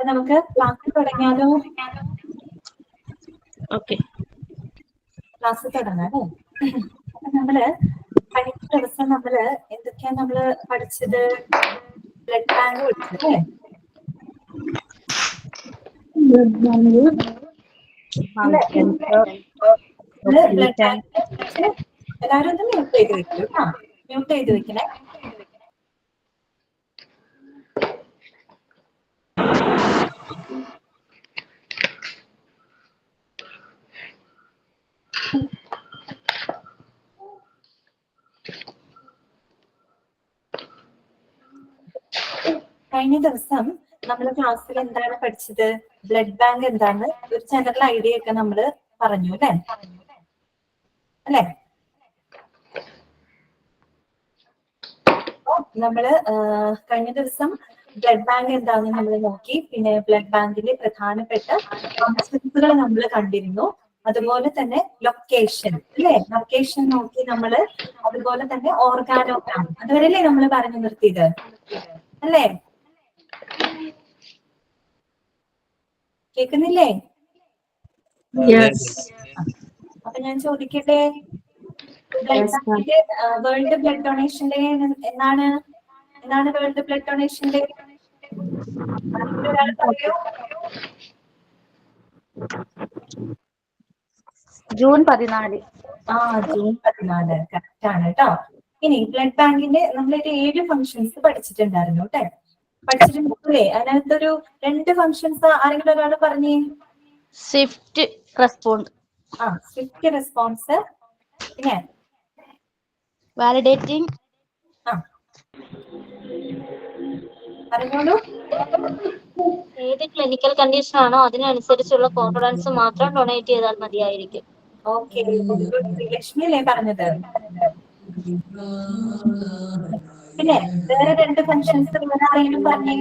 നമുക്ക് ക്ലാസ് തുടങ്ങിയാലോ? Okay, class തുടങ്ങാം അല്ലേ? അപ്പൊ നമ്മള് കഴിഞ്ഞ ദിവസം എന്തൊക്കെയാ നമ്മള് പഠിച്ചത്? ബ്ലഡ് ബാങ്ക് പഠിച്ചല്ലേ? ബ്ലഡ് ബാങ്ക് എല്ലാവരും ഒന്ന് മ്യൂട്ട് ചെയ്ത് വെക്കൂ കേട്ടോ. മ്യൂട്ട് ചെയ്ത് വെക്കണേ. കഴിഞ്ഞ ദിവസം നമ്മൾ ക്ലാസ്സിൽ എന്താണ് പഠിച്ചത്? ബ്ലഡ് ബാങ്ക് എന്താണ് ഒരു ജനറൽ ഐഡിയ ഒക്കെ നമ്മൾ പറഞ്ഞു അല്ലേ? നമ്മള് കഴിഞ്ഞ ദിവസം ബ്ലഡ് ബാങ്ക് എന്താണെന്ന് നമ്മൾ നോക്കി. പിന്നെ ബ്ലഡ് ബാങ്കിലെ പ്രധാനപ്പെട്ട ഫങ്ഷൻസുകൾ നമ്മൾ കണ്ടിരുന്നു. അതുപോലെ തന്നെ ലൊക്കേഷൻ അല്ലേ? ലൊക്കേഷൻ നോക്കി നമ്മള് അതുപോലെ തന്നെ ഓർഗാനോഗ്രാം അതുവരെയല്ലേ നമ്മൾ പറഞ്ഞു നിർത്തിയത് അല്ലേ? കേൾക്കുന്നില്ലേ? അപ്പൊ ഞാൻ ചോദിക്കട്ടെ, ബ്ലഡ് ബാങ്കിന്റെ വേൾഡ് ബ്ലഡ് ഡൊണേഷൻ ഡേ എന്നാണ് വേൾഡ് ബ്ലഡ് ഡൊണേഷൻ ഡേ? ഒരാൾ പറയൂ. ജൂൺ 14. ജൂൺ 14 കറക്റ്റ് ആണ് കേട്ടോ. ഇനി ബ്ലഡ് ബാങ്കിന്റെ നമ്മളൊരു 7 ഫംഗ്ഷൻസ് പഠിച്ചിട്ടുണ്ടായിരുന്നു കേട്ടെ. പഠിച്ചിട്ടുണ്ടല്ലേ? അതിനകത്തൊരു 2 ഫംഗ്ഷൻസ് ആരെങ്കിലും ഒരാൾ പറഞ്ഞേ. Swift respond. Swift response. പിന്നെ വാലിഡേറ്റിംഗ്. പറഞ്ഞോളൂ. ഏത് ക്ലിനിക്കൽ കണ്ടീഷൻ ആണോ അതിനനുസരിച്ചുള്ള കോൺഫിഡൻസ് മാത്രം ഡൊണേറ്റ് ചെയ്താൽ മതിയായിരിക്കും. ഓക്കെ, ശ്രീലക്ഷ്മി അല്ലേ പറഞ്ഞത്? പിന്നെ വേറെ 2 ഫംഗ്ഷൻസ് ആരെങ്കിലും പറഞ്ഞേ.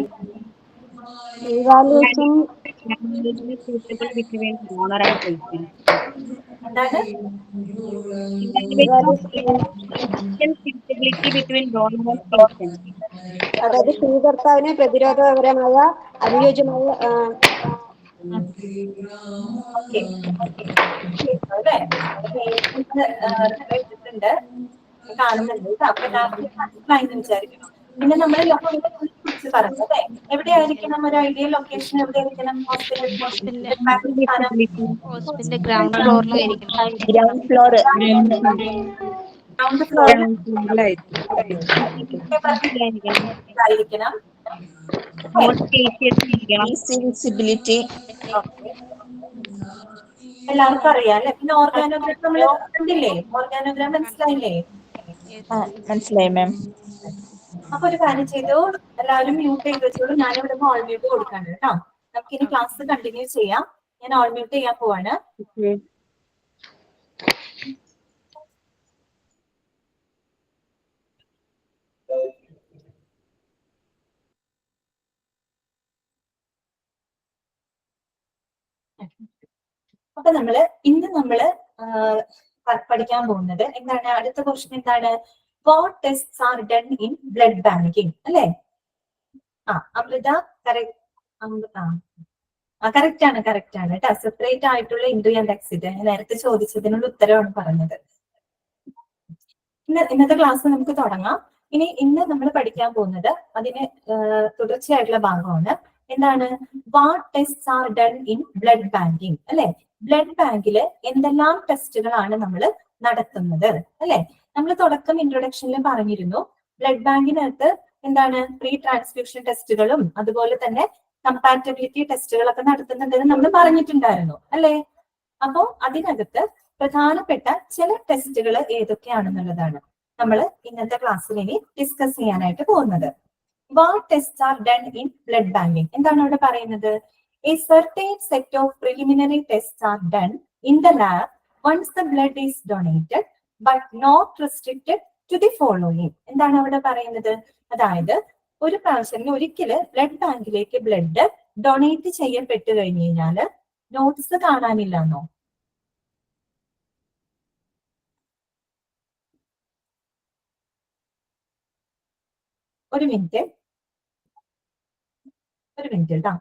എന്താണ്? അതായത് സ്വീകർത്താവിന് പ്രതിരോധപരമായ അനുയോജ്യമായ കാണുന്നുണ്ട്. അപ്പൊ എല്ലാവർക്കും മനസ്സിലായെന്ന് വിചാരിക്കണം. പിന്നെ നമ്മൾ ലൊക്കേഷനെ കുറിച്ച് പറഞ്ഞു അല്ലേ? എവിടെയായിരിക്കണം ഒരു ഐഡിയൽ ലൊക്കേഷൻ? എവിടെയായിരിക്കണം ഹോസ്പിറ്റലിന്റെ ഗ്രൗണ്ട് ഫ്ലോറിലായിരിക്കണം. ഗ്രൗണ്ട് ഫ്ലോർ ആയിരിക്കണം. വിസിബിലിറ്റി. എല്ലാവർക്കും അറിയാം അല്ലെ? പിന്നെ ഓർഗാനോഗ്രാം നമ്മൾ കണ്ടില്ലേ? ഓർഗാനോഗ്രാം മനസ്സിലായില്ലേ? മനസ്സിലായി മാം. അപ്പൊ ഒരു കാര്യം ചെയ്തു, എല്ലാവരും മ്യൂട്ട് ചെയ്ത് വെച്ചോളൂ. ഞാനിവിടെ ഓൾ മ്യൂട്ട് കൊടുക്കാണ് കേട്ടോ. നമുക്ക് ഇനി ക്ലാസ് കണ്ടിന്യൂ ചെയ്യാം. ഞാൻ ഓൾ മ്യൂട്ട് ചെയ്യാൻ പോവാണ്. അപ്പൊ ഇന്ന് നമ്മള് പഠിക്കാൻ പോകുന്നത് എന്താണ്? അടുത്ത ക്വസ്റ്റ്യൻ എന്താണ്? What tests are done in blood banking അല്ലേ? അമൃത കറക്റ്റ് ആണ് കേട്ടോ. സെപ്പറേറ്റ് ആയിട്ടുള്ള ഇൻട്രി ആൻഡ് എക്സിറ്റ് നേരത്തെ ചോദിച്ചതിനുള്ള ഉത്തരവാണ് പറഞ്ഞത്. ഇന്നത്തെ ക്ലാസ് നമുക്ക് തുടങ്ങാം. ഇന്ന് നമ്മൾ പഠിക്കാൻ പോകുന്നത് അതിന് തുടർച്ചയായിട്ടുള്ള ഭാഗമാണ്. എന്താണ്? What tests are done in blood banking അല്ലെ? ബ്ലഡ് ബാങ്കില് എന്തെല്ലാം ടെസ്റ്റുകളാണ് നമ്മൾ നടത്തുന്നത് അല്ലെ? നമ്മൾ തുടക്കം ഇൻട്രൊഡക്ഷനിൽ പറഞ്ഞിരുന്നു ബ്ലഡ് ബാങ്കിനകത്ത് എന്താണ് പ്രീ ട്രാൻസ്ഫ്യൂഷൻ ടെസ്റ്റുകളും അതുപോലെ തന്നെ കമ്പാറ്റബിലിറ്റി ടെസ്റ്റുകളൊക്കെ നടത്തുന്നുണ്ടെന്ന് നമ്മൾ പറഞ്ഞിട്ടുണ്ടായിരുന്നു അല്ലെ? അപ്പോ അതിനകത്ത് പ്രധാനപ്പെട്ട ചില ടെസ്റ്റുകൾ ഏതൊക്കെയാണെന്നുള്ളതാണ് നമ്മൾ ഇന്നത്തെ ക്ലാസ്സിൽ ഇനി ഡിസ്കസ് ചെയ്യാനായിട്ട് പോകുന്നത്. What test are done in blood banking എന്താണ് അവിടെ പറയുന്നത്? A certain set of preliminary tests are done in the lab once the blood is donated, but not restricted to the following. എന്താണ് അവിടെ പറയുന്നത്? അതായത് ഒരു പ്രാവശ്യം ഒരിക്കല് ബ്ലഡ് ബാങ്കിലേക്ക് ബ്ലഡ് ഡൊണേറ്റ് ചെയ്യപ്പെട്ടു കഴിഞ്ഞു കഴിഞ്ഞാല് നോട്ട്സ് കാണാനില്ലെന്നോ? ഒരു മിനിറ്റ്. ഒരു മിനിറ്റ് കേട്ടോ.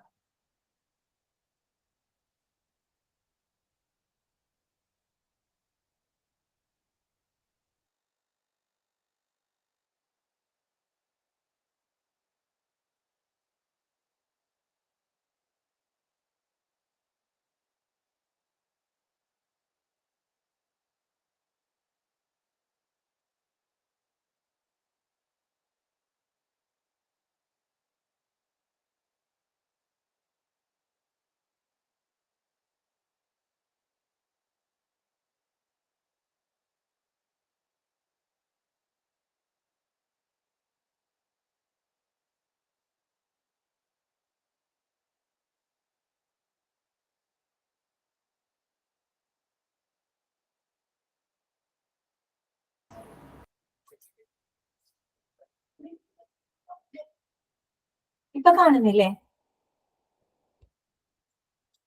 ഇപ്പൊ കാണുന്നില്ലേ?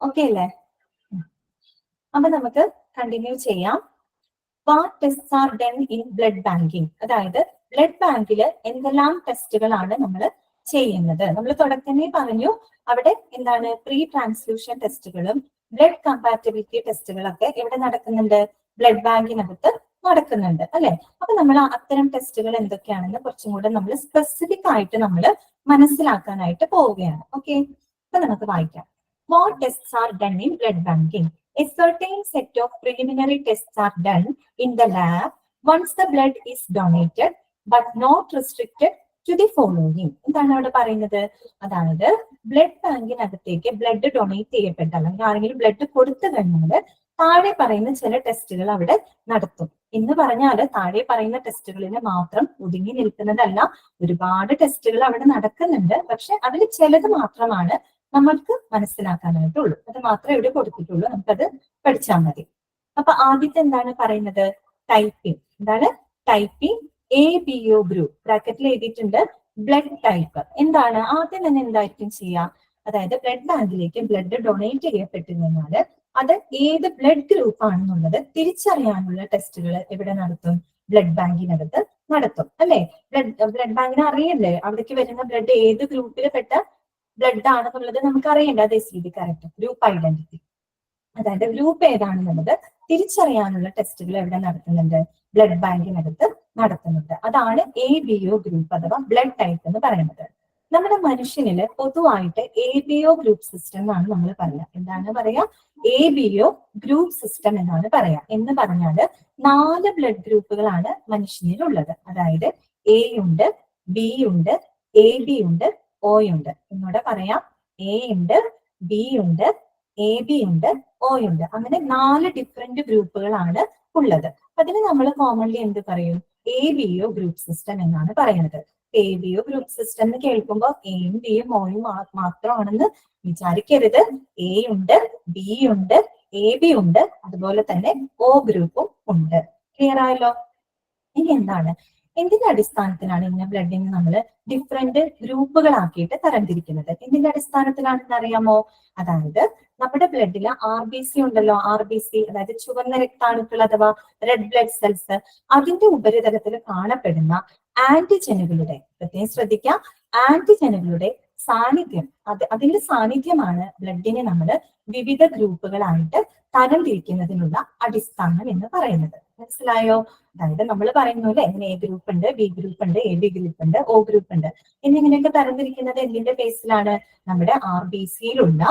ഓക്കെ അല്ലേ? അപ്പൊ നമുക്ക് കണ്ടിന്യൂ ചെയ്യാം. What test are done in blood banking? അതായത് ബ്ലഡ് ബാങ്കിൽ എന്തെല്ലാം ടെസ്റ്റുകളാണ് നമ്മൾ ചെയ്യുന്നത്? നമ്മൾ തുടക്കമേ പറഞ്ഞു അവിടെ എന്താണ് പ്രീ ട്രാൻസ്ഫ്യൂഷൻ ടെസ്റ്റുകളും ബ്ലഡ് കമ്പാറ്റബിലിറ്റി ടെസ്റ്റുകളൊക്കെ എവിടെ നടക്കുന്നുണ്ട്? ബ്ലഡ് ബാങ്കിനകത്ത് നടക്കുന്നുണ്ട് അല്ലെ? അപ്പൊ നമ്മൾ അത്തരം ടെസ്റ്റുകൾ എന്തൊക്കെയാണെന്ന് കുറച്ചും കൂടെ നമ്മൾ സ്പെസിഫിക് ആയിട്ട് നമ്മൾ മനസ്സിലാക്കാനായിട്ട് പോവുകയാണ്. ഓക്കെ, അപ്പൊ നമുക്ക് വായിക്കാം. What test are done in blood banking? A certain set of preliminary tests are done in the lab once the blood is donated, but not restricted to the following. എന്താണ് അവിടെ പറയുന്നത്? അതായത് ബ്ലഡ് ബാങ്കിനകത്തേക്ക് ബ്ലഡ് ഡൊണേറ്റ് ചെയ്യപ്പെട്ട അല്ലെങ്കിൽ ആരെങ്കിലും blood കൊടുത്തു കഴിഞ്ഞാൽ താഴെ പറയുന്ന ചില ടെസ്റ്റുകൾ അവിടെ നടത്തും. എന്ന് പറഞ്ഞാൽ താഴെ പറയുന്ന ടെസ്റ്റുകളിന് മാത്രം ഒതുങ്ങി നിൽക്കുന്നതല്ല, ഒരുപാട് ടെസ്റ്റുകൾ അവിടെ നടക്കുന്നുണ്ട്. പക്ഷെ അതിൽ ചിലത് മാത്രമാണ് നമ്മൾക്ക് മനസ്സിലാക്കാനായിട്ടുള്ളൂ. അത് മാത്രമേ ഇവിടെ കൊടുത്തിട്ടുള്ളൂ, നമുക്കത് പഠിച്ചാൽ മതി. അപ്പൊ ആദ്യത്തെ എന്താണ് പറയുന്നത്? ടൈപ്പിംഗ്. എന്താണ് ടൈപ്പിംഗ്? ABO ഗ്രൂപ്പ് ബ്രാക്കറ്റിൽ എഴുതിയിട്ടുണ്ട്. ബ്ലഡ് ടൈപ്പ് എന്താണ്? ആദ്യം തന്നെ എന്തായിരിക്കും ചെയ്യുക? അതായത് ബ്ലഡ് ബാങ്കിലേക്ക് ബ്ലഡ് ഡൊണേറ്റ് ചെയ്യപ്പെട്ടു കഴിഞ്ഞാൽ അത് ഏത് ബ്ലഡ് ഗ്രൂപ്പ് ആണെന്നുള്ളത് തിരിച്ചറിയാനുള്ള ടെസ്റ്റുകൾ എവിടെ നടത്തും? ബ്ലഡ് ബാങ്കിനകത്ത് നടത്തും അല്ലെ? ബ്ലഡ് ബാങ്കിന് അറിയണ്ടേ അവിടേക്ക് വരുന്ന ബ്ലഡ് ഏത് ഗ്രൂപ്പിൽ പെട്ട ബ്ലഡ് ആണെന്നുള്ളത് നമുക്ക് അറിയേണ്ട. അത് SVD കറക്റ്റ് ഗ്രൂപ്പ് ഐഡന്റിറ്റി, അതായത് ഗ്രൂപ്പ് ഏതാണെന്നുള്ളത് തിരിച്ചറിയാനുള്ള ടെസ്റ്റുകൾ എവിടെ നടത്തുന്നുണ്ട്? ബ്ലഡ് ബാങ്കിനകത്ത് നടത്തുന്നുണ്ട്. അതാണ് ABO ഗ്രൂപ്പ് അഥവാ ബ്ലഡ് ടൈപ്പ് എന്ന് പറയുന്നത്. നമ്മുടെ മനുഷ്യനില് പൊതുവായിട്ട് ABO ഗ്രൂപ്പ് സിസ്റ്റം എന്നാണ് നമ്മൾ പറയുക. എന്താണ് പറയാ? ABO ഗ്രൂപ്പ് സിസ്റ്റം എന്നാണ് പറയാ. എന്ന് പറഞ്ഞാല് 4 ബ്ലഡ് ഗ്രൂപ്പുകളാണ് മനുഷ്യനിലുള്ളത്. അതായത് A ഉണ്ട്, B ഉണ്ട്, AB ഉണ്ട്, O ഉണ്ട്. എന്നോട് പറയാം, A ഉണ്ട്, B ഉണ്ട്, AB ഉണ്ട്, O ഉണ്ട്. അങ്ങനെ 4 ഡിഫറെന്റ് ഗ്രൂപ്പുകളാണ് ഉള്ളത്. അതിന് നമ്മൾ കോമൺലി എന്ത് പറയും? ABO ഗ്രൂപ്പ് സിസ്റ്റം എന്നാണ് പറയുന്നത്. ABO ഗ്രൂപ്പ് സിസ്റ്റം എന്ന് കേൾക്കുമ്പോൾ എയും ബിയും ഓയും മാത്രമാണെന്ന് വിചാരിക്കരുത്. A ഉണ്ട്, B ഉണ്ട്, AB ഉണ്ട്, അതുപോലെ തന്നെ O ഗ്രൂപ്പും ഉണ്ട്. ക്ലിയർ ആയല്ലോ? ഇനി എന്താണ്, എന്തിന്റെ അടിസ്ഥാനത്തിലാണ് ഇങ്ങനെ ബ്ലഡിന് നമ്മൾ ഡിഫറെന്റ് ഗ്രൂപ്പുകളാക്കിയിട്ട് തരംതിരിക്കുന്നത്? എന്തിന്റെ അടിസ്ഥാനത്തിലാണെന്ന് അറിയാമോ? അതായത് നമ്മുടെ ബ്ലഡിൽ RBC ഉണ്ടല്ലോ, RBC അതായത് ചുവന്ന രക്താണുക്കൾ അഥവാ റെഡ് ബ്ലഡ് സെൽസ്, അതിന്റെ ഉപരിതലത്തിൽ കാണപ്പെടുന്ന ആന്റിജനുകളുടെ, പ്രത്യേകം ശ്രദ്ധിക്കുക, ആന്റിജനുകളുടെ സാന്നിധ്യം, അതിന്റെ സാന്നിധ്യമാണ് ബ്ലഡിനെ നമ്മൾ വിവിധ ഗ്രൂപ്പുകളായിട്ട് തരംതിരിക്കുന്നതിനുള്ള അടിസ്ഥാനം എന്ന് പറയുന്നത്. മനസ്സിലായോ? അതായത് നമ്മൾ പറയുന്നു അല്ലെ, ഇങ്ങനെ A ഗ്രൂപ്പ് ഉണ്ട്, B ഗ്രൂപ്പ് ഉണ്ട്, AB ഗ്രൂപ്പ് ഉണ്ട്, O ഗ്രൂപ്പ് ഉണ്ട് എന്നിങ്ങനെയൊക്കെ തരംതിരിക്കുന്നത് എന്തിന്റെ ബേസിലാണ്? നമ്മുടെ RBCയിലുള്ള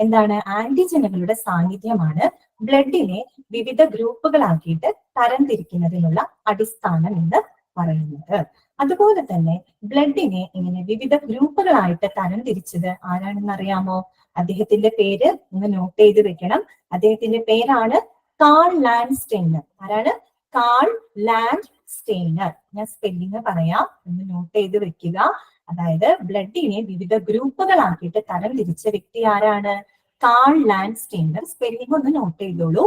എന്താണ് ആന്റിജനുകളുടെ സാന്നിധ്യമാണ് ബ്ലഡിനെ വിവിധ ഗ്രൂപ്പുകളാക്കിയിട്ട് തരംതിരിക്കുന്നതിനുള്ള അടിസ്ഥാനം എന്ന് പറയുന്നത്. അതുപോലെ തന്നെ ബ്ലഡിനെ ഇങ്ങനെ വിവിധ ഗ്രൂപ്പുകളായിട്ട് തരംതിരിച്ചത് ആരാണെന്ന് അറിയാമോ? അദ്ദേഹത്തിന്റെ പേര് ഒന്ന് നോട്ട് ചെയ്ത് വെക്കണം. അദ്ദേഹത്തിന്റെ പേരാണ് കാൾ ലാൻഡ്സ്റ്റൈനർ. ആരാണ്? കാൾ ലാൻഡ്സ്റ്റൈനർ. ഞാൻ സ്പെല്ലിംഗ് പറയാം, ഒന്ന് നോട്ട് ചെയ്ത് വെക്കുക. അതായത് ബ്ലഡിനെ വിവിധ ഗ്രൂപ്പുകളാക്കിയിട്ട് തരംതിരിച്ച വ്യക്തി ആരാണ്? Karl Landsteiner. സ്പെല്ലിംഗ് ഒന്ന് നോട്ട് ചെയ്തോളൂ.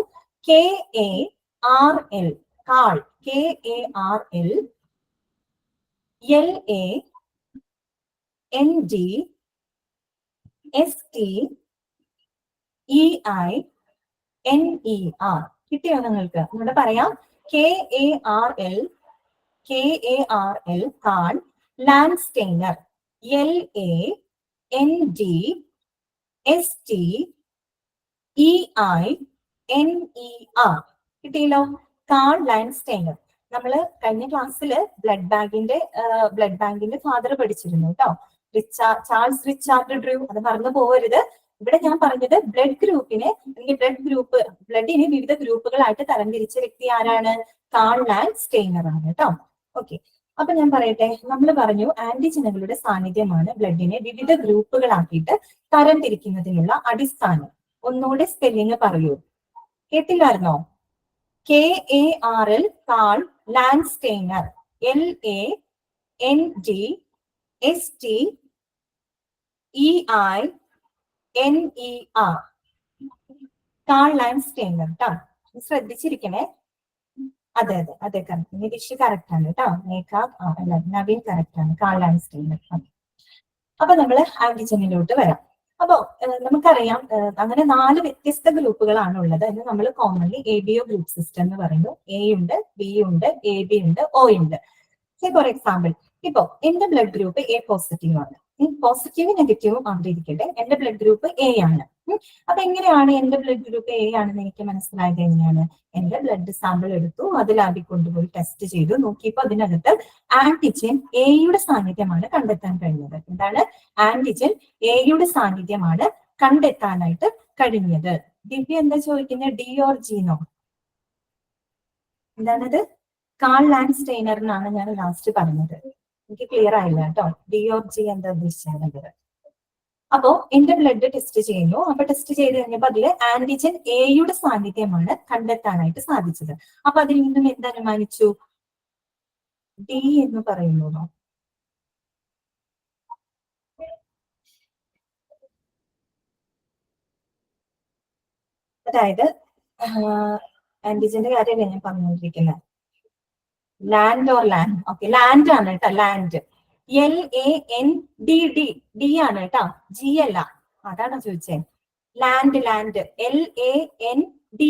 KARL. Karl, KARL LANDSTEINER. കിട്ടിയോ നിങ്ങൾക്ക്? ഇവിടെ പറയാം, KARL Karl Landsteiner, ND ST EI NER. കിട്ടിയല്ലോ? Karl Landsteiner. നമ്മള് കഴിഞ്ഞ ക്ലാസ്സിൽ ബ്ലഡ് ബാങ്കിന്റെ ഫാദർ പഠിച്ചിരുന്നു കേട്ടോ, ചാൾസ് റിച്ചാർഡ് ഡ്രൂ. അത് മറന്നു പോകരുത്. ഇവിടെ ഞാൻ പറഞ്ഞത് ബ്ലഡിനെ വിവിധ ഗ്രൂപ്പുകളായിട്ട് തരംതിരിച്ച വ്യക്തി ആരാണ്? കാൾ ലാൻഡ്സ്റ്റൈനർ ആണ് കേട്ടോ. ഓക്കെ, അപ്പൊ ഞാൻ പറയട്ടെ, നമ്മൾ പറഞ്ഞു ആന്റിജനുകളുടെ സാന്നിധ്യമാണ് ബ്ലഡിനെ വിവിധ ഗ്രൂപ്പുകളാക്കിയിട്ട് തരംതിരിക്കുന്നതിനുള്ള അടിസ്ഥാനം. ഒന്നുകൂടെ സ്പെല്ലിങ് പറയൂ. കേട്ടില്ലായിരുന്നോ? KARL കാൾ ലാൻഡ്സ്റ്റൈനർ, LANDSTEINER, കാൾ ലാൻഡ്സ്റ്റൈനർ കേട്ടോ. ശ്രദ്ധിച്ചിരിക്കണേ. അതെ അതെ അതെ, കറക്റ്റ്. നിരീക്ഷ കറക്റ്റ് ആണ് കേട്ടോ. നവീൻ കറക്റ്റ് ആണ്. കാൾ ലാൻഡ്സ്റ്റൈനർ. അപ്പൊ നമ്മള് ആന്റിജനിലോട്ട് വരാം. അപ്പോ നമുക്കറിയാം, അങ്ങനെ 4 വ്യത്യസ്ത ഗ്രൂപ്പുകളാണ് ഉള്ളത് എന്ന് നമ്മൾ കോമൺലി ABO ഗ്രൂപ്പ് സിസ്റ്റം എന്ന് പറയുന്നു. A ഉണ്ട്, B ഉണ്ട്, AB ഉണ്ട്, O ഉണ്ട്. ഫോർ എക്സാമ്പിൾ, ഇപ്പോ എന്റെ ബ്ലഡ് ഗ്രൂപ്പ് A പോസിറ്റീവ് ആണ്. പോസിറ്റീവും നെഗറ്റീവും അവിടെ ഇരിക്കട്ടെ. എന്റെ ബ്ലഡ് ഗ്രൂപ്പ് A ആണ്. അപ്പൊ എങ്ങനെയാണ് എന്റെ ബ്ലഡ് ഗ്രൂപ്പ് A ആണെന്ന് എനിക്ക് മനസ്സിലായത്? എങ്ങനെയാണ്? എന്റെ ബ്ലഡ് സാമ്പിൾ എടുത്തു, അത് ലാബിൽ കൊണ്ടുപോയി ടെസ്റ്റ് ചെയ്തു, നോക്കിയപ്പോൾ അതിനകത്ത് ആന്റിജൻ എയുടെ സാന്നിധ്യമാണ് കണ്ടെത്താൻ കഴിഞ്ഞത്. എന്താണ്? ആന്റിജൻ എയുടെ സാന്നിധ്യമാണ് കണ്ടെത്താനായിട്ട് കഴിഞ്ഞത്. ദിവ്യ എന്താ ചോദിക്കുന്നത്? D or G നോ? എന്താണത്? കാൾ ലാൻഡ്സ്റ്റൈനറിനാണ് ഞാൻ ലാസ്റ്റ് പറഞ്ഞത്. എനിക്ക് ക്ലിയർ ആയില്ല കേട്ടോ. D or G എന്താ ഉദ്ദേശിച്ചത്? അപ്പോ എന്റെ ബ്ലഡ് ടെസ്റ്റ് ചെയ്യുന്നു. അപ്പൊ ടെസ്റ്റ് ചെയ്ത് കഴിഞ്ഞപ്പോൾ അതില് ആന്റിജൻ എയുടെ സാന്നിധ്യമാണ് കണ്ടെത്താനായിട്ട് സാധിച്ചത്. അപ്പൊ അതിൽ നിന്നും എന്തനുമാനിച്ചു? D എന്ന് പറയുന്നു. അതായത് ആന്റിജന്റെ കാര്യമല്ലേ ഞാൻ പറഞ്ഞുകൊണ്ടിരിക്കുന്നത്? Land or land? Okay, land ആണ് കേട്ടോ. ലാൻഡ് LANDD, D ആണ് കേട്ടോ, G അല്ല. അതാണോ ചോദിച്ചേ? Land LANDD, D.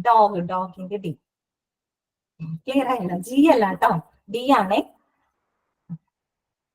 ഡോഗിന്റെ D. Clear ആയില്ല? G അല്ല കേട്ടോ, D ആണേ.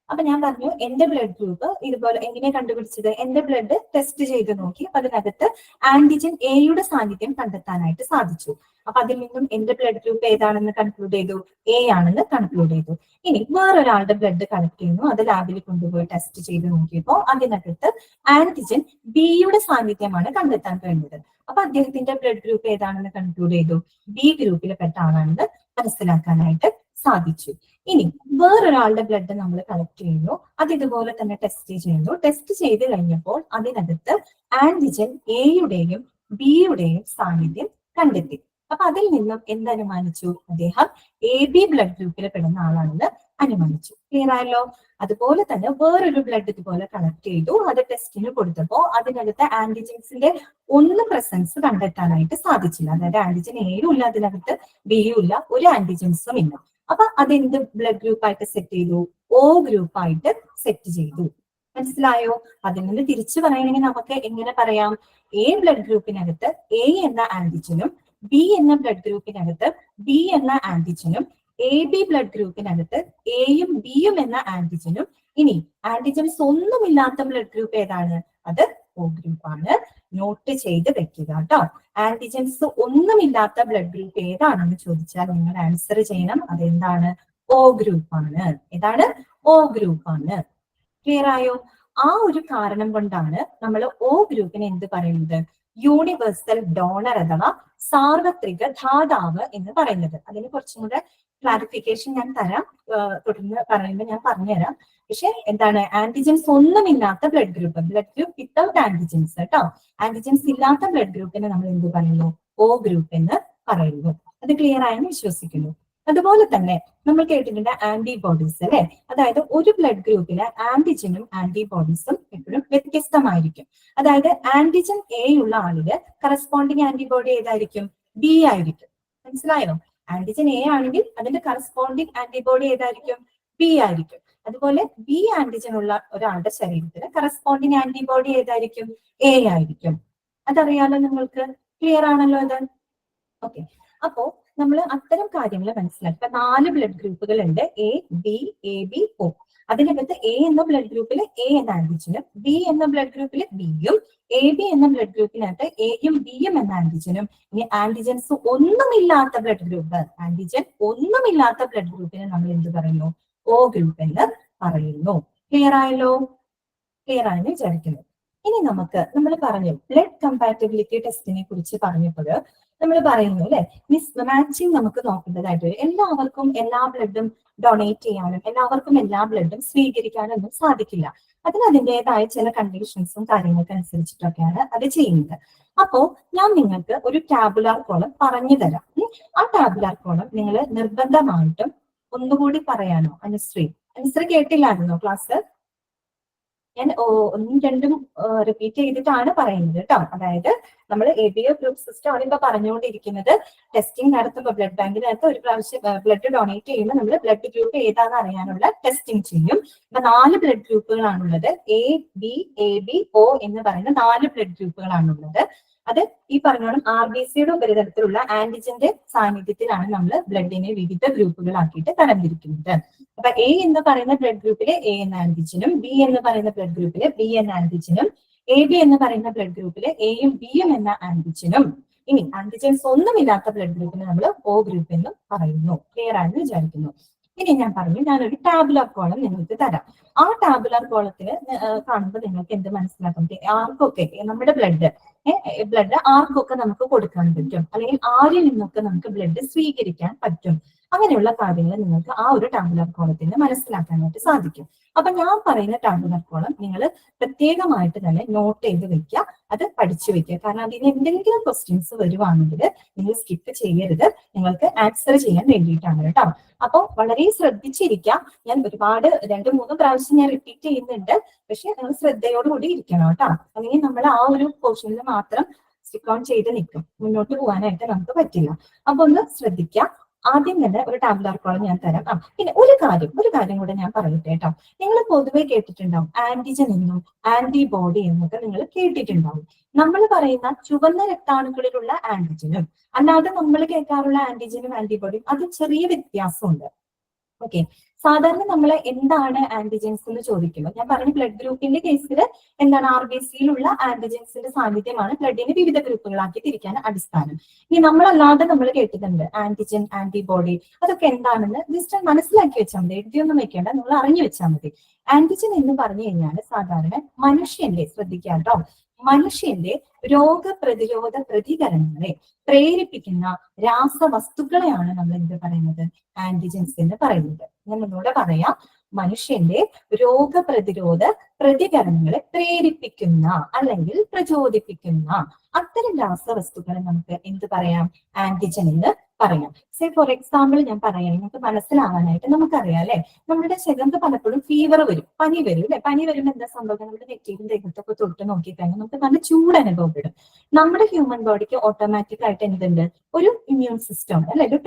അപ്പൊ ഞാൻ പറഞ്ഞു എന്റെ ബ്ലഡ് ഗ്രൂപ്പ് ഇതുപോലെ എങ്ങനെയാ കണ്ടുപിടിച്ചത്? എന്റെ ബ്ലഡ് ടെസ്റ്റ് ചെയ്ത് നോക്കി, അപ്പൊ അതിനകത്ത് ആന്റിജൻ എയുടെ സാന്നിധ്യം കണ്ടെത്താനായിട്ട് സാധിച്ചു. അപ്പൊ അതിൽ നിന്നും എന്റെ ബ്ലഡ് ഗ്രൂപ്പ് ഏതാണെന്ന് കൺക്ലൂഡ് ചെയ്തു? A ആണെന്ന് കൺക്ലൂഡ് ചെയ്തു. ഇനി വേറൊരാളുടെ ബ്ലഡ് കളക്ട് ചെയ്യുന്നു, അത് ലാബിൽ കൊണ്ടുപോയി ടെസ്റ്റ് ചെയ്ത് നോക്കിയപ്പോൾ അതിനകത്ത് ആന്റിജൻ ബിയുടെ സാന്നിധ്യമാണ് കണ്ടെത്താൻ കഴിഞ്ഞത്. അപ്പൊ അദ്ദേഹത്തിന്റെ ബ്ലഡ് ഗ്രൂപ്പ് ഏതാണെന്ന് കൺക്ലൂഡ് ചെയ്തു? B ഗ്രൂപ്പിൽ പെട്ട ആളാണെന്ന് മനസ്സിലാക്കാനായിട്ട് സാധിച്ചു. ഇനി വേറൊരാളുടെ ബ്ലഡ് നമ്മൾ കളക്ട് ചെയ്യുന്നു, അത് ഇതുപോലെ തന്നെ ടെസ്റ്റ് ചെയ്യുന്നു. ടെസ്റ്റ് ചെയ്ത് കഴിഞ്ഞപ്പോൾ അതിനകത്ത് ആന്റിജൻ എയുടെയും ബിയുടെയും സാന്നിധ്യം കണ്ടെത്തി. അപ്പൊ അതിൽ നിന്നും എന്തനുമാനിച്ചു? അദ്ദേഹം AB ബ്ലഡ് ഗ്രൂപ്പിൽ പെടുന്ന ആളാണെന്ന് അനുമാനിച്ചു. ക്ലിയർ ആയല്ലോ? അതുപോലെ തന്നെ വേറൊരു ബ്ലഡ് ഇതുപോലെ കളക്ട് ചെയ്തു, അത് ടെസ്റ്റിന് കൊടുത്തപ്പോൾ അതിനകത്ത് ആന്റിജൻസിന്റെ ഒന്നും പ്രസൻസ് കണ്ടെത്താനായിട്ട് സാധിച്ചില്ല. അതായത് ആന്റിജൻ എയും ഇല്ല, അതിനകത്ത് ബിയും ഇല്ല, ഒരു ആന്റിജൻസും ഇല്ല. അപ്പൊ അതെന്ത് ബ്ലഡ് ഗ്രൂപ്പായിട്ട് സെറ്റ് ചെയ്തു? O ഗ്രൂപ്പായിട്ട് സെറ്റ് ചെയ്തു. മനസ്സിലായോ? അതിൽ നിന്ന് തിരിച്ചു പറയണമെങ്കിൽ നമുക്ക് എങ്ങനെ പറയാം? A ബ്ലഡ് ഗ്രൂപ്പിനകത്ത് A എന്ന ആന്റിജനും B എന്ന ബ്ലഡ് ഗ്രൂപ്പിനകത്ത് B എന്ന ആന്റിജനും AB ബ്ലഡ് ഗ്രൂപ്പിനകത്ത് Aയും Bയും എന്ന ആന്റിജനും. ഇനി ആന്റിജൻസ് ഒന്നുമില്ലാത്ത ബ്ലഡ് ഗ്രൂപ്പ് ഏതാണ്? അത് O ഗ്രൂപ്പാണ്. നോട്ട് ചെയ്ത് വെക്കുക കേട്ടോ. ആന്റിജൻസ് ഒന്നുമില്ലാത്ത ബ്ലഡ് ഗ്രൂപ്പ് ഏതാണെന്ന് ചോദിച്ചാൽ നിങ്ങൾ ആൻസർ ചെയ്യണം. അതെന്താണ്? O ഗ്രൂപ്പാണ്. ഏതാണ്? O ഗ്രൂപ്പാണ്. ക്ലിയർ ആയോ? ആ ഒരു കാരണം കൊണ്ടാണ് നമ്മൾ O ഗ്രൂപ്പിനെ എന്ത് പറയുന്നത്? യൂണിവേഴ്സൽ ഡോണർ അഥവാ സാർവത്രിക ധാതാവ് എന്ന് പറയുന്നത്. അതിന് കുറച്ചും കൂടെ ക്ലാരിഫിക്കേഷൻ ഞാൻ തരാം, തുടർന്ന് പറയുമ്പോൾ ഞാൻ പറഞ്ഞുതരാം. പക്ഷെ എന്താണ്? ആന്റിജൻസ് ഒന്നുമില്ലാത്ത ബ്ലഡ് ഗ്രൂപ്പ് വിത്തൗട്ട് ആന്റിജൻസ് കേട്ടോ. ആന്റിജൻസ് ഇല്ലാത്ത ബ്ലഡ് ഗ്രൂപ്പിനെ നമ്മൾ എന്ത് പറയുന്നു? O ഗ്രൂപ്പ് എന്ന് പറയുന്നു. അത് ക്ലിയർ ആയെന്ന് വിശ്വസിക്കുന്നു. അതുപോലെ തന്നെ നമ്മൾ കേട്ടിട്ടുണ്ട് ആന്റിബോഡീസ് അല്ലെ. അതായത് ഒരു ബ്ലഡ് ഗ്രൂപ്പിലെ ആന്റിജനും ആന്റിബോഡീസും എപ്പോഴും വ്യത്യസ്തമായിരിക്കും. അതായത് ആന്റിജൻ A ഉള്ള ആളില് കറസ്പോണ്ടിങ് ആന്റിബോഡി ഏതായിരിക്കും? B ആയിരിക്കും. മനസ്സിലായോ? ആന്റിജൻ A ആണെങ്കിൽ അതിന്റെ കറസ്പോണ്ടിങ് ആന്റിബോഡി ഏതായിരിക്കും? B ആയിരിക്കും. അതുപോലെ B ആന്റിജൻ ഉള്ള ഒരാളുടെ ശരീരത്തിന് കറസ്പോണ്ടിങ് ആന്റിബോഡി ഏതായിരിക്കും? A ആയിരിക്കും. അതറിയാലോ നിങ്ങൾക്ക്? ക്ലിയർ ആണല്ലോ അത്? ഓക്കെ, അപ്പോ നമ്മൾ അത്തരം കാര്യങ്ങൾ മനസ്സിലാക്കി. 4 ബ്ലഡ് ഗ്രൂപ്പുകൾ ഉണ്ട്, A, B, AB, O. അതിനകത്ത് എ എന്ന ബ്ലഡ് ഗ്രൂപ്പിൽ എ എന്ന ആന്റിജനും ബി എന്ന ബ്ലഡ് ഗ്രൂപ്പിൽ ബിയും AB എന്ന ബ്ലഡ് ഗ്രൂപ്പിനകത്ത് എയും ബിയും എന്ന ആന്റിജനും. ഇനി ആന്റിജൻസ് ഒന്നുമില്ലാത്ത ബ്ലഡ് ഗ്രൂപ്പ്, ആന്റിജൻ ഒന്നുമില്ലാത്ത ബ്ലഡ് ഗ്രൂപ്പിനെ നമ്മൾ എന്ത് പറയുന്നു? O ഗ്രൂപ്പ് എന്ന് പറയുന്നു. ക്ലിയർ ആയല്ലോ? ക്ലിയർ ആയെന്ന് വിചാരിക്കുന്നു. ഇനി നമ്മൾ പറഞ്ഞു ബ്ലഡ് കമ്പാറ്റബിലിറ്റി ടെസ്റ്റിനെ കുറിച്ച് പറഞ്ഞപ്പോൾ നമ്മൾ പറയുന്നു അല്ലെ, മിസ് മാച്ചിങ് നമുക്ക് നോക്കേണ്ടതായിട്ട് വരും. എല്ലാവർക്കും എല്ലാ ബ്ലഡും ഡൊണേറ്റ് ചെയ്യാനും എല്ലാവർക്കും എല്ലാ ബ്ലഡും സ്വീകരിക്കാനും ഒന്നും സാധിക്കില്ല. അതിന് അതിൻ്റെതായ ചില കണ്ടീഷൻസും കാര്യങ്ങൾക്ക് അനുസരിച്ചിട്ടൊക്കെയാണ് അത് ചെയ്യുന്നത്. അപ്പോ ഞാൻ നിങ്ങൾക്ക് ഒരു ടാബുലാർ കോളം പറഞ്ഞു തരാം. ആ ടാബുലാർ കോളം നിങ്ങൾ നിർബന്ധമായിട്ടും ഒന്നുകൂടി പറയാനോ? അനുശ്രീ കേട്ടില്ലായിരുന്നോ ക്ലാസ്? ഞാൻ ഒന്നും രണ്ടും റിപ്പീറ്റ് ചെയ്തിട്ടാണ് പറയുന്നത് കേട്ടോ. അതായത് നമ്മൾ ABO ഗ്രൂപ്പ് സിസ്റ്റം ആണ് ഇപ്പൊ പറഞ്ഞുകൊണ്ടിരിക്കുന്നത്. ടെസ്റ്റിംഗ് നടത്തുമ്പോൾ ബ്ലഡ് ബാങ്കിനകത്ത് ഒരു പ്രാവശ്യം ബ്ലഡ് ഡൊണേറ്റ് ചെയ്യുമ്പോൾ നമ്മൾ ബ്ലഡ് ഗ്രൂപ്പ് ഏതാണെന്ന് അറിയാനുള്ള ടെസ്റ്റിംഗ് ചെയ്യും. ഇപ്പൊ 4 ബ്ലഡ് ഗ്രൂപ്പുകളാണുള്ളത്. AB, AB, O എന്ന് പറയുന്ന 4 ബ്ലഡ് ഗ്രൂപ്പുകളാണുള്ളത്. അത് ഈ പറഞ്ഞോളം RBCയുടെ ഉപരിതലത്തിലുള്ള ആന്റിജന്റെ സാന്നിധ്യത്തിലാണ് നമ്മൾ ബ്ലഡിനെ വിവിധ ഗ്രൂപ്പുകളാക്കിയിട്ട് തരംതിരിക്കുന്നത്. അപ്പൊ A എന്ന് പറയുന്ന ബ്ലഡ് ഗ്രൂപ്പിലെ A എന്ന ആന്റിജനും B എന്ന് പറയുന്ന ബ്ലഡ് ഗ്രൂപ്പിലെ B എന്ന ആന്റിജനും AB എന്ന് പറയുന്ന ബ്ലഡ് ഗ്രൂപ്പിലെ Aയും Bയും എന്ന ആന്റിജനും. ഇനി ആന്റിജൻസ് ഒന്നുമില്ലാത്ത ബ്ലഡ് ഗ്രൂപ്പിനെ നമ്മൾ O ഗ്രൂപ്പ് എന്ന് പറയുന്നു. ക്ലിയർ ആണെന്ന് വിചാരിക്കുന്നു. ഇനി ഞാൻ പറഞ്ഞു, ഞാനൊരു ടാബുലാർ കോളം നിങ്ങൾക്ക് തരാം. ആ ടാബുലാർ കോളത്തിന് കാണുമ്പോൾ നിങ്ങൾക്ക് എന്ത് മനസ്സിലാക്കും? ആർക്കൊക്കെ നമ്മുടെ ബ്ലഡ് ആർക്കൊക്കെ നമുക്ക് കൊടുക്കാൻ പറ്റും, അല്ലെങ്കിൽ ആരിൽ നിന്നൊക്കെ നമുക്ക് ബ്ലഡ് സ്വീകരിക്കാൻ പറ്റും, അങ്ങനെയുള്ള കാര്യങ്ങൾ നിങ്ങൾക്ക് ആ ഒരു ടാബുലാർ കോളത്തിന് മനസ്സിലാക്കാനായിട്ട് സാധിക്കും. അപ്പൊ ഞാൻ പറയുന്ന ടാബുലാർ കോളം നിങ്ങൾ പ്രത്യേകമായിട്ട് തന്നെ നോട്ട് ചെയ്ത് വെക്കുക, അത് പഠിച്ചു വെക്കുക. കാരണം അതിന് എന്തെങ്കിലും ക്വസ്റ്റ്യൻസ് വരുവാണെങ്കിൽ നിങ്ങൾ സ്കിപ്പ് ചെയ്യരുത്, നിങ്ങൾക്ക് ആൻസർ ചെയ്യാൻ വേണ്ടിയിട്ടാണ് കേട്ടോ. അപ്പൊ വളരെ ശ്രദ്ധിച്ചിരിക്കുക. ഞാൻ ഒരുപാട് 2-3 പ്രാവശ്യം ഞാൻ റിപ്പീറ്റ് ചെയ്യുന്നുണ്ട്, പക്ഷെ നിങ്ങൾ ശ്രദ്ധയോടുകൂടി ഇരിക്കണം കേട്ടോ. അല്ലെങ്കിൽ നമ്മൾ ആ ഒരു പോർഷനിൽ മാത്രം സ്റ്റിക്ക് ഓൺ ചെയ്ത് നിൽക്കും, മുന്നോട്ട് പോകാനായിട്ട് നമുക്ക് പറ്റില്ല. അപ്പൊ ഒന്ന് ശ്രദ്ധിക്കുക. ആദ്യം തന്നെ ഒരു ടാബുലാർ കോളം ഞാൻ തരാം. പിന്നെ ഒരു കാര്യം കൂടെ ഞാൻ പറയട്ടെ കേട്ടോ. നിങ്ങൾ പൊതുവെ കേട്ടിട്ടുണ്ടാവും ആന്റിജൻ എന്നും ആന്റിബോഡി എന്നൊക്കെ നിങ്ങൾ കേട്ടിട്ടുണ്ടാവും. നമ്മൾ പറയുന്ന ചുവന്ന രക്താണുക്കളിലുള്ള ആന്റിജനും അല്ലാതെ നമ്മൾ കേൾക്കാറുള്ള ആന്റിജനും ആന്റിബോഡിയും അത് ചെറിയ വ്യത്യാസമുണ്ട്. ഓക്കെ, സാധാരണ നമ്മൾ എന്താണ് ആന്റിജൻസ് എന്ന് ചോദിക്കുമ്പോൾ ഞാൻ പറഞ്ഞു ബ്ലഡ് ഗ്രൂപ്പിന്റെ കേസിൽ എന്താണ് RBCയിലുള്ള ആന്റിജൻസിന്റെ സാന്നിധ്യമാണ് ബ്ലഡിനെ വിവിധ ഗ്രൂപ്പുകളാക്കി തിരിക്കാൻ അടിസ്ഥാനം. ഇനി നമ്മളല്ലാതെ നമ്മൾ കേട്ടിട്ടുണ്ട് ആന്റിജൻ, ആന്റിബോഡി, അതൊക്കെ എന്താണെന്ന് ജസ്റ്റ് മനസ്സിലാക്കി വെച്ചാൽ മതി, എഴുതിയൊന്നും വെക്കേണ്ട, നിങ്ങൾ അറിഞ്ഞു വെച്ചാൽ മതി. ആന്റിജൻ എന്ന് പറഞ്ഞു കഴിഞ്ഞാൽ സാധാരണ മനുഷ്യന്റെ, ശ്രദ്ധിക്കാട്ടോ, മനുഷ്യന്റെ രോഗപ്രതിരോധ പ്രതികരണങ്ങളെ പ്രേരിപ്പിക്കുന്ന രാസവസ്തുക്കളെയാണ് നമ്മൾ എന്ത് പറയുന്നത്? ആന്റിജൻസ് എന്ന് പറയുന്നത്. ഞാൻ ഒന്നുകൂടെ പറയാം, മനുഷ്യന്റെ രോഗപ്രതിരോധ പ്രതികരണങ്ങളെ പ്രേരിപ്പിക്കുന്ന അല്ലെങ്കിൽ പ്രചോദിപ്പിക്കുന്ന അത്തരം രാസവസ്തുക്കളെ നമുക്ക് എന്ത് പറയാം? ആന്റിജൻ എന്ന് പറയാം. സേ ഫോർ എക്സാമ്പിൾ ഞാൻ പറയാം, നിങ്ങൾക്ക് മനസ്സിലാവാനായിട്ട്. നമുക്കറിയാം അല്ലെ, നമ്മുടെ ശരീരത്ത് പലപ്പോഴും ഫീവർ വരും, പനി വരും അല്ലെ. പനി വരുമ്പോൾ എന്താ സംഭവം? നമ്മുടെ നെറ്റിയും ദേഹത്തൊക്കെ തൊട്ട് നോക്കിക്കഴിഞ്ഞാൽ നമുക്ക് നല്ല ചൂട് അനുഭവപ്പെടും. നമ്മുടെ ഹ്യൂമൻ ബോഡിക്ക് ഓട്ടോമാറ്റിക് ആയിട്ട് എന്തുണ്ട്? ഒരു ഇമ്മ്യൂൺ സിസ്റ്റം അല്ലെ, ഒരു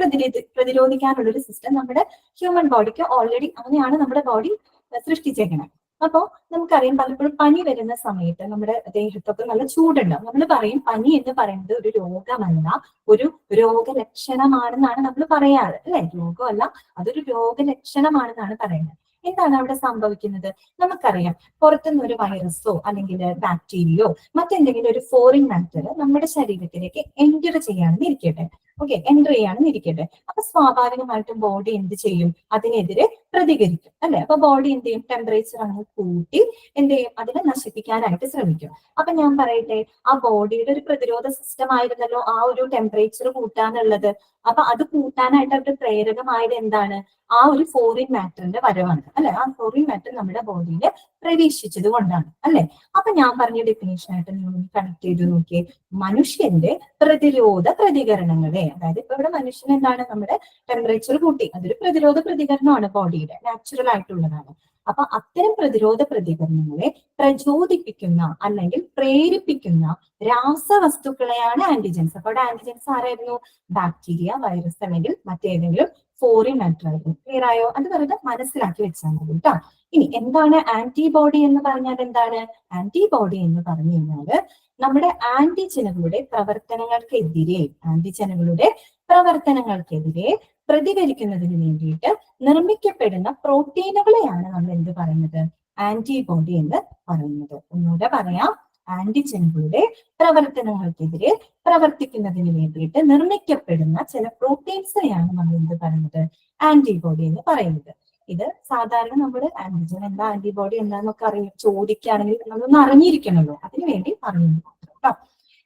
പ്രതിരോധിക്കാനുള്ള ഒരു സിസ്റ്റം നമ്മുടെ ഹ്യൂമൻ ബോഡിക്ക് ഓൾറെഡി അങ്ങനെയാണ് നമ്മുടെ ബോഡി സൃഷ്ടിച്ചേക്കണം. അപ്പോ നമുക്കറിയാം പലപ്പോഴും പനി വരുന്ന സമയത്ത് നമ്മുടെ ദേഹത്തൊക്കെ നല്ല ചൂടുണ്ടാവും. നമ്മൾ പറയും പനി എന്ന് പറയുന്നത് ഒരു രോഗമല്ല, ഒരു രോഗലക്ഷണമാണെന്നാണ് നമ്മൾ പറയാറ് അല്ലെ. രോഗമല്ല, അതൊരു രോഗലക്ഷണമാണെന്നാണ് പറയുന്നത്. എന്താണ് അവിടെ സംഭവിക്കുന്നത്? നമുക്കറിയാം പുറത്തുനിന്ന് ഒരു വൈറസോ അല്ലെങ്കിൽ ബാക്ടീരിയയോ മറ്റെന്തെങ്കിലും ഒരു ഫോറിൻ മാറ്റർ നമ്മുടെ ശരീരത്തിലേക്ക് എൻറ്റർ ചെയ്യാണെന്ന് ഇരിക്കട്ടെ. ഓക്കെ, എൻറ്റർ ചെയ്യാണെന്ന് ഇരിക്കട്ടെ. അപ്പൊ സ്വാഭാവികമായിട്ടും ബോഡി എന്ത് ചെയ്യും? അതിനെതിരെ പ്രതികരിക്കും അല്ലെ. അപ്പൊ ബോഡി എന്ത് ചെയ്യും? ടെമ്പറേച്ചർ അങ്ങ് കൂട്ടി എന്ത് ചെയ്യും? അതിനെ നശിപ്പിക്കാനായിട്ട് ശ്രമിക്കും. അപ്പൊ ഞാൻ പറയട്ടെ, ആ ബോഡിയുടെ ഒരു പ്രതിരോധ സിസ്റ്റം ആയിരുന്നല്ലോ ആ ഒരു ടെമ്പറേച്ചർ കൂട്ടാന്നുള്ളത്. അപ്പൊ അത് കൂട്ടാനായിട്ട് അവരുടെ പ്രേരകമായത് എന്താണ്? ആ ഒരു ഫോറിൻ മാറ്ററിന്റെ വരവാണ് അല്ലെ. ആ ഫോറിൻ മാറ്റർ നമ്മുടെ ബോഡിയിൽ പ്രവേശിച്ചത് കൊണ്ടാണ് അല്ലെ. അപ്പൊ ഞാൻ പറഞ്ഞ ഡെഫിനേഷൻ ആയിട്ട് നിങ്ങൾ കണക്ട് ചെയ്ത് നോക്കിയേ. മനുഷ്യന്റെ പ്രതിരോധ പ്രതികരണങ്ങളെ, അതായത് ഇപ്പൊ ഇവിടെ മനുഷ്യൻ എന്താണ്? നമ്മുടെ ടെമ്പറേച്ചർ കൂട്ടി, അതൊരു പ്രതിരോധ പ്രതികരണമാണ്, ബോഡിയുടെ നാച്ചുറൽ ആയിട്ടുള്ളതാണ്. അപ്പൊ അത്തരം പ്രതിരോധ പ്രതികരണങ്ങളെ പ്രചോദിപ്പിക്കുന്ന അല്ലെങ്കിൽ പ്രേരിപ്പിക്കുന്ന രാസവസ്തുക്കളെയാണ് ആന്റിജൻസ്. അപ്പൊ അവിടെ ആന്റിജൻസ് ആരായിരുന്നു? ബാക്ടീരിയ, വൈറസ് അല്ലെങ്കിൽ മറ്റേതെങ്കിലും ഫോറിൻ മാറ്റർ ആയിരുന്നു. ക്ലിയർ ആയോ? അത് വെറുതെ മനസ്സിലാക്കി വെച്ചാൽ മതി കേട്ടോ. ഇനി എന്താണ് ആന്റിബോഡി എന്ന് പറഞ്ഞാൽ? എന്താണ് ആന്റിബോഡി എന്ന് പറഞ്ഞു കഴിഞ്ഞാല് നമ്മുടെ ആന്റിജനുകളുടെ പ്രവർത്തനങ്ങൾക്കെതിരെ പ്രതികരിക്കുന്നതിന് വേണ്ടിയിട്ട് നിർമ്മിക്കപ്പെടുന്ന പ്രോട്ടീനുകളെയാണ് നമ്മൾ എന്ത് പറയുന്നത്? ആന്റിബോഡി എന്ന് പറയുന്നത്. ഒന്നുകൂടെ പറയാം, ആന്റിജനുകളുടെ പ്രവർത്തനങ്ങൾക്കെതിരെ പ്രവർത്തിക്കുന്നതിന് വേണ്ടിയിട്ട് നിർമ്മിക്കപ്പെടുന്ന ചില പ്രോട്ടീൻസിനെയാണ് നമ്മൾ എന്ത് പറയുന്നത്? ആന്റിബോഡി എന്ന് പറയുന്നത്. ഇത് സാധാരണ നമ്മൾ ആന്റിജൻ എന്താ, ആന്റിബോഡി എന്താന്നൊക്കെ ചോദിക്കുകയാണെങ്കിൽ നമ്മളൊന്ന് അറിഞ്ഞിരിക്കണമല്ലോ, അതിനുവേണ്ടി പറഞ്ഞു കേട്ടോ.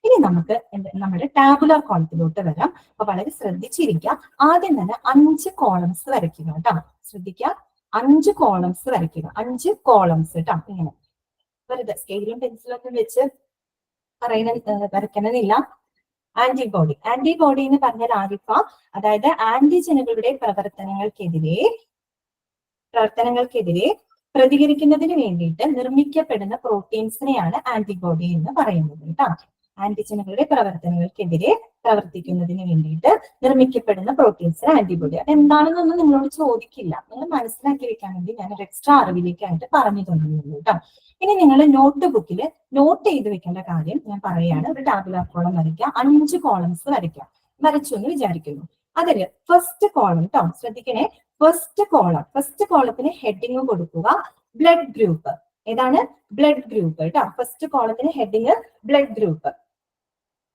ഇനി നമുക്ക് നമ്മുടെ ടാബുലർ കോളത്തിലോട്ട് വരാം. അപ്പൊ വളരെ ശ്രദ്ധിച്ചിരിക്കുക. ആദ്യം തന്നെ 5 കോളംസ് വരയ്ക്കുക കേട്ടോ. ശ്രദ്ധിക്കുക, 5 കോളംസ് വരയ്ക്കുക. 5 കോളംസ് കേട്ടോ. ഇങ്ങനെ വെറുതെ സ്കെയിലും പെൻസിലൊക്കെ വെച്ച് വരയ്ക്കണമെന്നില്ല. ആന്റിബോഡി എന്ന് പറഞ്ഞാൽ ആരിഫ, അതായത് ആന്റിജനുകളുടെ പ്രവർത്തനങ്ങൾക്കെതിരെ പ്രതികരിക്കുന്നതിന് വേണ്ടിയിട്ട് നിർമ്മിക്കപ്പെടുന്ന പ്രോട്ടീൻസിനെയാണ് ആന്റിബോഡി എന്ന് പറയുന്നത് കേട്ടോ. ആന്റിജനുകളുടെ പ്രവർത്തനങ്ങൾക്കെതിരെ പ്രവർത്തിക്കുന്നതിന് വേണ്ടിയിട്ട് നിർമ്മിക്കപ്പെടുന്ന പ്രോട്ടീൻസിന് ആന്റിബോഡി. അത് എന്താണെന്നൊന്നും നിങ്ങളോട് ചോദിക്കില്ല, നിങ്ങൾ മനസ്സിലാക്കി വെക്കാൻ വേണ്ടി ഞാൻ ഒരു എക്സ്ട്രാ അറിവിലേക്കായിട്ട് പറഞ്ഞു തന്നിരുന്നു കേട്ടോ. ഇനി നിങ്ങൾ നോട്ട് ബുക്കിൽ നോട്ട് ചെയ്ത് വെക്കേണ്ട കാര്യം ഞാൻ പറയുകയാണ്. ഒരു ടാബുലർ കോളം വരയ്ക്കുക, 5 കോളംസ് വരയ്ക്കുക. വരച്ചു എന്ന് വിചാരിക്കുന്നു. അതിൽ ഫസ്റ്റ് കോളം കേട്ടോ, ശ്രദ്ധിക്കണേ. ഫസ്റ്റ് കോളത്തിന് ഹെഡിങ് കൊടുക്കുക ബ്ലഡ് ഗ്രൂപ്പ്. ഏതാണ്? ബ്ലഡ് ഗ്രൂപ്പ് കേട്ടോ. ഫസ്റ്റ് കോളത്തിന് ഹെഡിങ് ബ്ലഡ് ഗ്രൂപ്പ്.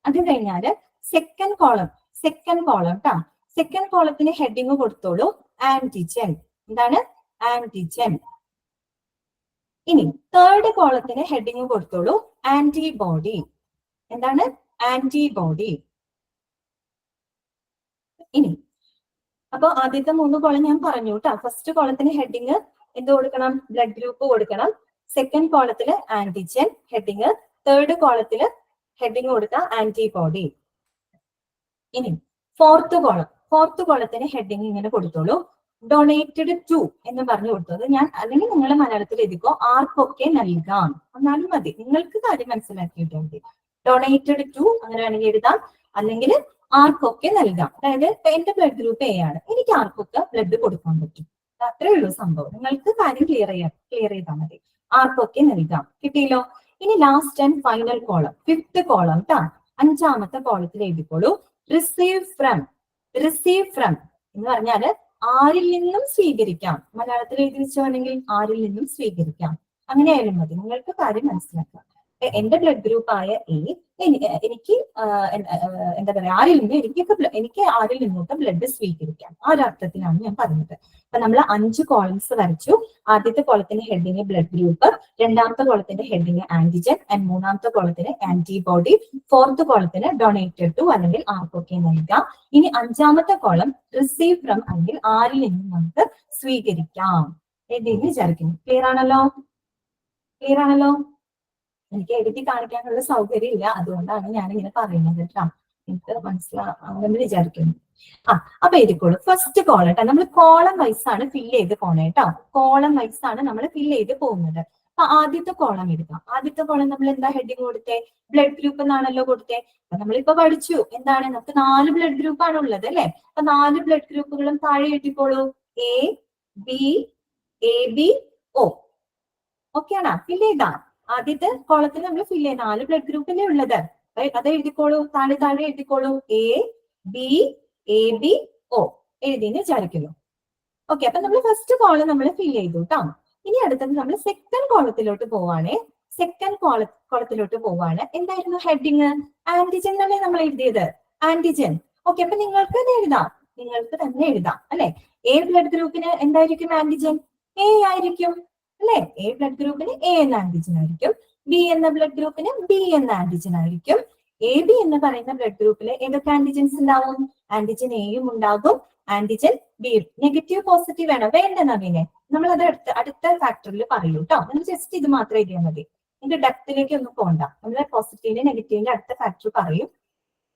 അത് കഴിഞ്ഞാല് സെക്കൻഡ് കോളം കേട്ടോ. സെക്കൻഡ് കോളത്തിന് ഹെഡിങ് കൊടുത്തോളൂ ആന്റിജൻ. എന്താണ്? ആന്റിജൻ. ഇനി തേർഡ് കോളത്തിന് ഹെഡിങ് കൊടുത്തോളൂ ആന്റിബോഡി. എന്താണ്? ആന്റിബോഡി. ഇനി അപ്പൊ ആദ്യത്തെ 3 കോളം ഞാൻ പറഞ്ഞു കേട്ടോ. ഫസ്റ്റ് കോളത്തിന് ഹെഡിങ് എന്ത് കൊടുക്കണം? ബ്ലഡ് ഗ്രൂപ്പ് കൊടുക്കണം. സെക്കൻഡ് കോളത്തില് ആന്റിജൻ ഹെഡിങ്, തേർഡ് കോളത്തില് ഹെഡിങ് കൊടുക്കുക ആന്റിബോഡി. ഇനി ഫോർത്ത് കോളത്തിന് ഹെഡിങ് ഇങ്ങനെ കൊടുത്തോളൂ ഡൊണേറ്റഡ് ടു എന്ന് പറഞ്ഞു കൊടുത്തത്. ഞാൻ അല്ലെങ്കിൽ നിങ്ങൾ മലയാളത്തിൽ എഴുതിക്കോ, ആർക്കൊക്കെ നൽകാം എന്നാലും മതി, നിങ്ങൾക്ക് കാര്യം മനസ്സിലാക്കിയിട്ട് മതി. ഡൊണേറ്റഡ് ടു അങ്ങനെ വേണമെങ്കിൽ എഴുതാം, അല്ലെങ്കിൽ ആർക്കൊക്കെ നൽകാം. അതായത് എന്റെ ബ്ലഡ് ഗ്രൂപ്പ് എ ആണ്, എനിക്ക് ആർക്കൊക്കെ ബ്ലഡ് കൊടുക്കാൻ പറ്റും. അത്രേ ഉള്ളൂ സംഭവം. നിങ്ങൾക്ക് കാര്യം ക്ലിയർ ചെയ്താൽ മതി. ആർക്കൊക്കെ നൽകാം. കിട്ടിയല്ലോ. ഇനി last and final column, 5th column കേട്ടോ. 5ാമത്തെ കോളത്തിൽ എഴുതിക്കോളൂ റിസീവ് ഫ്രം എന്ന് പറഞ്ഞാല് ആരിൽ നിന്നും സ്വീകരിക്കാം. മലയാളത്തിൽ എഴുതി വെച്ചാണെങ്കിൽ ആരിൽ നിന്നും സ്വീകരിക്കാം, അങ്ങനെ ആയാലും മതി. നിങ്ങൾക്ക് കാര്യം മനസ്സിലാക്കാം. എന്റെ ബ്ലഡ് ഗ്രൂപ്പ് ആയ എ എനിക്ക് എന്താ പറയാ, എനിക്ക് ആരിൽ നിന്നൊക്കെ ബ്ലഡ് സ്വീകരിക്കാം. ആ ഒരു അർത്ഥത്തിലാണ് ഞാൻ പറഞ്ഞത്. അപ്പൊ നമ്മൾ 5 കോളംസ് വരച്ചു. ആദ്യത്തെ കോളത്തിന്റെ ഹെഡിങ് ബ്ലഡ് ഗ്രൂപ്പ്, രണ്ടാമത്തെ കോളത്തിന്റെ ഹെഡിങ് ആന്റിജൻ, ആൻഡ് 3ാമത്തെ കോളത്തിന് ആന്റിബോഡി, 4th കോളത്തിന് ഡൊണേറ്റഡ് ടു അല്ലെങ്കിൽ ആർക്കൊക്കെ നൽകാം. ഇനി 5ാമത്തെ കോളം റിസീവ് ഫ്രം അല്ലെങ്കിൽ ആരിൽ നിന്നും നമുക്ക് സ്വീകരിക്കാം എന്ന് വിചാരിക്കുന്നു. ക്ലിയർ ആണല്ലോ? എനിക്ക് എഴുതി കാണിക്കാനുള്ള സൗകര്യം ഇല്ല, അതുകൊണ്ടാണ് ഞാൻ ഇങ്ങനെ പറയുന്നത് കേട്ടോ. എനിക്ക് മനസ്സിലാവുമെന്ന് വിചാരിക്കുന്നു. അപ്പൊ എഴുതിക്കോളൂ ഫസ്റ്റ് കോളം കേട്ടോ. നമ്മൾ കോളം വൈസ് ആണ് ഫില്ല് ചെയ്ത് പോണേ കേട്ടോ. കോളം വൈസ് ആണ് നമ്മൾ ഫില്ല് ചെയ്ത് പോകുന്നത്. അപ്പൊ ആദ്യത്തെ കോളം എടുക്കാം. ആദ്യത്തെ കോളം നമ്മൾ എന്താ ഹെഡിങ് കൊടുത്തേ? ബ്ലഡ് ഗ്രൂപ്പ് എന്നാണല്ലോ കൊടുത്തേ. അപ്പൊ നമ്മളിപ്പോ പഠിച്ചു എന്താണ്, നമുക്ക് 4 ബ്ലഡ് ഗ്രൂപ്പ് ആണ് ഉള്ളത് അല്ലെ. അപ്പൊ 4 ബ്ലഡ് ഗ്രൂപ്പുകളും താഴെ എഴുതിക്കോളൂ. A B O. ഓക്കെ ആണോ? ഫില്ല് ചെയ്താ ആദ്യത്തെ കോളത്തിൽ നമ്മൾ ഫില്ല് ചെയ്ത് 4 ബ്ലഡ് ഗ്രൂപ്പിലേ ഉള്ളത്. അത് എഴുതിക്കോളൂ, താഴെ എഴുതിക്കോളൂ. എ ബി ഒ എഴുതിന്ന് വിചാരിക്കുന്നു. ഓക്കെ, അപ്പൊ നമ്മൾ ഫസ്റ്റ് കോളം നമ്മൾ ഫില്ല് ചെയ്തു കേട്ടോ. ഇനി അടുത്തത് നമ്മൾ സെക്കൻഡ് കോളത്തിലോട്ട് പോവാണേ. സെക്കൻഡ് കോളത്തിലോട്ട് പോവാണ്. എന്തായിരുന്നു ഹെഡിങ്? ആന്റിജൻ അല്ലേ നമ്മൾ എഴുതിയത്, ആന്റിജൻ. ഓക്കെ, അപ്പൊ നിങ്ങൾക്ക് തന്നെ എഴുതാം അല്ലെ. എ ബ്ലഡ് ഗ്രൂപ്പിന് എന്തായിരിക്കും ആന്റിജൻ? എ ആയിരിക്കും അല്ലെ. എ ബ്ലഡ് ഗ്രൂപ്പിന് എ എന്ന ആന്റിജൻ ആയിരിക്കും. ബി എന്ന ബ്ലഡ് ഗ്രൂപ്പിന് ബി എന്ന ആന്റിജൻ ആയിരിക്കും. എ ബി എന്ന് പറയുന്ന ബ്ലഡ് ഗ്രൂപ്പിൽ ഏതൊക്കെ ആന്റിജൻസ് ഉണ്ടാവും? ആന്റിജൻ എയും ഉണ്ടാകും, ആന്റിജൻ ബിയും. നെഗറ്റീവ് പോസിറ്റീവ് വേണോ? വേണ്ട നവീനെ, നമ്മൾ അത് അടുത്ത ഫാക്ടറിൽ പറയൂ കേട്ടോ. നമ്മൾ ജസ്റ്റ് ഇത് മാത്രം എഴുതിയാൽ മതി, നിങ്ങൾക്ക് ഡെപ്തിലേക്ക് ഒന്നും പോകണ്ട. നമ്മൾ പോസിറ്റീവിന്റെ നെഗറ്റീവിന്റെ അടുത്ത ഫാക്ടർ പറയും,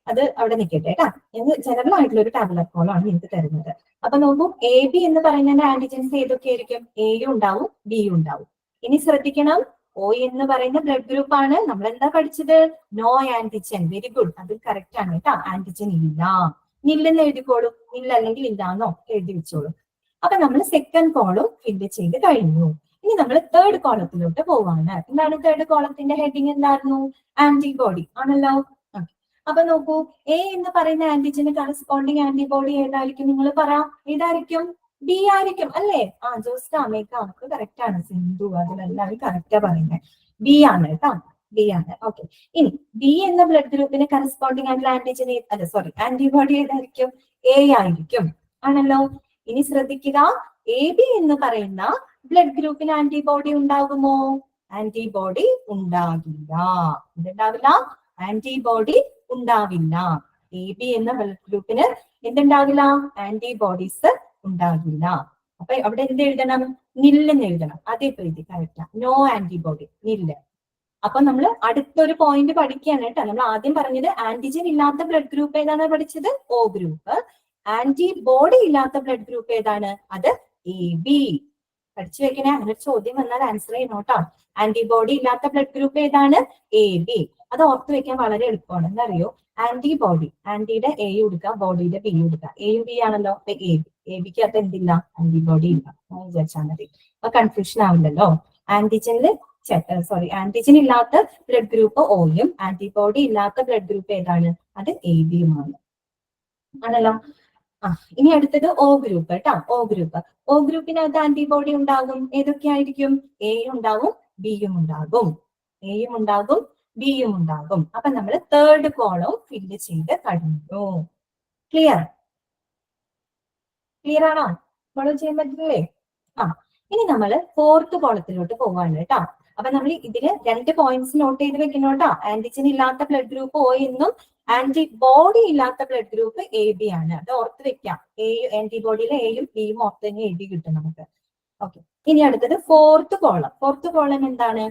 അത് അവിടെ നിൽക്കട്ടെ കേട്ടോ. എന്ന് ജനറൽ ആയിട്ടുള്ള ഒരു ടാബുലർ കോളാണ് നിങ്ങൾക്ക് തരുന്നത്. അപ്പൊ നോക്കൂ, എ ബി എന്ന് പറയുന്ന ആന്റിജൻസ് ഏതൊക്കെ ആയിരിക്കും? എയും ഉണ്ടാവും, ബിയും ഉണ്ടാവും. ഇനി ശ്രദ്ധിക്കണം, ഒ എന്ന് പറയുന്ന ബ്ലഡ് ഗ്രൂപ്പ് ആണ്. നമ്മൾ എന്താ പഠിച്ചത്? No antigen. വെരി ഗുഡ്, അത് കറക്റ്റ് ആണ് കേട്ടോ. ആന്റിജൻ ഇല്ല, നില്ലെന്ന് എഴുതിക്കോളൂ. നില്ല അല്ലെങ്കിൽ ഇല്ലാന്നോ എഴുതി വെച്ചോളൂ. അപ്പൊ നമ്മൾ സെക്കൻഡ് കോളം ഫില്ല് ചെയ്ത് കഴിഞ്ഞു. ഇനി നമ്മൾ തേർഡ് കോളത്തിലോട്ട് പോവാണ്. എന്താണ് തേർഡ് കോളത്തിന്റെ ഹെഡിങ്? എന്തായിരുന്നു? ആന്റിബോഡി ആണല്ലോ. അപ്പൊ നോക്കൂ, എ എന്ന് പറയുന്ന ആന്റിജന് കറസ്പോണ്ടിങ് ആന്റിബോഡി ഏതായിരിക്കും? നിങ്ങൾ പറ, ഏതായിരിക്കും? ബി ആയിരിക്കും അല്ലേ? ജോസ്ക അമേക്ക നമുക്ക് കറക്റ്റ് ആണ്. സിന്ധു അതിലെല്ലാവരും കറക്റ്റാ പറയുന്നത്. ബി ആണ് കേട്ടോ, ബി ആണ്. ഓക്കെ, ഇനി ബി എന്ന ബ്ലഡ് ഗ്രൂപ്പിന് കറസ്പോണ്ടിങ് ആയിട്ടുള്ള ആന്റിജൻ ആന്റിബോഡി ഏതായിരിക്കും? എ ആയിരിക്കും, ആണല്ലോ. ഇനി ശ്രദ്ധിക്കുക, എ ബി എന്ന് പറയുന്ന ബ്ലഡ് ഗ്രൂപ്പിന് ആന്റിബോഡി ഉണ്ടാകുമോ? ആന്റിബോഡി ഉണ്ടാകില്ല. എന്തുണ്ടാവില്ല? ആന്റിബോഡി ഉണ്ടാവില്ല. എ ബി എന്ന ബ്ലഡ് ഗ്രൂപ്പിന് എന്തുണ്ടാകില്ല? ആന്റിബോഡീസ് ഉണ്ടാകില്ല. അപ്പൊ അവിടെ എന്ത് എഴുതണം? നില്ലെന്ന് എഴുതണം. അതേ പ്രീതി കറക്റ്റാ. നോ ആന്റിബോഡി, നില്ല്. അപ്പൊ നമ്മൾ അടുത്തൊരു പോയിന്റ് പഠിക്കുകയാണ് കേട്ടോ. നമ്മൾ ആദ്യം പറഞ്ഞത് ആന്റിജൻ ഇല്ലാത്ത ബ്ലഡ് ഗ്രൂപ്പ് ഏതാണ് പഠിച്ചത്? O group. ആന്റിബോഡി ഇല്ലാത്ത ബ്ലഡ് ഗ്രൂപ്പ് ഏതാണ്? അത് എ ബി. പഠിച്ചു വെക്കണേ, അങ്ങനെ ഒരു ചോദ്യം വന്നാൽ ആൻസർ ചെയ്യണോട്ടോ. ആന്റിബോഡി ഇല്ലാത്ത ബ്ലഡ് ഗ്രൂപ്പ് ഏതാണ്? A B. അത് ഓർത്ത് വെക്കാൻ വളരെ എളുപ്പമാണ്. എന്തറിയോ? ആന്റിബോഡി, ആന്റിയുടെ എ കൊടുക്കുക, ബോഡിയുടെ ബി കൊടുക്കുക. എയും ബി ആണല്ലോ, അപ്പൊ എ ബി. എ ബിക്ക് അത് എന്തില്ല? ആന്റിബോഡി ഇല്ല. വിചാരിച്ചാൽ മതി, അപ്പൊ കൺഫ്യൂഷൻ ആവില്ലല്ലോ. ആന്റിജനില് ആന്റിജൻ ഇല്ലാത്ത ബ്ലഡ് ഗ്രൂപ്പ് ഓയും ആന്റിബോഡി ഇല്ലാത്ത ബ്ലഡ് ഗ്രൂപ്പ് ഏതാണ്? അത് എ ബിയുമാണ്, ആണല്ലോ. ഇനി അടുത്തത് ഒ ഗ്രൂപ്പ് കേട്ടോ. O group. ഒ ഗ്രൂപ്പിനകത്ത് ആന്റിബോഡി ഉണ്ടാകും. ഏതൊക്കെയായിരിക്കും? എയും ഉണ്ടാകും, ബിയും ഉണ്ടാകും. എയും ഉണ്ടാകും, ബിയും ഉണ്ടാകും. അപ്പൊ നമ്മൾ തേർഡ് കോളം ഫില്ല് ചെയ്ത് കഴിഞ്ഞു. ക്ലിയർ? ക്ലിയർ ആണോ? ഫോളോ ചെയ്യാൻ പറ്റില്ലേ? ഇനി നമ്മൾ ഫോർത്ത് കോളത്തിലോട്ട് പോവാണ് കേട്ടോ. അപ്പൊ നമ്മൾ ഇതില് 2 പോയിന്റ്സ് നോട്ട് ചെയ്ത് വെക്കണോട്ടോ. ആന്റിജൻ ഇല്ലാത്ത ബ്ലഡ് ഗ്രൂപ്പ് ഒ എന്നും ആന്റിബോഡി ഇല്ലാത്ത ബ്ലഡ് ഗ്രൂപ്പ് എ ബി ആണ്. അത് ഓർത്ത് വെക്കാം. ആന്റിബോഡിയിലെ എയും ബിയും ഓർത്ത് തന്നെ എ ബി കിട്ടും നമുക്ക്. ഓക്കെ, ഇനി അടുത്തത് ഫോർത്ത് കോളം. ഫോർത്ത് കോളം എന്താണ്?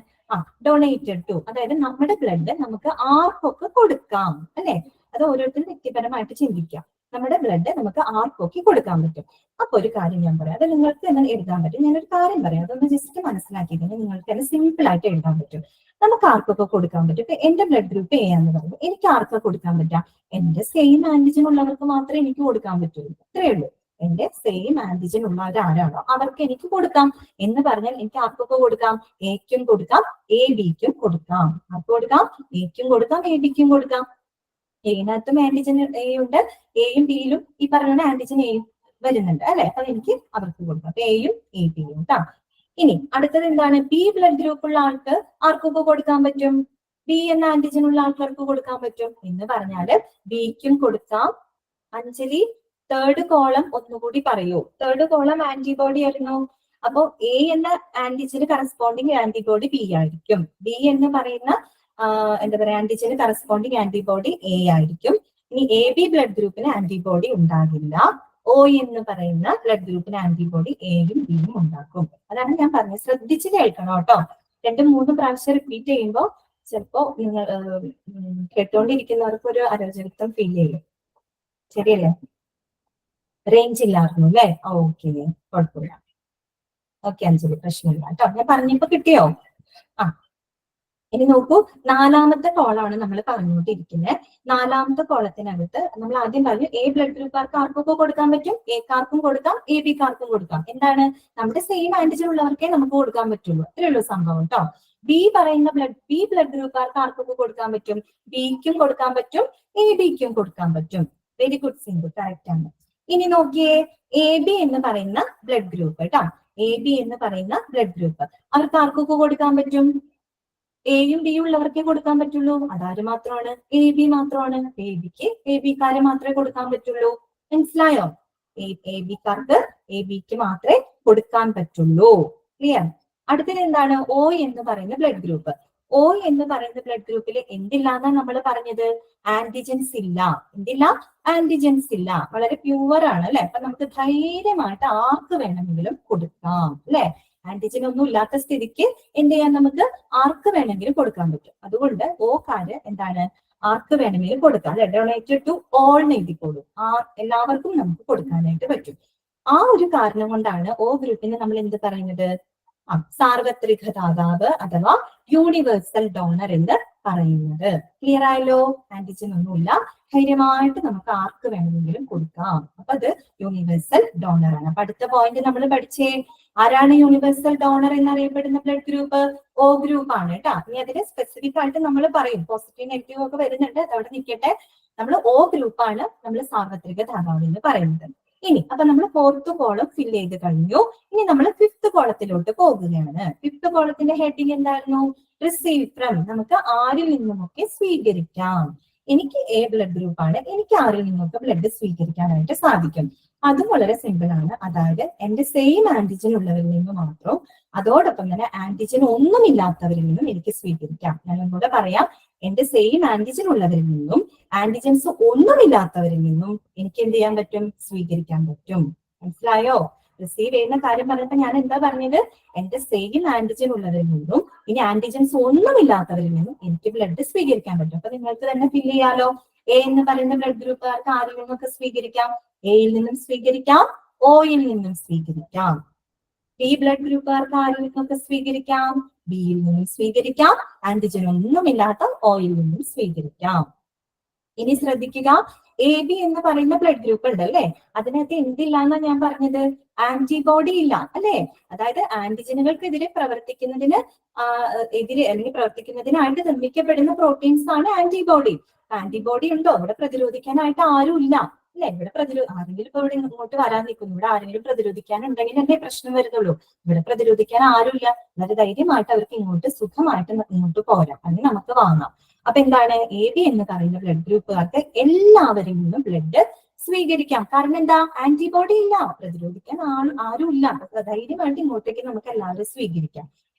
ഡൊണേറ്റഡ് ടു, അതായത് നമ്മുടെ ബ്ലഡ് നമുക്ക് ആർക്കൊക്കെ കൊടുക്കാം അല്ലെ? അത് ഓരോരുത്തരും വ്യക്തിപരമായിട്ട് ചിന്തിക്കാം. നമ്മുടെ ബ്ലഡ് നമുക്ക് ആർക്കൊക്കെ കൊടുക്കാൻ പറ്റും. അപ്പൊ ഒരു കാര്യം ഞാൻ പറയാം, അത് നിങ്ങൾക്ക് തന്നെ എഴുതാൻ പറ്റും. ഞാനൊരു കാര്യം പറയാം, അതൊന്ന് ജസ്റ്റ് മനസ്സിലാക്കി കഴിഞ്ഞാൽ നിങ്ങൾക്ക് തന്നെ സിമ്പിൾ ആയിട്ട് എഴുതാൻ പറ്റും. നമുക്ക് ആർക്കൊക്കെ കൊടുക്കാൻ പറ്റും. ഇപ്പൊ എന്റെ ബ്ലഡ് ഗ്രൂപ്പ് എ എന്ന് പറയുമ്പോൾ എനിക്ക് ആർക്കൊക്കെ കൊടുക്കാൻ പറ്റാം? എന്റെ സെയിം ആന്റിജൻ ഉള്ളവർക്ക് മാത്രമേ എനിക്ക് കൊടുക്കാൻ പറ്റുള്ളൂ. അത്രയേ ഉള്ളൂ. എന്റെ സെയിം ആന്റിജൻ ഉള്ളവർ ആരാണോ അവർക്ക് എനിക്ക് കൊടുക്കാം എന്ന് പറഞ്ഞാൽ എനിക്ക് ആർക്കൊക്കെ കൊടുക്കാം? എക്കും കൊടുക്കാം, എ ബിക്കും കൊടുക്കാം. ആർക്ക് കൊടുക്കാം? എക്കും കൊടുക്കാം, എ ബിക്കും കൊടുക്കാം. എനകത്തും ആന്റിജൻ എ ഉണ്ട്, എയും ബിയിലും ഈ പറഞ്ഞ ആന്റിജൻ എയും വരുന്നുണ്ട് അല്ലെ? അപ്പൊ എനിക്ക് അവർക്ക് കൊടുക്കാം. അപ്പൊ എയും എ ബിയും കേട്ടോ. ഇനി അടുത്തത് എന്താണ്? ബി ബ്ലഡ് ഗ്രൂപ്പ് ഉള്ള ആൾക്ക് ആർക്കൊക്കെ കൊടുക്കാൻ പറ്റും? ബി എന്ന ആന്റിജൻ ഉള്ള ആൾക്കാർക്ക് കൊടുക്കാൻ പറ്റും എന്ന് പറഞ്ഞാല് ബിക്കും കൊടുക്കാം. അഞ്ജലി തേർഡ് കോളം ഒന്നുകൂടി പറയൂ. തേർഡ് കോളം ആന്റിബോഡി ആയിരുന്നു. അപ്പോ എ എന്ന ആന്റിജന് കറസ്പോണ്ടിങ് ആന്റിബോഡി ബി ആയിരിക്കും. ബി എന്ന് പറയുന്ന എന്താ പറയാ ആന്റിജന് കറസ്പോണ്ടിങ് ആന്റിബോഡി എ ആയിരിക്കും. ഇനി എ ബി ബ്ലഡ് ഗ്രൂപ്പിന് ആന്റിബോഡി ഉണ്ടാകില്ല. ഒ എന്ന് പറയുന്ന ബ്ലഡ് ഗ്രൂപ്പിന് ആന്റിബോഡി എയും ബിയും ഉണ്ടാക്കും. അതാണ് ഞാൻ പറഞ്ഞത്. ശ്രദ്ധിച്ച് കേൾക്കണം കേട്ടോ. 2-3 പ്രാവശ്യം റിപ്പീറ്റ് ചെയ്യുമ്പോൾ ചിലപ്പോ നിങ്ങൾ കേട്ടോണ്ടിരിക്കുന്നവർക്ക് ഒരു അരോചകത്വം ഫീൽ ചെയ്യും. ശരിയല്ലേ? റേഞ്ച് ഇല്ലായിരുന്നു അല്ലേ? ഓക്കെ, കുഴപ്പമില്ല. ഓക്കെ അഞ്ജലി, പ്രശ്നമില്ല കേട്ടോ. ഞാൻ പറഞ്ഞപ്പോ കിട്ടിയോ? ഇനി നോക്കൂ, 4ാമത്തെ കോളാണ് നമ്മൾ പറഞ്ഞുകൊണ്ടിരിക്കുന്നത്. 4ാമത്തെ കോളത്തിനകത്ത് നമ്മൾ ആദ്യം പറഞ്ഞു എ ബ്ലഡ് ഗ്രൂപ്പുകാർക്ക് ആർക്കൊക്കെ കൊടുക്കാൻ പറ്റും? എക്കാർക്കും കൊടുക്കാം, എ ബിക്കാർക്കും കൊടുക്കാം. എന്താണ്? നമ്മുടെ സെയിം ആന്റിജൻ ഉള്ളവർക്കേ നമുക്ക് കൊടുക്കാൻ പറ്റുള്ളൂ. അത്രേ ഉള്ളൂ സംഭവം കേട്ടോ. ബി ബ്ലഡ് ഗ്രൂപ്പുകാർക്ക് ആർക്കൊക്കെ കൊടുക്കാൻ പറ്റും? ബിക്കും കൊടുക്കാൻ പറ്റും, എ ബിക്കും കൊടുക്കാൻ പറ്റും. വെരി ഗുഡ് സിംഗു, കറക്റ്റ് ആണ്. ഇനി നോക്കിയേ, എ ബി എന്ന് പറയുന്ന ബ്ലഡ് ഗ്രൂപ്പ് കേട്ടോ. എ ബി എന്ന് പറയുന്ന ബ്ലഡ് ഗ്രൂപ്പ് അവർക്ക് ആർക്കൊക്കെ കൊടുക്കാൻ പറ്റും? എയും ബിയും ഉള്ളവർക്കേ കൊടുക്കാൻ പറ്റുള്ളൂ. അതാര് മാത്രമാണ്? എ ബി മാത്രമാണ്. എ ബിക്ക് എ ബിക്കാരെ മാത്രമേ കൊടുക്കാൻ പറ്റുള്ളൂ. മനസ്സിലായോ? എ ബിക്കാർക്ക് എ ബിക്ക് മാത്രമേ കൊടുക്കാൻ പറ്റുള്ളൂ. ക്ലിയർ? അടുത്തത് എന്താണ്? ഒ എന്ന് പറയുന്ന ബ്ലഡ് ഗ്രൂപ്പ്. ഒ എന്ന് പറയുന്ന ബ്ലഡ് ഗ്രൂപ്പിൽ എന്തില്ലാന്നാ നമ്മൾ പറഞ്ഞത്? ആന്റിജൻസ് ഇല്ല. എന്തില്ല? ആന്റിജൻസ് ഇല്ല. വളരെ പ്യുവർ ആണ് അല്ലെ? അപ്പൊ നമുക്ക് ധൈര്യമായിട്ട് ആർക്ക് വേണമെങ്കിലും കൊടുക്കാം അല്ലെ? ആന്റിജൻ ഒന്നും ഇല്ലാത്ത സ്ഥിതിക്ക് എന്ത് ചെയ്യാൻ നമുക്ക് ആർക്ക് വേണമെങ്കിലും കൊടുക്കാൻ പറ്റും. അതുകൊണ്ട് ഓക്കാര് എന്താണ്? ആർക്ക് വേണമെങ്കിലും കൊടുക്കാം. അല്ലെ? ഡൊണേറ്റഡ് ടു ഓൾ എഴുതിക്കോളൂ. എല്ലാവർക്കും നമുക്ക് കൊടുക്കാനായിട്ട് പറ്റും. ആ ഒരു കാരണം കൊണ്ടാണ് ഒ ഗ്രൂപ്പിന് നമ്മൾ എന്ത് പറയുന്നത്? സാർവത്രിക ദാതാവ് അഥവാ യൂണിവേഴ്സൽ ഡോണർ എന്ന് പറയുന്നത്. ക്ലിയർ ആയല്ലോ? ആന്റിജൻ ഒന്നുമില്ല, ധൈര്യമായിട്ട് നമുക്ക് ആർക്ക് വേണമെങ്കിലും കൊടുക്കാം. അപ്പൊ അത് യൂണിവേഴ്സൽ ഡോണർ ആണ്. അപ്പൊ അടുത്ത പോയിന്റ് നമ്മൾ പഠിച്ചേ, ആരാണ് യൂണിവേഴ്സൽ ഡോണർ എന്നറിയപ്പെടുന്ന ബ്ലഡ് ഗ്രൂപ്പ്? O ഗ്രൂപ്പ് ആണ് കേട്ടോ. ഇനി അതിന് സ്പെസിഫിക് ആയിട്ട് നമ്മൾ പറയും, പോസിറ്റീവ് നെഗറ്റീവ് ഒക്കെ വരുന്നുണ്ട്, അതവിടെ നിൽക്കട്ടെ. നമ്മൾ O ഗ്രൂപ്പാണ് നമ്മൾ സാർവത്രിക ധാതാവ് എന്ന് പറയുന്നത്. ഇനി അപ്പൊ നമ്മൾ 4th കോളം ഫില്ല് ചെയ്ത് കഴിഞ്ഞു. ഇനി നമ്മൾ 5th കോളത്തിലോട്ട് പോകുകയാണ്. 5th കോളത്തിന്റെ ഹെഡിങ് എന്തായിരുന്നു? Receive from. നമുക്ക് ആരിൽ നിന്നുമൊക്കെ സ്വീകരിക്കാം. എനിക്ക് A ബ്ലഡ് ഗ്രൂപ്പ് ആണ്, എനിക്ക് ആരിൽ നിന്നൊക്കെ ബ്ലഡ് സ്വീകരിക്കാനായിട്ട് സാധിക്കും. അതും വളരെ സിമ്പിൾ ആണ്. അതായത് എന്റെ സെയിം ആന്റിജൻ ഉള്ളവരിൽ നിന്ന് മാത്രം, അതോടൊപ്പം തന്നെ ആന്റിജൻ ഒന്നുമില്ലാത്തവരിൽ നിന്നും എനിക്ക് സ്വീകരിക്കാം. ഞാൻ ഒന്നുകൂടെ പറയാം, എന്റെ സെയിം ആന്റിജൻ ഉള്ളവരിൽ നിന്നും ആന്റിജൻസ് ഒന്നുമില്ലാത്തവരിൽ നിന്നും എനിക്ക് എന്ത് ചെയ്യാൻ പറ്റും? സ്വീകരിക്കാൻ പറ്റും. മനസ്സിലായോ? റിസീവ് ചെയ്യുന്ന കാര്യം പറഞ്ഞപ്പോ ഞാൻ എന്താ പറഞ്ഞത്? എന്റെ സെയിം ആന്റിജൻ ഉള്ളവരിൽ നിന്നും ഇനി ആന്റിജൻസ് ഒന്നുമില്ലാത്തവരിൽ നിന്നും എനിക്ക് ബ്ലഡ് സ്വീകരിക്കാൻ പറ്റും. അപ്പൊ നിങ്ങൾക്ക് തന്നെ ഫില്ല് ചെയ്യാലോ. എ എന്ന് പറയുന്ന ബ്ലഡ് ഗ്രൂപ്പുകാർക്ക് ആരിൽ നിന്നൊക്കെ സ്വീകരിക്കാം? എയിൽ നിന്നും സ്വീകരിക്കാം, ഓയിൽ നിന്നും സ്വീകരിക്കാം. ബി ബ്ലഡ് ഗ്രൂപ്പുകാർക്ക് ആരിൽ നിന്നൊക്കെ സ്വീകരിക്കാം? ബിയിൽ നിന്നും സ്വീകരിക്കാം, ആന്റിജൻ ഒന്നുമില്ലാത്ത ഓയിൽ നിന്നും സ്വീകരിക്കാം. ഇനി ശ്രദ്ധിക്കുക, എ ബി എന്ന് പറയുന്ന ബ്ലഡ് ഗ്രൂപ്പ് ഉണ്ട് അല്ലെ, അതിനകത്ത് എന്തില്ല എന്നാ ഞാൻ പറഞ്ഞത്? ആന്റിബോഡി ഇല്ല അല്ലെ. അതായത് ആന്റിജനുകൾക്കെതിരെ പ്രവർത്തിക്കുന്നതിന് അല്ലെങ്കിൽ പ്രവർത്തിക്കുന്നതിനായിട്ട് നിർമ്മിക്കപ്പെടുന്ന പ്രോട്ടീൻസ് ആണ് ആന്റിബോഡി. ആന്റിബോഡി ഉണ്ടോ? ഇവിടെ പ്രതിരോധിക്കാനായിട്ട് ആരും ഇല്ല അല്ലെ. ഇവിടെ ആരെങ്കിലും ഇപ്പൊ ഇവിടെ ഇങ്ങോട്ട് വരാൻ നിൽക്കുന്നു, ഇവിടെ ആരെങ്കിലും പ്രതിരോധിക്കാനുണ്ടെങ്കിൽ എന്നെ പ്രശ്നം വരുന്നുള്ളൂ. ഇവിടെ പ്രതിരോധിക്കാൻ ആരുമില്ല, വളരെ ധൈര്യമായിട്ട് അവർക്ക് ഇങ്ങോട്ട് സുഖമായിട്ട് ഇങ്ങോട്ട് പോരാം, അല്ലെങ്കിൽ നമുക്ക് വാങ്ങാം. അപ്പൊ എന്താണ്? എ ബി എന്ന് പറയുന്ന ബ്ലഡ് ഗ്രൂപ്പുകാർക്ക് എല്ലാവരിൽ നിന്നും ബ്ലഡ് സ്വീകരിക്കാം. കാരണം എന്താ? ആന്റിബോഡി ഇല്ല, പ്രതിരോധിക്കാൻ ആരും ഇല്ല. അപ്പൊ ധൈര്യമായിട്ട് ഇങ്ങോട്ടേക്ക് നമുക്ക് എല്ലാവരും സ്വീകരിക്കാം.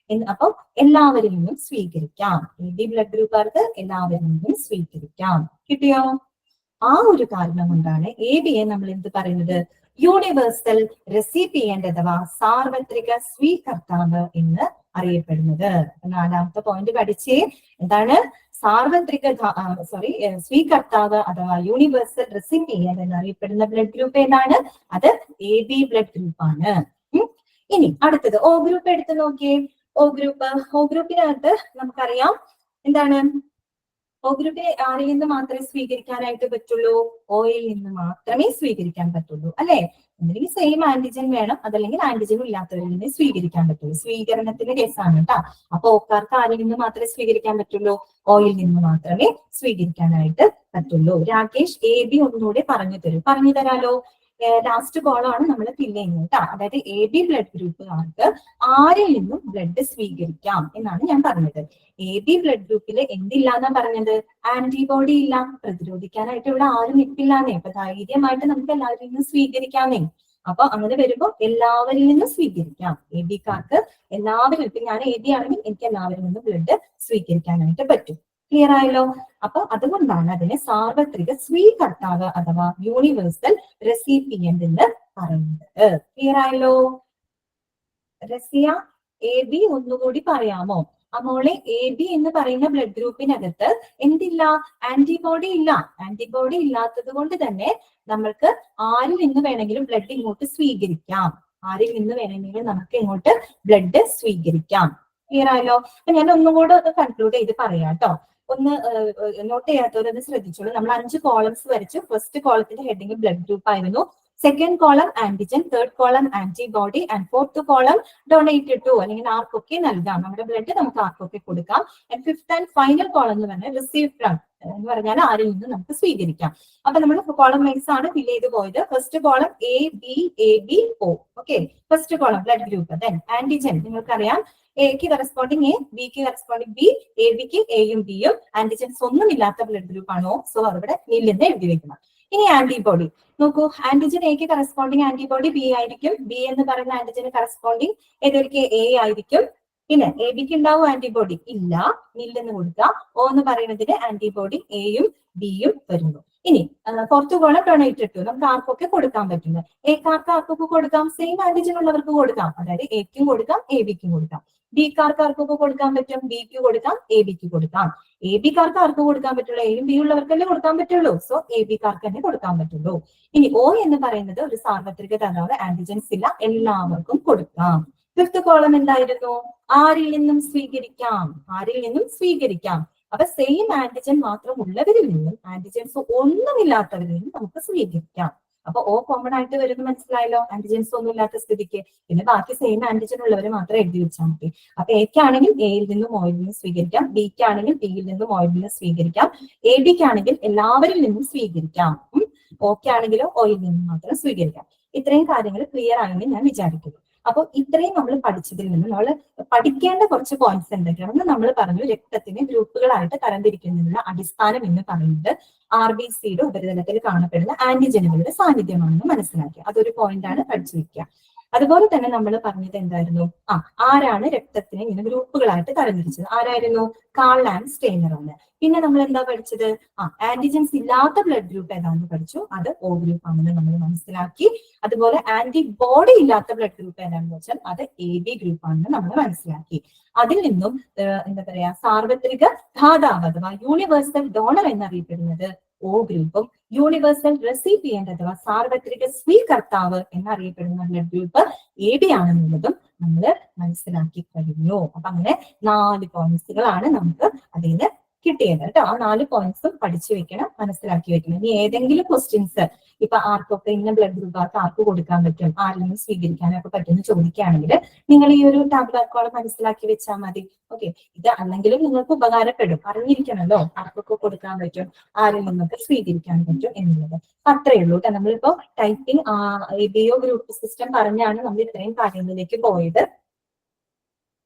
അപ്പൊ എല്ലാവരിൽ നിന്നും സ്വീകരിക്കാം. എ ബി ബ്ലഡ് ഗ്രൂപ്പുകാർക്ക് എല്ലാവരിൽ നിന്നും സ്വീകരിക്കാം. കിട്ടിയോ? ആ ഒരു കാരണം കൊണ്ടാണ് എ ബിയെ നമ്മൾ എന്ത് പറയുന്നത്? യൂണിവേഴ്സൽ റെസിപ്പിയന്റ് അഥവാ സാർവത്രിക സ്വീകർത്താവ് എന്ന് അറിയപ്പെടുന്നത്. 4ാമത്തെ പോയിന്റ് പഠിച്ചേ. എന്താണ്? സാർവത്രിക സ്വീകർത്താവ് അഥവാ യൂണിവേഴ്സൽ റെസിപ്പിയന്റ് എന്നറിയപ്പെടുന്ന ബ്ലഡ് ഗ്രൂപ്പ് ഏതാണ്? അത് എ ബി ബ്ലഡ് ഗ്രൂപ്പ് ആണ്. ഇനി അടുത്തത് O ഗ്രൂപ്പ് എടുത്ത് നോക്കിയേ. O ഗ്രൂപ്പിനകത്ത് നമുക്കറിയാം എന്താണ്? O ഗ്രൂപ്പിനെ ആരിൽ നിന്ന് മാത്രമേ സ്വീകരിക്കാനായിട്ട് പറ്റുള്ളൂ? ഓയിൽ നിന്ന് മാത്രമേ സ്വീകരിക്കാൻ പറ്റുള്ളൂ അല്ലെ. ഒന്നുകിൽ സെയിം ആന്റിജൻ വേണം, അതല്ലെങ്കിൽ ആന്റിജൻ ഇല്ലാത്തവരിൽ നിന്ന് സ്വീകരിക്കാൻ പറ്റുള്ളൂ. സ്വീകരണത്തിന്റെ കേസാണ് കേട്ടോ. അപ്പൊ ഓക്കാർക്ക് ആരിൽ നിന്ന് മാത്രമേ സ്വീകരിക്കാൻ പറ്റുള്ളൂ? ഓയിൽ നിന്ന് മാത്രമേ സ്വീകരിക്കാനായിട്ട് പറ്റുള്ളൂ. രാകേഷ് എ ബി ഒന്നുകൂടെ പറഞ്ഞു തരാലോ. ലാസ്റ്റ് കോളമാണ് നമ്മൾ ഫില്ല് ചെയ്യുന്നത് കേട്ടോ. അതായത് എ ബി ബ്ലഡ് ഗ്രൂപ്പുകാർക്ക് ആരിൽ നിന്നും ബ്ലഡ് സ്വീകരിക്കാം എന്നാണ് ഞാൻ പറഞ്ഞത്. എ ബി ബ്ലഡ് ഗ്രൂപ്പിൽ എന്തില്ല എന്നാ പറഞ്ഞത്? ആന്റിബോഡി ഇല്ല, പ്രതിരോധിക്കാനായിട്ട് ഇവിടെ ആരും നിൽപ്പില്ലാന്നേ. അപ്പൊ ധൈര്യമായിട്ട് നമുക്ക് എല്ലാവരിൽ നിന്നും സ്വീകരിക്കാന്നേ. അപ്പൊ അങ്ങനെ വരുമ്പോൾ എല്ലാവരിൽ നിന്നും സ്വീകരിക്കാം. എ ബിക്കാർക്ക് എല്ലാവരും, ഇപ്പൊ ഞാൻ എ ബി ആണെങ്കിൽ എനിക്ക് എല്ലാവരിൽ നിന്നും ബ്ലഡ് സ്വീകരിക്കാനായിട്ട് പറ്റും. ക്ലിയർ ആയല്ലോ? അപ്പൊ അതുകൊണ്ടാണ് അതിനെ സാർവത്രിക സ്വീകർത്താവ് അഥവാ യൂണിവേഴ്സൽ റെസിപ്പിയന്റ് എന്ന് പറയുന്നത്. ക്ലിയർ ആയല്ലോ? റസിയ, എ ബി ഒന്നുകൂടി പറയാമോ? മോളെ, എ ബി എന്ന് പറയുന്ന ബ്ലഡ് ഗ്രൂപ്പിനകത്ത് എന്തില്ല? ആന്റിബോഡി ഇല്ല. ആന്റിബോഡി ഇല്ലാത്തത് കൊണ്ട് തന്നെ നമ്മൾക്ക് ആരിൽ നിന്ന് വേണമെങ്കിലും ബ്ലഡ് ഇങ്ങോട്ട് സ്വീകരിക്കാം. ആരിൽ നിന്ന് വേണമെങ്കിലും നമുക്ക് ഇങ്ങോട്ട് ബ്ലഡ് സ്വീകരിക്കാം. ക്ലിയർ ആയല്ലോ? അപ്പൊ ഞാൻ ഒന്നും കൂടെ ഒന്ന് കൺക്ലൂഡ് ചെയ്ത് പറയാം കേട്ടോ. ഒന്ന് നോട്ട് ചെയ്യാത്തവരൊന്ന് ശ്രദ്ധിച്ചോളൂ. നമ്മൾ 5 കോളംസ് വരച്ചു. ഫസ്റ്റ് കോളത്തിന്റെ ഹെഡിങ് ബ്ലഡ് ഗ്രൂപ്പ് ആയിരുന്നു. Second column antigen, third column antibody and fourth column donated to, അല്ലെങ്കിൽ ആർക്കൊക്കെ നൽകാം, നമ്മുടെ ബ്ലഡ് നമുക്ക് ആർക്കൊക്കെ കൊടുക്കാം. And fifth and final column എന്ന് പറഞ്ഞാൽ റിസീവ് ഫ്രം എന്ന് പറഞ്ഞാൽ ആരിൽ നിന്ന് നമുക്ക് സ്വീകരിക്കാം. അപ്പൊ നമ്മൾ കോളം വൈസ് ആണ് ഫിൽ ചെയ്ത് പോയത്. First column A B O. Okay, first column blood group. Then antigen, നിങ്ങൾക്കറിയാം എക്ക് കറസ്പോണ്ടിങ് എ, ബിക്ക് കറസ്പോണ്ടിങ് ബി, എ ബിക്ക് എയും ബിയും. ആന്റിജൻസ് ഒന്നും ഇല്ലാത്ത ബ്ലഡ് ഗ്രൂപ്പ് ആണോ? സോ അവിടെ നില്ലെന്ന് എഴുതി വെക്കണം. ഇനി ആന്റിബോഡി നോക്കൂ. ആന്റിജൻ എക്ക് കറസ്പോണ്ടിങ് ആന്റിബോഡി ബി ആയിരിക്കും. ബി എന്ന് പറയുന്ന ആന്റിജന് കറസ്പോണ്ടിങ് ഏതൊരിക്കും എ ആയിരിക്കും. പിന്നെ എ ബിക്ക് ഉണ്ടാവും ആന്റിബോഡി? ഇല്ല, നില്ലെന്ന് കൊടുക്കുക. ഒ എന്ന് പറയുന്നതിന് ആന്റിബോഡി എയും ബിയും വരുന്നു. ഇനി ഫോർത്ത് കോളം ഡൊണേറ്റഡ് ടു, നമുക്ക് ആർക്കൊക്കെ കൊടുക്കാൻ പറ്റുന്നത്? എക്കാർക്ക് ആർക്കൊക്കെ കൊടുക്കാം? സെയിം ആന്റിജൻ ഉള്ളവർക്ക് കൊടുക്കാം. അതായത് എക്കും കൊടുക്കാം, എ ബിക്കും കൊടുക്കാം. ബിക്കാർക്ക് ആർക്കൊക്കെ കൊടുക്കാൻ പറ്റും? ബിക്ക് കൊടുക്കാം, എ ബിക്ക് കൊടുക്കാം. എ ബിക്കാർക്ക് ആർക്ക് കൊടുക്കാൻ പറ്റുള്ളൂ? എയും ബി ഉള്ളവർക്കല്ലേ കൊടുക്കാൻ പറ്റുള്ളൂ. സോ എ ബിക്കാർക്ക് തന്നെ കൊടുക്കാൻ പറ്റുള്ളൂ. ഇനി ഒ എന്ന് പറയുന്നത് ഒരു സാർവത്രിക ധാതാവ്, ആന്റിജൻസ് ഇല്ല, എല്ലാവർക്കും കൊടുക്കാം. ഫിഫ്ത്ത് കോളം എന്തായിരുന്നു? ആരിൽ നിന്നും സ്വീകരിക്കാം. ആരിൽ നിന്നും സ്വീകരിക്കാം. അപ്പൊ സെയിം ആന്റിജൻ മാത്രം ഉള്ളവരിൽ നിന്നും ആന്റിജൻസ് ഒന്നുമില്ലാത്തവരിൽ നിന്നും നമുക്ക് സ്വീകരിക്കാം. അപ്പൊ ഓ കോമൺ ആയിട്ട് വരുന്നത് മനസ്സിലായല്ലോ, ആന്റിജൻസ് ഒന്നും ഇല്ലാത്ത സ്ഥിതിക്ക്. പിന്നെ ബാക്കി സെയിം ആന്റിജൻ ഉള്ളവർ മാത്രം എഴുതി വെച്ചാൽ മതി. അപ്പൊ എക്കാണെങ്കിൽ എയിൽ നിന്നും ഓയിൽ നിന്നും സ്വീകരിക്കാം, ബിക്ക് ആണെങ്കിൽ ബിയിൽ നിന്നും ഓയിൽ നിന്നും സ്വീകരിക്കാം, എ ബിക്ക് ആണെങ്കിൽ എല്ലാവരിൽ നിന്നും സ്വീകരിക്കാം, ഓക്കെ ആണെങ്കിലോ ഓയിൽ നിന്നും മാത്രം സ്വീകരിക്കാം. ഇത്രയും കാര്യങ്ങൾ ക്ലിയർ ആണെന്ന് ഞാൻ വിചാരിക്കുന്നു. അപ്പോൾ ഇത്രയും നമ്മൾ പഠിച്ചതിൽ നിന്ന് നമ്മൾ പഠിക്കേണ്ട കുറച്ച് പോയിന്റ്സ് എന്തൊക്കെയാണെന്ന് നമ്മൾ പറഞ്ഞു. രക്തത്തിനെ ഗ്രൂപ്പുകളായിട്ട് തരംതിരിക്കുന്നതിനുള്ള അടിസ്ഥാനം എന്ന് പറയുന്നത് RBCയുടെ ഉപരിതലത്തിൽ കാണപ്പെടുന്ന ആന്റിജനുകളുടെ സാന്നിധ്യമാണെന്ന് മനസ്സിലാക്കി. അതൊരു പോയിന്റ് ആണ്, പഠിച്ചു വെക്കുക. അതുപോലെ തന്നെ നമ്മൾ പറഞ്ഞത് എന്തായിരുന്നു, ആരാണ് രക്തത്തിനെ ഇങ്ങനെ ഗ്രൂപ്പുകളായിട്ട് തരംതിരിച്ചത്, ആരായിരുന്നു, കാൾ ആൻഡ് സ്റ്റെയ്നർ ആണ്. പിന്നെ നമ്മൾ എന്താ പഠിച്ചത്, ആന്റിജൻസ് ഇല്ലാത്ത ബ്ലഡ് ഗ്രൂപ്പ് ഏതാണെന്ന് പഠിച്ചു, അത് O ഗ്രൂപ്പ് ആണെന്ന് നമ്മൾ മനസ്സിലാക്കി. അതുപോലെ ആന്റിബോഡി ഇല്ലാത്ത ബ്ലഡ് ഗ്രൂപ്പ് ഏതാണെന്ന് വെച്ചാൽ അത് AB ഗ്രൂപ്പ് ആണെന്ന് നമ്മൾ മനസ്സിലാക്കി. അതിൽ നിന്നും എന്താ പറയാ, സാർവത്രിക ദാതാവ് അഥവാ യൂണിവേഴ്സൽ ഡോണർ എന്നറിയപ്പെടുന്നത് O ഗ്രൂപ്പും യൂണിവേഴ്സൽ റെസിപ്പിയന്റ് അഥവാ സാർവത്രിക സ്വീകർത്താവ് എന്നറിയപ്പെടുന്ന ബ്ലഡ് ഗ്രൂപ്പ് AB ആണെന്നുള്ളതും നമ്മൾ മനസ്സിലാക്കി കഴിഞ്ഞു. അപ്പൊ അങ്ങനെ 4 പോയിന്റ്സുകളാണ് നമുക്ക് അതിൽ നിന്ന് കിട്ടിയത് കേട്ടോ. ആ 4 പോയിന്റ്സും പഠിച്ചു വെക്കണം, മനസ്സിലാക്കി വെക്കണം. ഇനി ഏതെങ്കിലും ക്വസ്റ്റ്യൻസ് ഇപ്പൊ ആർക്കൊക്കെ ഇന്ന ബ്ലഡ് ഗ്രൂപ്പ് ആർക്ക് കൊടുക്കാൻ പറ്റും, ആരിൽ നിന്ന് സ്വീകരിക്കാനൊക്കെ പറ്റുമെന്ന് ചോദിക്കുകയാണെങ്കിൽ നിങ്ങൾ ഈ ഒരു ടാബുലാർ കോളം മനസ്സിലാക്കി വെച്ചാൽ മതി. ഓക്കെ, ഇത് അല്ലെങ്കിലും നിങ്ങൾക്ക് ഉപകാരപ്പെടും, അറിഞ്ഞിരിക്കണല്ലോ ആർക്കൊക്കെ കൊടുക്കാൻ പറ്റും, ആരിൽ നിന്നൊക്കെ സ്വീകരിക്കാൻ പറ്റും എന്നുള്ളത്. അത്രയേ ഉള്ളൂ കേട്ടോ. നമ്മളിപ്പോ ടൈപ്പിംഗ് ABO ഗ്രൂപ്പ് സിസ്റ്റം പറഞ്ഞാണ് നമ്മൾ ഇത്രയും കാര്യങ്ങളിലേക്ക് പോയത്.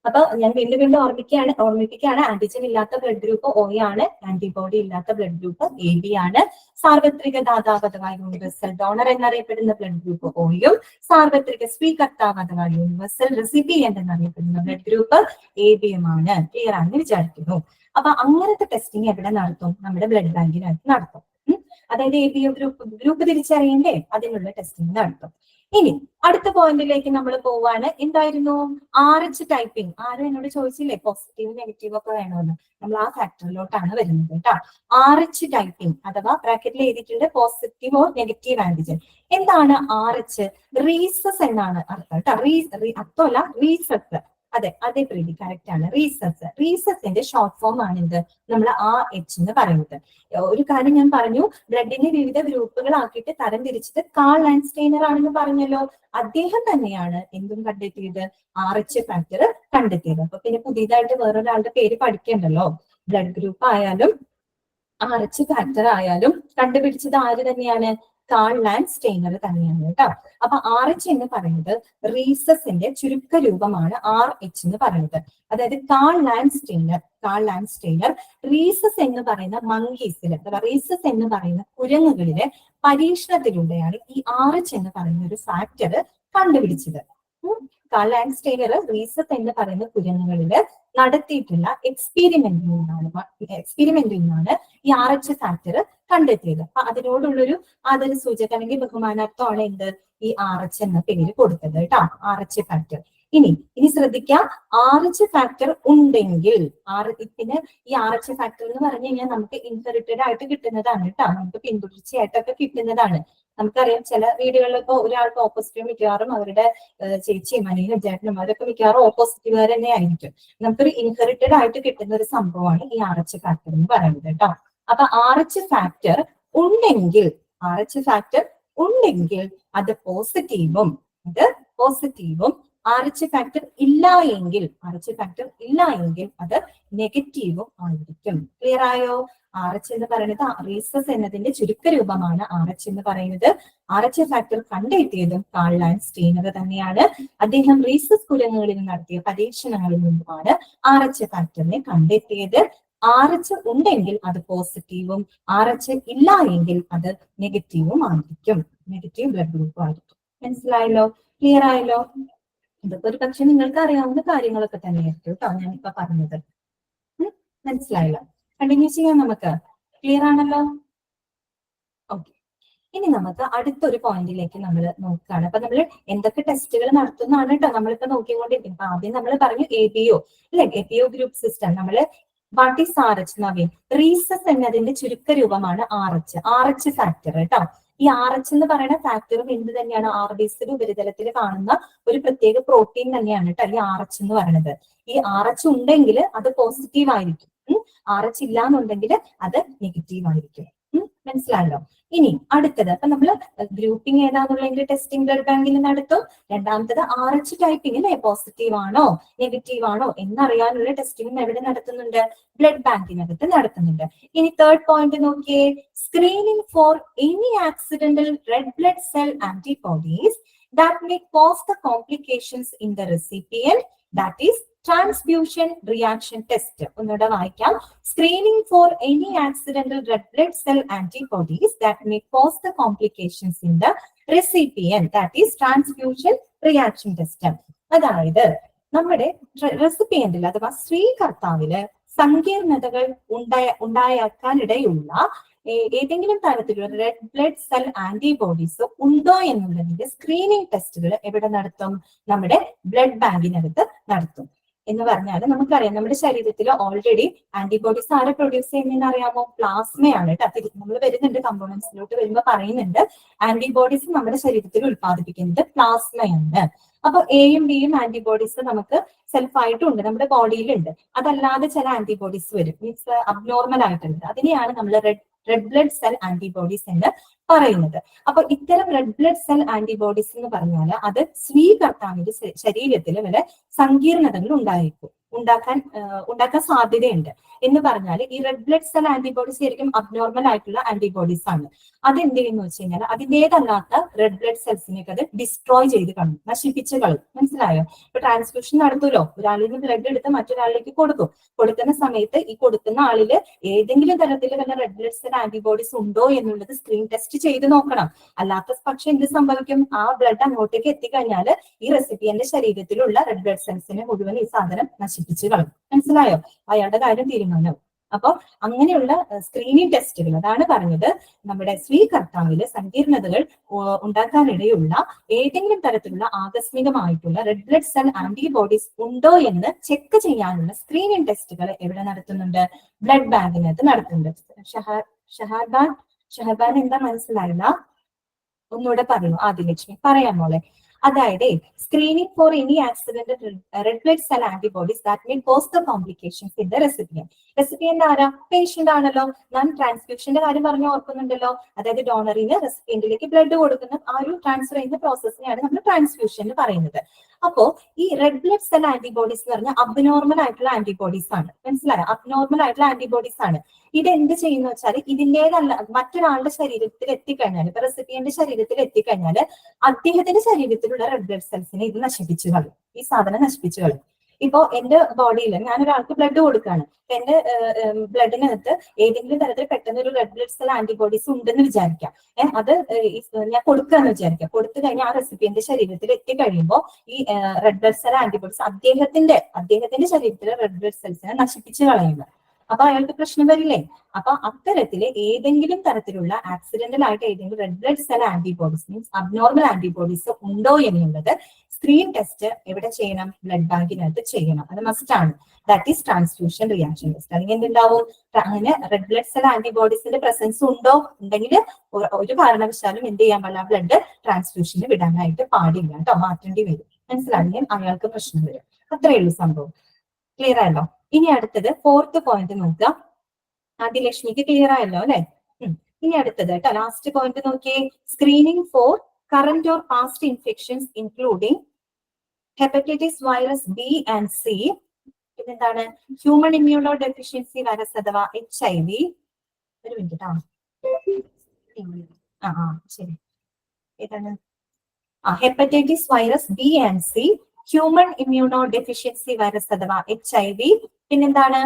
അപ്പൊ ഞാൻ വീണ്ടും ഓർമ്മിപ്പിക്കുകയാണ് ആന്റിജൻ ഇല്ലാത്ത ബ്ലഡ് ഗ്രൂപ്പ് O ആണ്, ആന്റിബോഡി ഇല്ലാത്ത ബ്ലഡ് ഗ്രൂപ്പ് AB ആണ്, സാർവത്രിക ദാതാവ് അഥവാ യൂണിവേഴ്സൽ ഡോണർ എന്നറിയപ്പെടുന്ന ബ്ലഡ് ഗ്രൂപ്പ് Oയും, സാർവത്രിക സ്വീകർത്താവ് അഥവാ യൂണിവേഴ്സൽ റെസിപ്പിയന്റ് എന്നറിയപ്പെടുന്ന ബ്ലഡ് ഗ്രൂപ്പ് ABയുമാണ്. ക്ലിയർ ആണെന്ന് വിചാരിക്കുന്നു. അപ്പൊ അങ്ങനത്തെ ടെസ്റ്റിംഗ് എവിടെ നടത്തും, നമ്മുടെ ബ്ലഡ് ബാങ്കിനകത്ത് നടത്തും. അതായത് ABO ഗ്രൂപ്പ് തിരിച്ചറിയണ്ടേ, അതിനുള്ള ടെസ്റ്റിംഗ് നടത്തും. ഇനി അടുത്ത പോയിന്റിലേക്ക് നമ്മൾ പോവാണ്. എന്തായിരുന്നു, RH ടൈപ്പിംഗ്. ആരും എന്നോട് ചോദിച്ചില്ലേ പോസിറ്റീവ് നെഗറ്റീവ് ഒക്കെ വേണമെന്ന്, നമ്മൾ ആ ഫാക്ടറിലോട്ടാണ് വരുന്നത് കേട്ടോ. RH ടൈപ്പിംഗ് അഥവാ ബ്രാക്കറ്റിൽ എഴുതിയിട്ടുണ്ട് പോസിറ്റീവ് ഓർ നെഗറ്റീവ് ആന്റിജൻ. എന്താണ് RH? റീസസ് എന്നാണ് അർത്ഥം കേട്ടോ. അർത്ഥമല്ല, റീസസ്. അതേ പ്രീതി കറക്റ്റ് ആണ്. റീസസിന്റെ ഷോർട്ട് ഫോം ആണ് ഇത് നമ്മൾ RH എന്ന് പറയുന്നത്. ഒരു കാര്യം ഞാൻ പറഞ്ഞു, ബ്ലഡിനെ വിവിധ ഗ്രൂപ്പുകളാക്കിയിട്ട് തരംതിരിച്ചത് കാൾ ആൻഡ് സ്റ്റെയ്നർ ആണെന്ന് പറഞ്ഞല്ലോ. അദ്ദേഹം തന്നെയാണ് എന്തും കണ്ടെത്തിയത്, RH ഫാക്ടർ കണ്ടെത്തിയത്. അപ്പൊ പിന്നെ പുതിയതായിട്ട് വേറൊരാളുടെ പേര് പഠിക്കണ്ടല്ലോ. ബ്ലഡ് ഗ്രൂപ്പ് ആയാലും RH ഫാക്ടർ ആയാലും കണ്ടുപിടിച്ചത് ആര് തന്നെയാണ്, കാൾ ആൻഡ് സ്റ്റെയ്നർ തന്നെയാണ് കേട്ടോ. അപ്പൊ RH എന്ന് പറയുന്നത് റീസസിന്റെ ചുരുക്ക രൂപമാണ് RH എന്ന് പറയുന്നത്. അതായത് കാൾ ആൻഡ് സ്റ്റെയ്നർ റീസസ് എന്ന് പറയുന്ന മങ്കീസിൽ അഥവാ റീസസ് എന്ന് പറയുന്ന കുരങ്ങുകളിലെ പരീക്ഷണത്തിലൂടെയാണ് ഈ RH എന്ന് പറയുന്ന ഒരു ഫാക്ടർ കണ്ടുപിടിച്ചത്. കാൾ ആൻഡ് സ്റ്റെയ്നർ റീസസ് എന്ന് പറയുന്ന കുരങ്ങുകളിൽ നടത്തിയിട്ടുള്ള എക്സ്പെരിമെന്റിൽ നിന്നാണ് ഈ RH ഫാക്ടർ കണ്ടെത്തിയത്. അപ്പൊ അതിനോടുള്ളൊരു ആദര സൂചക അല്ലെങ്കിൽ ബഹുമാനാർത്ഥമാണ് എന്ത്, ഈ RH എന്ന പേര് കൊടുത്തത് കേട്ടോ, RH ഫാക്ടർ. ഇനി ശ്രദ്ധിക്കാം, RH ഫാക്ടർ ഉണ്ടെങ്കിൽ പിന്നെ ഈ RH ഫാക്ടർ എന്ന് പറഞ്ഞു കഴിഞ്ഞാൽ നമുക്ക് ഇൻഹെറിറ്റഡ് ആയിട്ട് കിട്ടുന്നതാണ് കേട്ടോ, നമുക്ക് പിന്തുടർച്ചയായിട്ടൊക്കെ കിട്ടുന്നതാണ്. നമുക്കറിയാം ചില വീടുകളിലൊക്കെ ഒരാൾക്ക് ഓപ്പോസിറ്റീവ് മിക്കവാറും അവരുടെ ചേച്ചിയും അനിയനും ചേട്ടനും അവരൊക്കെ മിക്കവാറും ഓപ്പോസിറ്റീവുകാർ തന്നെ ആയിരിക്കും. നമുക്കൊരു ഇൻഹെറിറ്റഡ് ആയിട്ട് കിട്ടുന്ന ഒരു സംഭവമാണ് ഈ RH ഫാക്ടർ എന്ന് പറയുന്നത് കേട്ടോ. അപ്പൊ RH ഫാക്ടർ ഉണ്ടെങ്കിൽ അത് പോസിറ്റീവും RH ഫാക്ടർ ഇല്ല എങ്കിൽ അത് നെഗറ്റീവും ആയിരിക്കും. ക്ലിയർ ആയോ? RH എന്ന് പറയുന്നത് റീസസ് എന്നതിന്റെ ചുരുക്ക രൂപമാണ് RH എന്ന് പറയുന്നത്. RH ഫാക്ടർ കണ്ടെത്തിയതും കാൾ ആൻഡ് സ്റ്റെയ്നർ തന്നെയാണ്. അദ്ദേഹം റീസസ് കുരങ്ങുകളിൽ നടത്തിയ പരീക്ഷണങ്ങളിൽ നിന്നുമാണ് RH ഫാക്ടറിനെ കണ്ടെത്തിയത്. RH ഉണ്ടെങ്കിൽ അത് പോസിറ്റീവും RH ഇല്ല എങ്കിൽ അത് നെഗറ്റീവും ആയിരിക്കും, നെഗറ്റീവ് ബ്ലഡ് ഗ്രൂപ്പ് ആയിരിക്കും. മനസ്സിലായല്ലോ? ക്ലിയർ ആയല്ലോ? ഇതൊക്കെ ഒരു പക്ഷെ നിങ്ങൾക്ക് അറിയാവുന്ന കാര്യങ്ങളൊക്കെ തന്നെയായിരിക്കും കേട്ടോ ഞാനിപ്പോ പറഞ്ഞത്. മനസ്സിലായല്ലോ? കണ്ടിന്യൂ ചെയ്യാം നമുക്ക്. ക്ലിയർ ആണല്ലോ? ഓക്കെ, ഇനി നമുക്ക് അടുത്തൊരു പോയിന്റിലേക്ക് നമ്മൾ നോക്കുകയാണ്. അപ്പൊ നമ്മൾ എന്തൊക്കെ ടെസ്റ്റുകൾ നടത്തുന്നതാണ് കേട്ടോ നമ്മളിപ്പോ നോക്കിക്കൊണ്ടിരിക്കുന്നത്. അപ്പൊ ആദ്യം നമ്മൾ പറഞ്ഞു ABO അല്ലെ, ABO ഗ്രൂപ്പ് സിസ്റ്റം. നമ്മള് what is RH Naveen? Rhesus എന്നതിന്റെ ചുരുക്ക രൂപമാണ് RH ഫാക്ടർ കേട്ടോ. ഈ RH എന്ന് പറയുന്ന ഫാക്ടറും എന്ത് തന്നെയാണ്, RBCയുടെ ഉപരിതലത്തിൽ കാണുന്ന ഒരു പ്രത്യേക പ്രോട്ടീൻ തന്നെയാണ് കേട്ടോ ഈ RH എന്ന് പറയുന്നത്. ഈ RH ഉണ്ടെങ്കിൽ അത് പോസിറ്റീവ് ആയിരിക്കും. RH ഇല്ല എന്നുണ്ടെങ്കിൽ അത് നെഗറ്റീവ് ആയിരിക്കും. മനസ്സിലായല്ലോ? ഇനി അടുത്തത് അപ്പൊ നമ്മള് ഗ്രൂപ്പിംഗ് ഏതാന്നുള്ളതിന്റെ ടെസ്റ്റിംഗ് ബ്ലഡ് ബാങ്കിൽ നടത്തും. രണ്ടാമത്തത് RH ടൈപ്പിംഗ് അല്ലെ, പോസിറ്റീവ് ആണോ നെഗറ്റീവ് ആണോ എന്നറിയാനുള്ള ടെസ്റ്റിംഗ് എവിടെ നടത്തുന്നുണ്ട്? ബ്ലഡ് ബാങ്കിനകത്ത് നടത്തുന്നുണ്ട്. ഇനി തേർഡ് പോയിന്റ് നോക്കിയേ, screening for any accidental red blood cell antibodies that may cause the complications in the recipient, that is transfusion reaction test. ഒന്നുകൂടെ വായിക്കാം. Screening for any accidental red blood cell antibodies that may cause the complications in the recipient, that is transfusion reaction test. അതായത് നമ്മുടെ റെസിപ്പിയന്റിൽ അഥവാ സ്വീകർത്താവില് സങ്കീർണതകൾ ഉണ്ടാക്കാനിടയുള്ള ഏതെങ്കിലും തരത്തിലുള്ള red blood cell antibodies ഉണ്ടോ എന്നുള്ളതിന്റെ സ്ക്രീനിങ് ടെസ്റ്റുകൾ എവിടെ നടത്തും? നമ്മുടെ ബ്ലഡ് ബാങ്കിനകത്ത് നടത്തും. എന്ന് പറഞ്ഞാൽ നമുക്കറിയാം നമ്മുടെ ശരീരത്തിൽ ഓൾറെഡി ആന്റിബോഡീസ് ആരെ പ്രൊഡ്യൂസ് ചെയ്യുന്നതെന്ന് അറിയാമോ? പ്ലാസ്മയാണ് കേട്ടോ. നമ്മൾ വരുന്നുണ്ട് കമ്പോണൻസിലോട്ട് വരുമ്പോൾ പറയുന്നുണ്ട് ആന്റിബോഡീസ് നമ്മുടെ ശരീരത്തിൽ ഉത്പാദിപ്പിക്കുന്നത് പ്ലാസ്മയാണ്. അപ്പൊ എയും ബിയും ആന്റിബോഡീസ് നമുക്ക് സെൽഫായിട്ടുണ്ട്, നമ്മുടെ ബോഡിയിലുണ്ട്. അതല്ലാതെ ചില ആന്റിബോഡീസ് വരും, മീൻസ് അബ്നോർമൽ ആയിട്ടുണ്ട്. അതിനെയാണ് നമ്മൾ റെഡ് ബ്ലഡ് സെൽ ആന്റിബോഡീസ് എന്ന് പറയുന്നത്. അപ്പൊ ഇത്തരം റെഡ് ബ്ലഡ് സെൽ ആന്റിബോഡീസ് എന്ന് പറഞ്ഞാൽ അത് സ്വീകർത്താവിന്റെ ശരീരത്തിൽ വരെ സങ്കീർണതകൾ ഉണ്ടാക്കാൻ സാധ്യതയുണ്ട്. എന്ന് പറഞ്ഞാൽ ഈ റെഡ് ബ്ലഡ് സെൽ ആന്റിബോഡീസ് ശരിക്കും അബ്നോർമൽ ആയിട്ടുള്ള ആന്റിബോഡീസ് ആണ്. അതെന്ത് ചെയ്യുന്നു വെച്ച് കഴിഞ്ഞാൽ അതിൻ്റെതല്ലാത്ത റെഡ് ബ്ലഡ് സെൽസിനൊക്കെ അത് ഡിസ്ട്രോയ് ചെയ്ത് കളയും, നശിപ്പിച്ച് കളയും. മനസ്സിലായോ? ഇപ്പൊ ട്രാൻസ്ഫ്യൂഷൻ നടത്തുമല്ലോ, ഒരാളിൽ നിന്ന് ബ്ലഡ് എടുത്ത് മറ്റൊരാളിലേക്ക് കൊടുക്കുന്ന സമയത്ത് ഈ കൊടുക്കുന്ന ആളില് ഏതെങ്കിലും തരത്തിൽ വല്ല റെഡ് ബ്ലഡ് സെൽ ആന്റിബോഡീസ് ഉണ്ടോ എന്നുള്ളത് സ്ക്രീൻ ടെസ്റ്റ് ചെയ്ത് നോക്കണം. അല്ലാത്ത പക്ഷെ എന്ത് സംഭവിക്കും? ആ ബ്ലഡ് അങ്ങോട്ടേക്ക് എത്തിക്കഴിഞ്ഞാൽ ഈ റെസിപ്പിയന്റെ ശരീരത്തിലുള്ള റെഡ് ബ്ലഡ് സെൽസിനെ മുഴുവൻ ഈ സാധനം നശിപ്പിച്ച് കളയും. മനസ്സിലായോ? അയാളുടെ കാര്യം തീരുമാനം. അപ്പൊ അങ്ങനെയുള്ള സ്ക്രീനിങ് ടെസ്റ്റുകൾ, അതാണ് പറഞ്ഞത്, നമ്മുടെ സ്വീകർത്താവില് സങ്കീർണതകൾ ഉണ്ടാക്കാനിടയുള്ള ഏതെങ്കിലും തരത്തിലുള്ള ആകസ്മികമായിട്ടുള്ള റെഡ് ബ്ലഡ് സെൽ ആന്റിബോഡീസ് ഉണ്ടോ എന്ന് ചെക്ക് ചെയ്യാനുള്ള സ്ക്രീനിങ് ടെസ്റ്റുകൾ എവിടെ നടത്തുന്നുണ്ട്? ബ്ലഡ് ബാങ്കിനകത്ത് നടത്തുന്നുണ്ട്. ഷഹബാൻ എന്താ മനസ്സിലായില്ല? ഒന്നുകൂടെ പറയൂ ആദിലക്ഷ്മി. പറയാം മോളെ. അതായത് screening for any accident red blood cell antibodies that may cause the complications in the recipient. Recipient ആരാ? പേഷ്യന്റ് ആണല്ലോ. ഞാൻ ട്രാൻസ്ഫ്യൂഷന്റെ കാര്യം പറഞ്ഞു ഓർക്കുന്നുണ്ടല്ലോ. അതായത് ഡോണറിന് റെസിപ്പിയന്റിലേക്ക് ബ്ലഡ് കൊടുക്കുന്ന ആ ഒരു ട്രാൻസ്ഫർ ചെയ്യുന്ന പ്രോസസ്സിനെയാണ് നമ്മൾ ട്രാൻസ്ഫ്യൂഷൻ എന്ന് പറയുന്നത്. അപ്പോ ഈ റെഡ് ബ്ലഡ് സെൽ ആന്റിബോഡീസ് എന്ന് പറഞ്ഞാൽ അബ്നോർമൽ ആയിട്ടുള്ള ആന്റിബോഡീസ് ആണ്. മനസ്സിലായോ? അബ്നോർമൽ ആയിട്ടുള്ള ആന്റിബോഡീസ് ആണ്. ഇത് എന്ത് ചെയ്യുന്ന വെച്ചാൽ ഇതിന്റേതല്ല മറ്റൊരാളുടെ ശരീരത്തിൽ എത്തിക്കഴിഞ്ഞാൽ, ഇപ്പൊ റെസിപ്പിയന്റെ ശരീരത്തിൽ എത്തിക്കഴിഞ്ഞാൽ അദ്ദേഹത്തിന്റെ ശരീരത്തിലുള്ള റെഡ് ബ്ലഡ് സെൽസിനെ ഇത് നശിപ്പിച്ചു കളയും, ഈ സാധനം നശിപ്പിച്ചു കളയും. ഇപ്പോ എന്റെ ബോഡിയിൽ ഞാൻ ഒരാൾക്ക് ബ്ലഡ് കൊടുക്കുകയാണ്. എന്റെ ബ്ലഡിനകത്ത് ഏതെങ്കിലും തരത്തിൽ പെട്ടെന്ന് ഒരു റെഡ് ബ്ലഡ് സെൽ ആന്റിബോഡീസ് ഉണ്ടെന്ന് വിചാരിക്കാം. അത് ഞാൻ കൊടുക്കുകയെന്ന് വിചാരിക്കാം. കൊടുത്തു കഴിഞ്ഞാൽ ആ റെസിപ്പിയന്റെ ശരീരത്തിൽ എത്തിക്കഴിയുമ്പോൾ ഈ റെഡ് ബ്ലഡ് സെൽ ആന്റിബോഡീസ് അദ്ദേഹത്തിന്റെ ശരീരത്തിലെ റെഡ് ബ്ലഡ് സെൽസിനെ നശിപ്പിച്ചു കളയുന്നു. അപ്പൊ അയാൾക്ക് പ്രശ്നം വരില്ലേ? അപ്പൊ അത്തരത്തില് ഏതെങ്കിലും തരത്തിലുള്ള ആക്സിഡന്റൽ ആയിട്ട് ഏതെങ്കിലും red blood cell antibodies means abnormal antibodies ഉണ്ടോ എന്നുള്ളത് സ്ക്രീൻ ടെസ്റ്റ് എവിടെ ചെയ്യണം? ബ്ലഡ് ബാങ്കിനകത്ത് ചെയ്യണം. അത് മസ്റ്റ് ആണ്. That is transfusion reaction test. അല്ലെങ്കിൽ എന്തുണ്ടാവും? അങ്ങനെ റെഡ് ബ്ലഡ് സെൽ ആന്റിബോഡീസിന്റെ പ്രസൻസ് ഉണ്ടെങ്കിൽ ഒരു കാരണവശാലും എന്ത് ചെയ്യാൻ പാടില്ല? ബ്ലഡ് ട്രാൻസ്ഫ്യൂഷന് വിടാനായിട്ട് പാടില്ല കേട്ടോ, മാറ്റേണ്ടി വരും. മനസ്സിലാണെങ്കിൽ അയാൾക്ക് പ്രശ്നം വരും. അത്രയേ ഉള്ളൂ സംഭവം. ക്ലിയർ ആയല്ലോ? ഇനി അടുത്തത് ഫോർത്ത് പോയിന്റ് നോക്കുക. ആദിലക്ഷ്മിക്ക് ക്ലിയർ ആയല്ലോ അല്ലെ? ഇനി അടുത്തത് കേട്ടോ, ലാസ്റ്റ് പോയിന്റ് നോക്കിയേ. Screening four current or past infections including hepatitis virus B and C. പിന്നെന്താണ്? ഹ്യൂമൻ ഇമ്മ്യൂണോ ഡെഫിഷ്യൻസി വൈറസ് അഥവാ HIV. ഒരു മിനിറ്റ് ആ ശരി, ഏതാണ്? Hepatitis virus B and C, human immuno deficiency virus അഥവാ HIV. പിന്നെന്താണ്?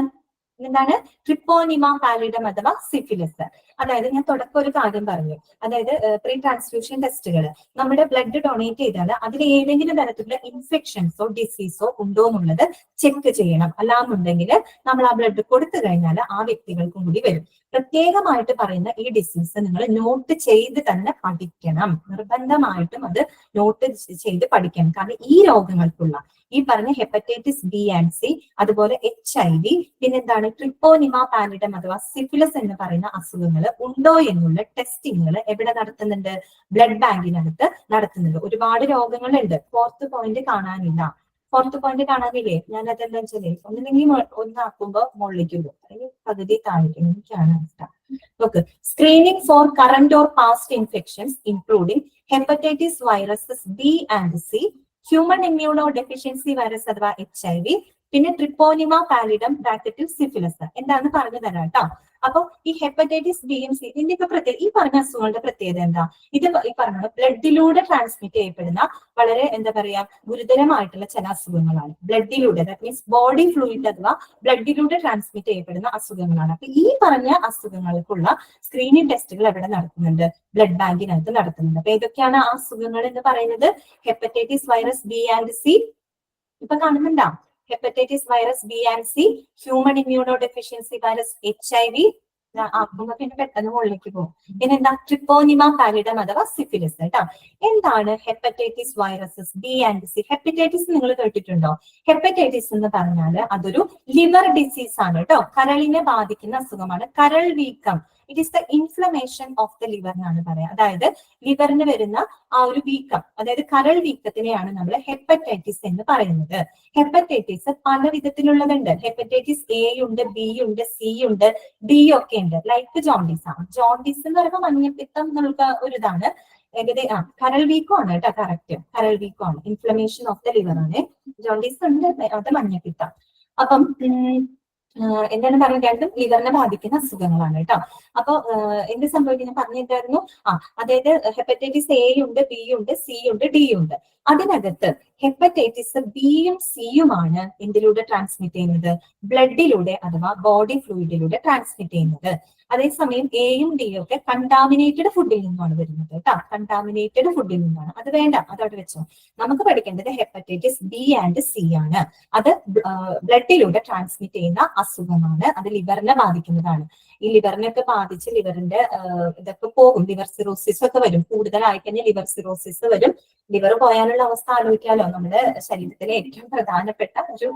ട്രിപ്പോനിമ പാലിഡം അഥവാ സിഫിലിസ്. അതായത് ഞാൻ തുടക്കം ഒരു കാര്യം പറഞ്ഞു, അതായത് പ്രീ ട്രാൻസ്ഫ്യൂഷൻ ടെസ്റ്റുകൾ നമ്മുടെ ബ്ലഡ് ഡൊണേറ്റ് ചെയ്താൽ അതിൽ ഏതെങ്കിലും തരത്തിലുള്ള ഇൻഫെക്ഷൻസോ ഡിസീസോ ഉണ്ടോ എന്നുള്ളത് ചെക്ക് ചെയ്യണം. അല്ലാന്നുണ്ടെങ്കിൽ നമ്മൾ ആ ബ്ലഡ് കൊടുത്തു കഴിഞ്ഞാൽ ആ വ്യക്തികൾക്കും കൂടി വരും. പ്രത്യേകമായിട്ട് പറയുന്ന ഈ ഡിസീസ് നിങ്ങൾ നോട്ട് ചെയ്ത് തന്നെ പഠിക്കണം. നിർബന്ധമായിട്ടും അത് നോട്ട് ചെയ്ത് പഠിക്കണം. കാരണം ഈ രോഗങ്ങൾക്കുള്ള ഈ പറഞ്ഞ ഹെപ്പറ്റൈറ്റിസ് ബി ആൻഡ് സി, അതുപോലെ HIV, പിന്നെന്താണ് ട്രിപ്പോനിമ പാലിഡം അഥവാ സിഫിലിസ് എന്ന് പറയുന്ന അസുഖങ്ങൾ ഉണ്ടോ എന്നുള്ള ടെസ്റ്റിങ്ങുകൾ എവിടെ നടത്തുന്നുണ്ട്? ബ്ലഡ് ബാങ്കിനകത്ത് നടത്തുന്നുണ്ട്. ഒരുപാട് രോഗങ്ങളുണ്ട്. ഫോർത്ത് പോയിന്റ് കാണാനില്ല. ഫോർത്ത് പോയിന്റ് കാണാനില്ലേ? ഞാൻ അതെന്താ വെച്ചാലേ ഒന്നില്ലെങ്കിൽ ഒന്നാക്കുമ്പോ മുകളിലേക്ക് പോകും, അല്ലെങ്കിൽ പകുതി താഴേക്കും. എനിക്കാണ് അവസ്ഥ. നോക്ക്, screening four current or past infections including hepatitis viruses B and C, human immuno deficiency virus അഥവാ HIV, പിന്നെ ട്രിപ്പോനിമ പാലിഡം ബ്രാക്കറ്റിൽ സിഫിലിസ്. എന്താന്ന് പറഞ്ഞു തരാം കേട്ടോ. അപ്പൊ ഈ ഹെപ്പറ്റൈറ്റിസ് ബി എം സി ഇതിന്റെയൊക്കെ പ്രത്യേകത, ഈ പറഞ്ഞ അസുഖങ്ങളുടെ പ്രത്യേകത എന്താ? ഇത് ഈ പറഞ്ഞ ബ്ലഡിലൂടെ ട്രാൻസ്മിറ്റ് ചെയ്യപ്പെടുന്ന വളരെ എന്താ പറയാ ഗുരുതരമായിട്ടുള്ള ചില അസുഖങ്ങളാണ്. ബ്ലഡിലൂടെ, ദാറ്റ് മീൻസ് ബോഡി ഫ്ലൂയിഡ് അഥവാ ബ്ലഡിലൂടെ ട്രാൻസ്മിറ്റ് ചെയ്യപ്പെടുന്ന അസുഖങ്ങളാണ്. അപ്പൊ ഈ പറഞ്ഞ അസുഖങ്ങൾക്കുള്ള സ്ക്രീനിങ് ടെസ്റ്റുകൾ എവിടെ നടത്തുന്നുണ്ട്? ബ്ലഡ് ബാങ്കിനകത്ത് നടത്തുന്നുണ്ട്. അപ്പൊ ഏതൊക്കെയാണ് ആ അസുഖങ്ങൾ എന്ന് പറയുന്നത്? Hepatitis virus B and C, ഇപ്പൊ കാണുന്നുണ്ടോ? Hepatitis virus B and C, human immuno deficiency virus HIV, ആക്കുമ്പോ പിന്നെ പെട്ടെന്ന് മുകളിലേക്ക് പോകും. പിന്നെന്താ? ട്രിപ്പോനിമ പാലിഡം അഥവാ സിഫിലിസ് കേട്ടോ. എന്താണ് hepatitis viruses B and C? Hepatitis നിങ്ങൾ കേട്ടിട്ടുണ്ടോ? ഹെപ്പറ്റൈറ്റിസ് എന്ന് പറഞ്ഞാൽ അതൊരു ലിവർ ഡിസീസ് ആണ് കേട്ടോ. കരളിനെ ബാധിക്കുന്ന അസുഖമാണ്. കരൾ വീക്കം, it is the inflammation of the liver എന്നാണ് പറയാം. അതായത് ലിവറിന് വരുന്ന ആ ഒരു വീക്കം, അതായത് കരൾ വീക്കത്തിനെയാണ് നമ്മൾ ഹെപ്പറ്റൈറ്റിസ് എന്ന് പറയുന്നത്. ഹെപ്പറ്റൈറ്റിസ് പല വിധത്തിലുള്ളതുണ്ട്. ഹെപ്പറ്റൈറ്റിസ് എ ഉണ്ട്, ബി ഉണ്ട്, സി ഉണ്ട്, ഡി ഒക്കെ ഉണ്ട്. ലൈക്ക് ജോണ്ടീസ് ആണ്. ജോണ്ടീസ് എന്ന് പറയുമ്പോൾ മഞ്ഞപ്പിത്തം എന്നുള്ള ഒരു ഇതാണ്. കരൾ വീക്കം ആണ് കേട്ടോ. കറക്റ്റ്, കരൾ വീക്കം ആണ്. ഇൻഫ്ലമേഷൻ ഓഫ് ദ ലിവർ ആണ്. ജോണ്ടീസ് ഉണ്ട്, അത് മഞ്ഞപ്പിത്തം. അപ്പം എന്താണ് പറയുക, രണ്ടും ലിവറിനെ ബാധിക്കുന്ന അസുഖങ്ങളാണ് കേട്ടോ. അപ്പൊ എന്ത് സംഭവിക്കും? ഞാൻ പറഞ്ഞിട്ടായിരുന്നു. അതായത് ഹെപ്പറ്റൈറ്റിസ് എ ഉണ്ട്, ബി ഉണ്ട്, സി ഉണ്ട്, ഡി ഉണ്ട്. അതിനകത്ത് ഹെപ്പറ്റൈറ്റിസ് ബിയും സിയുമാണ് എന്തിലൂടെ ട്രാൻസ്മിറ്റ് ചെയ്യുന്നത്? ബ്ലഡിലൂടെ അഥവാ ബോഡി ഫ്ലൂയിഡിലൂടെ ട്രാൻസ്മിറ്റ് ചെയ്യുന്നത്. അതേസമയം എയും ഡിയും ഒക്കെ കണ്ടാമിനേറ്റഡ് ഫുഡിൽ നിന്നാണ് വരുന്നത് കേട്ടോ. കണ്ടാമിനേറ്റഡ് ഫുഡിൽ നിന്നാണ്. അത് വേണ്ട, അതവിടെ വെച്ചോ. നമുക്ക് പഠിക്കേണ്ടത് ഹെപ്പറ്റൈറ്റിസ് ബി ആൻഡ് സി ആണ്. അത് ബ്ലഡിലൂടെ ട്രാൻസ്മിറ്റ് ചെയ്യുന്ന അസുഖമാണ്. അത് ലിവറിനെ ബാധിക്കുന്നതാണ്. ഈ ലിവറിനൊക്കെ ബാധിച്ച് ലിവറിന്റെ ഇതൊക്കെ പോകും. ലിവർ സിറോസിസ് ഒക്കെ വരും. കൂടുതലായി കഴിഞ്ഞാൽ ലിവർ സിറോസിസ് വരും. ലിവർ പോയാലുള്ള അവസ്ഥ ആലോചിക്കാലോ. നമ്മുടെ ശരീരത്തിലെ ഏറ്റവും പ്രധാനപ്പെട്ട ഒരു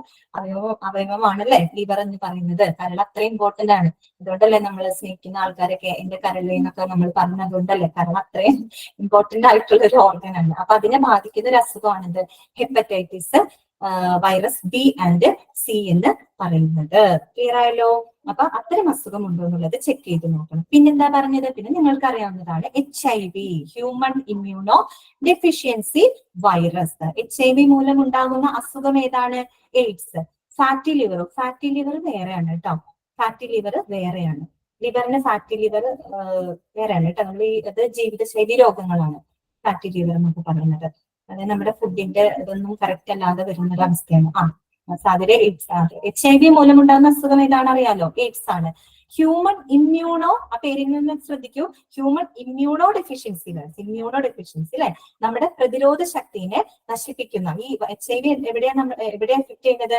അവയവമാണല്ലേ ലിവർ എന്ന് പറയുന്നത്. കരൾ അത്ര ഇമ്പോർട്ടന്റ് ആണ്. അതുകൊണ്ടല്ലേ നമ്മൾ സ്നേഹിക്കുന്ന ആൾക്കാരൊക്കെ എന്റെ കരളിൽ എന്നൊക്കെ നമ്മൾ പറഞ്ഞതുകൊണ്ടല്ലേ. കരൾ അത്രയും ഇമ്പോർട്ടന്റ് ആയിട്ടുള്ള ഒരു ഓർഗൻ ആണ്. അപ്പൊ അതിനെ ബാധിക്കുന്ന ഒരു അസുഖമാണിത് hepatitis virus B and C എന്ന് പറയുന്നത്. ക്ലിയർ ആയല്ലോ? അപ്പൊ അത്തരം അസുഖം ഉണ്ടോ എന്നുള്ളത് ചെക്ക് ചെയ്ത് നോക്കണം. പിന്നെന്താ പറഞ്ഞത്? പിന്നെ നിങ്ങൾക്ക് അറിയാവുന്നതാണ് HIV, human immuno deficiency virus. HIV മൂലം ഉണ്ടാകുന്ന അസുഖം ഏതാണ്? AIDS. Fatty liver. Fatty liver വേറെയാണ് കേട്ടോ. ഫാറ്റി ലിവർ വേറെയാണ്. ലിവറിന് ഫാറ്റി ലിവർ വേറെയാണ് കേട്ടോ. നമ്മൾ ഇത് ജീവിതശൈലി രോഗങ്ങളാണ് ഫാറ്റി ലിവർ എന്നൊക്കെ പറയുന്നത്. അതായത് നമ്മുടെ ഫുഡിന്റെ ഇതൊന്നും കറക്റ്റ് അല്ലാതെ വരുന്ന ഒരു അവസ്ഥയാണ്. സാധ്യത HIV മൂലം ഉണ്ടാകുന്ന അസുഖം ഏതാണ് അറിയാലോ? എയ്ഡ്സ് ആണ്. ഹ്യൂമൻ ഇമ്മ്യൂണോ, ആ പേരിൽ നിന്ന് ശ്രദ്ധിക്കൂ. Human immuno deficiency virus. Immuno deficiency അല്ലെ, നമ്മുടെ പ്രതിരോധ ശക്തിനെ നശിപ്പിക്കുന്ന ഈ HIV എവിടെയാ എഫക്ട് ചെയ്യുന്നത്?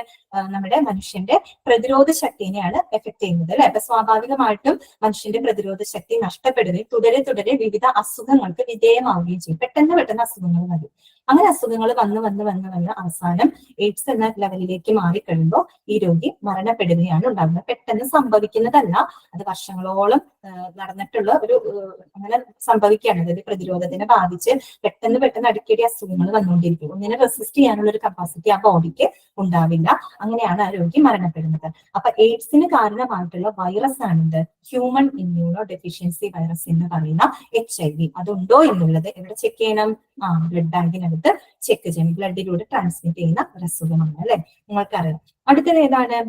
നമ്മുടെ മനുഷ്യന്റെ പ്രതിരോധ ശക്തിനെയാണ് എഫക്ട് ചെയ്യുന്നത് അല്ലെ. അപ്പൊ സ്വാഭാവികമായിട്ടും മനുഷ്യന്റെ പ്രതിരോധ ശക്തി നഷ്ടപ്പെടുകയും തുടരെ വിവിധ അസുഖങ്ങൾക്ക് വിധേയമാവുകയും ചെയ്യും. പെട്ടെന്ന് അസുഖങ്ങൾ വരും. അങ്ങനെ അസുഖങ്ങൾ വന്ന് അവസാനം എയ്ഡ്സ് എന്ന ലെവലിലേക്ക് മാറിക്കഴിയുമ്പോൾ ഈ രോഗി മരണപ്പെടുകയാണ് ഉണ്ടാകുന്നത്. പെട്ടെന്ന് സംഭവിക്കുന്നതല്ല, അത് വർഷങ്ങളോളം നടന്നിട്ടുള്ള ഒരു അങ്ങനെ സംഭവിക്കുകയാണ്. അതായത് പ്രതിരോധത്തിനെ ബാധിച്ച് പെട്ടെന്ന് അടിക്കടി അസുഖങ്ങൾ വന്നുകൊണ്ടിരിക്കും. ഒന്നിനെ റെസിസ്റ്റ് ചെയ്യാനുള്ള ഒരു കപ്പാസിറ്റി ആ ബോഡിക്ക് ഉണ്ടാവില്ല. അങ്ങനെയാണ് ആ രോഗി മരണപ്പെടുന്നത്. അപ്പൊ എയ്ഡ്സിന് കാരണമായിട്ടുള്ള വൈറസ് ആണിത് ഹ്യൂമൻ ഇമ്മ്യൂണോ ഡെഫിഷ്യൻസി വൈറസ് എന്ന് പറയുന്ന HIV. അതുണ്ടോ എന്നുള്ളത് എവിടെ ചെക്ക് ചെയ്യണം? ബ്ലഡ് ബാങ്കിനകത്ത് ചെക്ക് ചെയ്യണം. ബ്ലഡിലൂടെ ട്രാൻസ്മിറ്റ് ചെയ്യുന്ന ഒരു അസുഖമാണ് അല്ലെ, നിങ്ങൾക്കറിയാം. അടുത്തത് ഏതാണ്?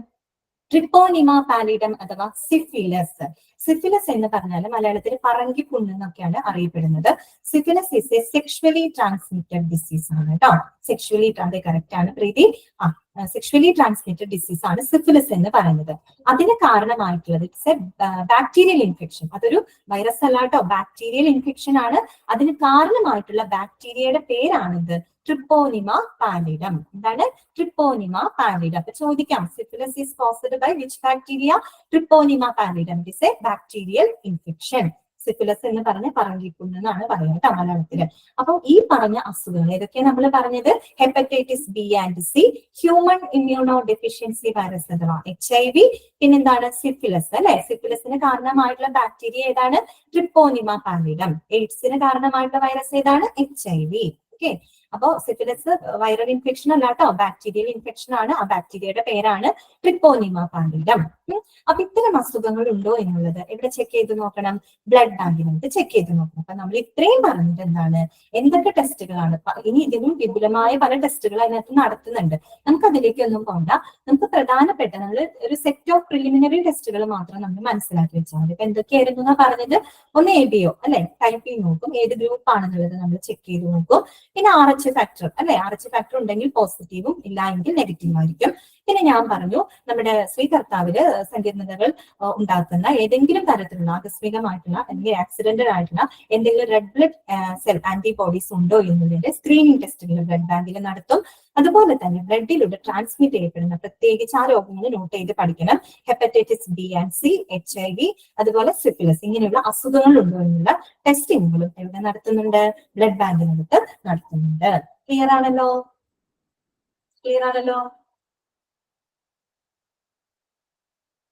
ട്രിപ്പോനിമ പാലിഡം അഥവാ സിഫിലിസ്. സിഫിലിസ് എന്ന് പറഞ്ഞാൽ മലയാളത്തിൽ പറങ്കിപ്പുണ്ണ് എന്നൊക്കെയാണ് അറിയപ്പെടുന്നത്. Syphilis is A sexually transmitted disease ആണ് കേട്ടോ. സെക്ഷുവലി കറക്റ്റ് ആണ് പ്രീതി. സെക്ഷുവലി ട്രാൻസ്മിറ്റഡ് ഡിസീസ് ആണ് സിഫിലിസ് എന്ന് പറയുന്നത്. അതിന് കാരണമായിട്ടുള്ളത് ഇറ്റ്സ് എ ബാക്ടീരിയൽ ഇൻഫെക്ഷൻ. അതൊരു വൈറസ് അല്ല കേട്ടോ, ബാക്ടീരിയൽ ഇൻഫെക്ഷൻ ആണ്. അതിന് കാരണമായിട്ടുള്ള ബാക്ടീരിയയുടെ പേരാണിത് ട്രിപ്പോനിമ പാലിഡം. എന്താണ്? ട്രിപ്പോനിമ പാലിഡം. അപ്പൊ ചോദിക്കാം, syphilis is caused by which bacteria? Treponema pallidum. It is a bacterial infection. Syphilis എന്ന് പറഞ്ഞ പറങ്കിപ്പുണ്ണ് എന്നാണ് പറയുന്നത് മലയാളത്തില്. അപ്പൊ ഈ പറഞ്ഞ അസുഖങ്ങൾ ഏതൊക്കെയാണ് നമ്മൾ പറഞ്ഞത്? Hepatitis B and C, human immuno deficiency virus അഥവാ HIV, പിന്നെന്താണ്? സിഫിലിസ് അല്ലെ. സിഫിലിസിന് കാരണമായിട്ടുള്ള ബാക്ടീരിയ ഏതാണ്? ട്രിപ്പോനിമ പാലിഡം. എയ്ഡ്സിന് കാരണമായിട്ടുള്ള വൈറസ് ഏതാണ്? HIV. ഓക്കെ. അപ്പൊ സിഫിലിസ് വൈറൽ ഇൻഫെക്ഷൻ അല്ല കേട്ടോ, ബാക്ടീരിയൽ ഇൻഫെക്ഷൻ ആണ്. ആ ബാക്ടീരിയയുടെ പേരാണ് ട്രിപ്പോനിമ പാൻഡിലം. അപ്പൊ ഇത്തരം അസുഖങ്ങൾ ഉണ്ടോ എന്നുള്ളത് എവിടെ ചെക്ക് ചെയ്ത് നോക്കണം? ബ്ലഡ് ബാങ്കിനകത്ത് ചെക്ക് ചെയ്ത് നോക്കണം. അപ്പൊ നമ്മൾ ഇത്രയും പറഞ്ഞിട്ട് എന്താണ്, എന്തൊക്കെ ടെസ്റ്റുകളാണ് ഇനി ഇതിനും വിപുലമായ പല ടെസ്റ്റുകൾ അതിനകത്ത് നടത്തുന്നുണ്ട്. നമുക്ക് അതിലേക്കൊന്നും പോണ്ട. നമുക്ക് പ്രധാനപ്പെട്ട നമ്മൾ ഒരു സെറ്റ് ഓഫ് പ്രിലിമിനറി ടെസ്റ്റുകൾ മാത്രം നമ്മൾ മനസ്സിലാക്കി വെച്ചാൽ മതി. ഇപ്പൊ എന്തൊക്കെയായിരുന്നു എന്നാ പറഞ്ഞത്? ഒന്ന് ABO അല്ലെ, ടൈപ്പിംഗ് നോക്കും, ഏത് ഗ്രൂപ്പ് ആണെന്നുള്ളത് നമ്മൾ ചെക്ക് ചെയ്ത് നോക്കും. പിന്നെ RH ഫാക്ടർ അല്ലെ, RH ഫാക്ടർ ഉണ്ടെങ്കിൽ പോസിറ്റീവും ഇല്ല എങ്കിൽ നെഗറ്റീവ് ആയിരിക്കും. പിന്നെ ഞാൻ പറഞ്ഞു നമ്മുടെ സ്വീകർത്താവില് സങ്കീർണതകൾ ഉണ്ടാക്കുന്ന ഏതെങ്കിലും തരത്തിലുള്ള ആകസ്മികമായിട്ടുള്ള അല്ലെങ്കിൽ ആക്സിഡന്റൽ ആയിട്ടുള്ള എന്തെങ്കിലും റെഡ് ബ്ലഡ് സെൽ ആന്റിബോഡീസ് ഉണ്ടോ എന്നുള്ളതിന്റെ സ്ക്രീനിങ് ടെസ്റ്റുകൾ ബ്ലഡ് ബാങ്കിൽ നടത്തും. അതുപോലെ തന്നെ ബ്ലഡിലൂടെ ട്രാൻസ്മിറ്റ് ചെയ്യപ്പെടുന്ന പ്രത്യേകിച്ച് ആ രോഗങ്ങൾ നോട്ട് ചെയ്ത് പഠിക്കണം. Hepatitis B and C, HIV, അതുപോലെ സിഫിലിസ്, ഇങ്ങനെയുള്ള അസുഖങ്ങൾ ഉണ്ടോ എന്നുള്ള ടെസ്റ്റിങ്ങുകളും എവിടെ നടത്തുന്നുണ്ട്? ബ്ലഡ് ബാങ്കിനകത്ത് നടത്തുന്നുണ്ട്. ക്ലിയർ ആണല്ലോ? ക്ലിയർ ആണല്ലോ?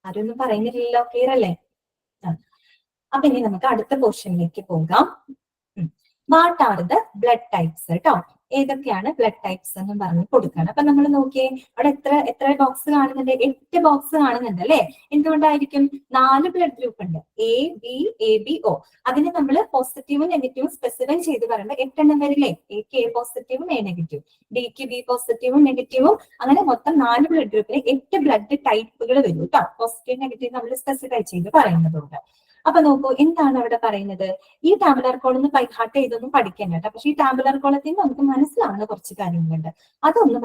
ആരൊന്നും പറയുന്നില്ലല്ലോ. ക്ലിയർ അല്ലേ? അപ്പൊ ഇനി നമുക്ക് അടുത്ത പോർഷനിലേക്ക് പോകാം. What are the blood types കേട്ടോ. ഏതൊക്കെയാണ് ബ്ലഡ് ടൈപ്സ് എന്ന് പറഞ്ഞ് കൊടുക്കണം. അപ്പൊ നമ്മൾ നോക്കിയേ, അവിടെ എത്ര ബോക്സ് കാണുന്നുണ്ട്? 8 ബോക്സ് കാണുന്നുണ്ട് അല്ലെ. എന്തുകൊണ്ടായിരിക്കും? 4 ബ്ലഡ് ഗ്രൂപ്പ് ഉണ്ട്, AB, അതിന് നമ്മൾ പോസിറ്റീവും നെഗറ്റീവും സ്പെസിഫൈ ചെയ്ത് പറയുമ്പോൾ 8 എണ്ണം വരില്ലേ? Aക്ക് A പോസിറ്റീവും A നെഗറ്റീവും, Dക്ക് B പോസിറ്റീവും നെഗറ്റീവും, അങ്ങനെ മൊത്തം 4 ബ്ലഡ് ഗ്രൂപ്പിന് 8 ബ്ലഡ് ടൈപ്പുകൾ വരും കേട്ടോ. പോസിറ്റീവ് നെഗറ്റീവ് നമ്മൾ സ്പെസിഫൈ ചെയ്ത് പറയുന്നതുകൊണ്ട്. അപ്പൊ നോക്കൂ, എന്താണ് അവിടെ പറയുന്നത്? ഈ ടാബുലർ കോളം ബൈഹാർട്ട് ചെയ്തൊന്നും പഠിക്കേണ്ട കേട്ടോ. പക്ഷെ ഈ ടാബുലർ കോളത്തിൽ നമുക്ക് മനസ്സിലാവുന്ന കുറച്ച് കാര്യങ്ങളുണ്ട്, അതൊന്ന്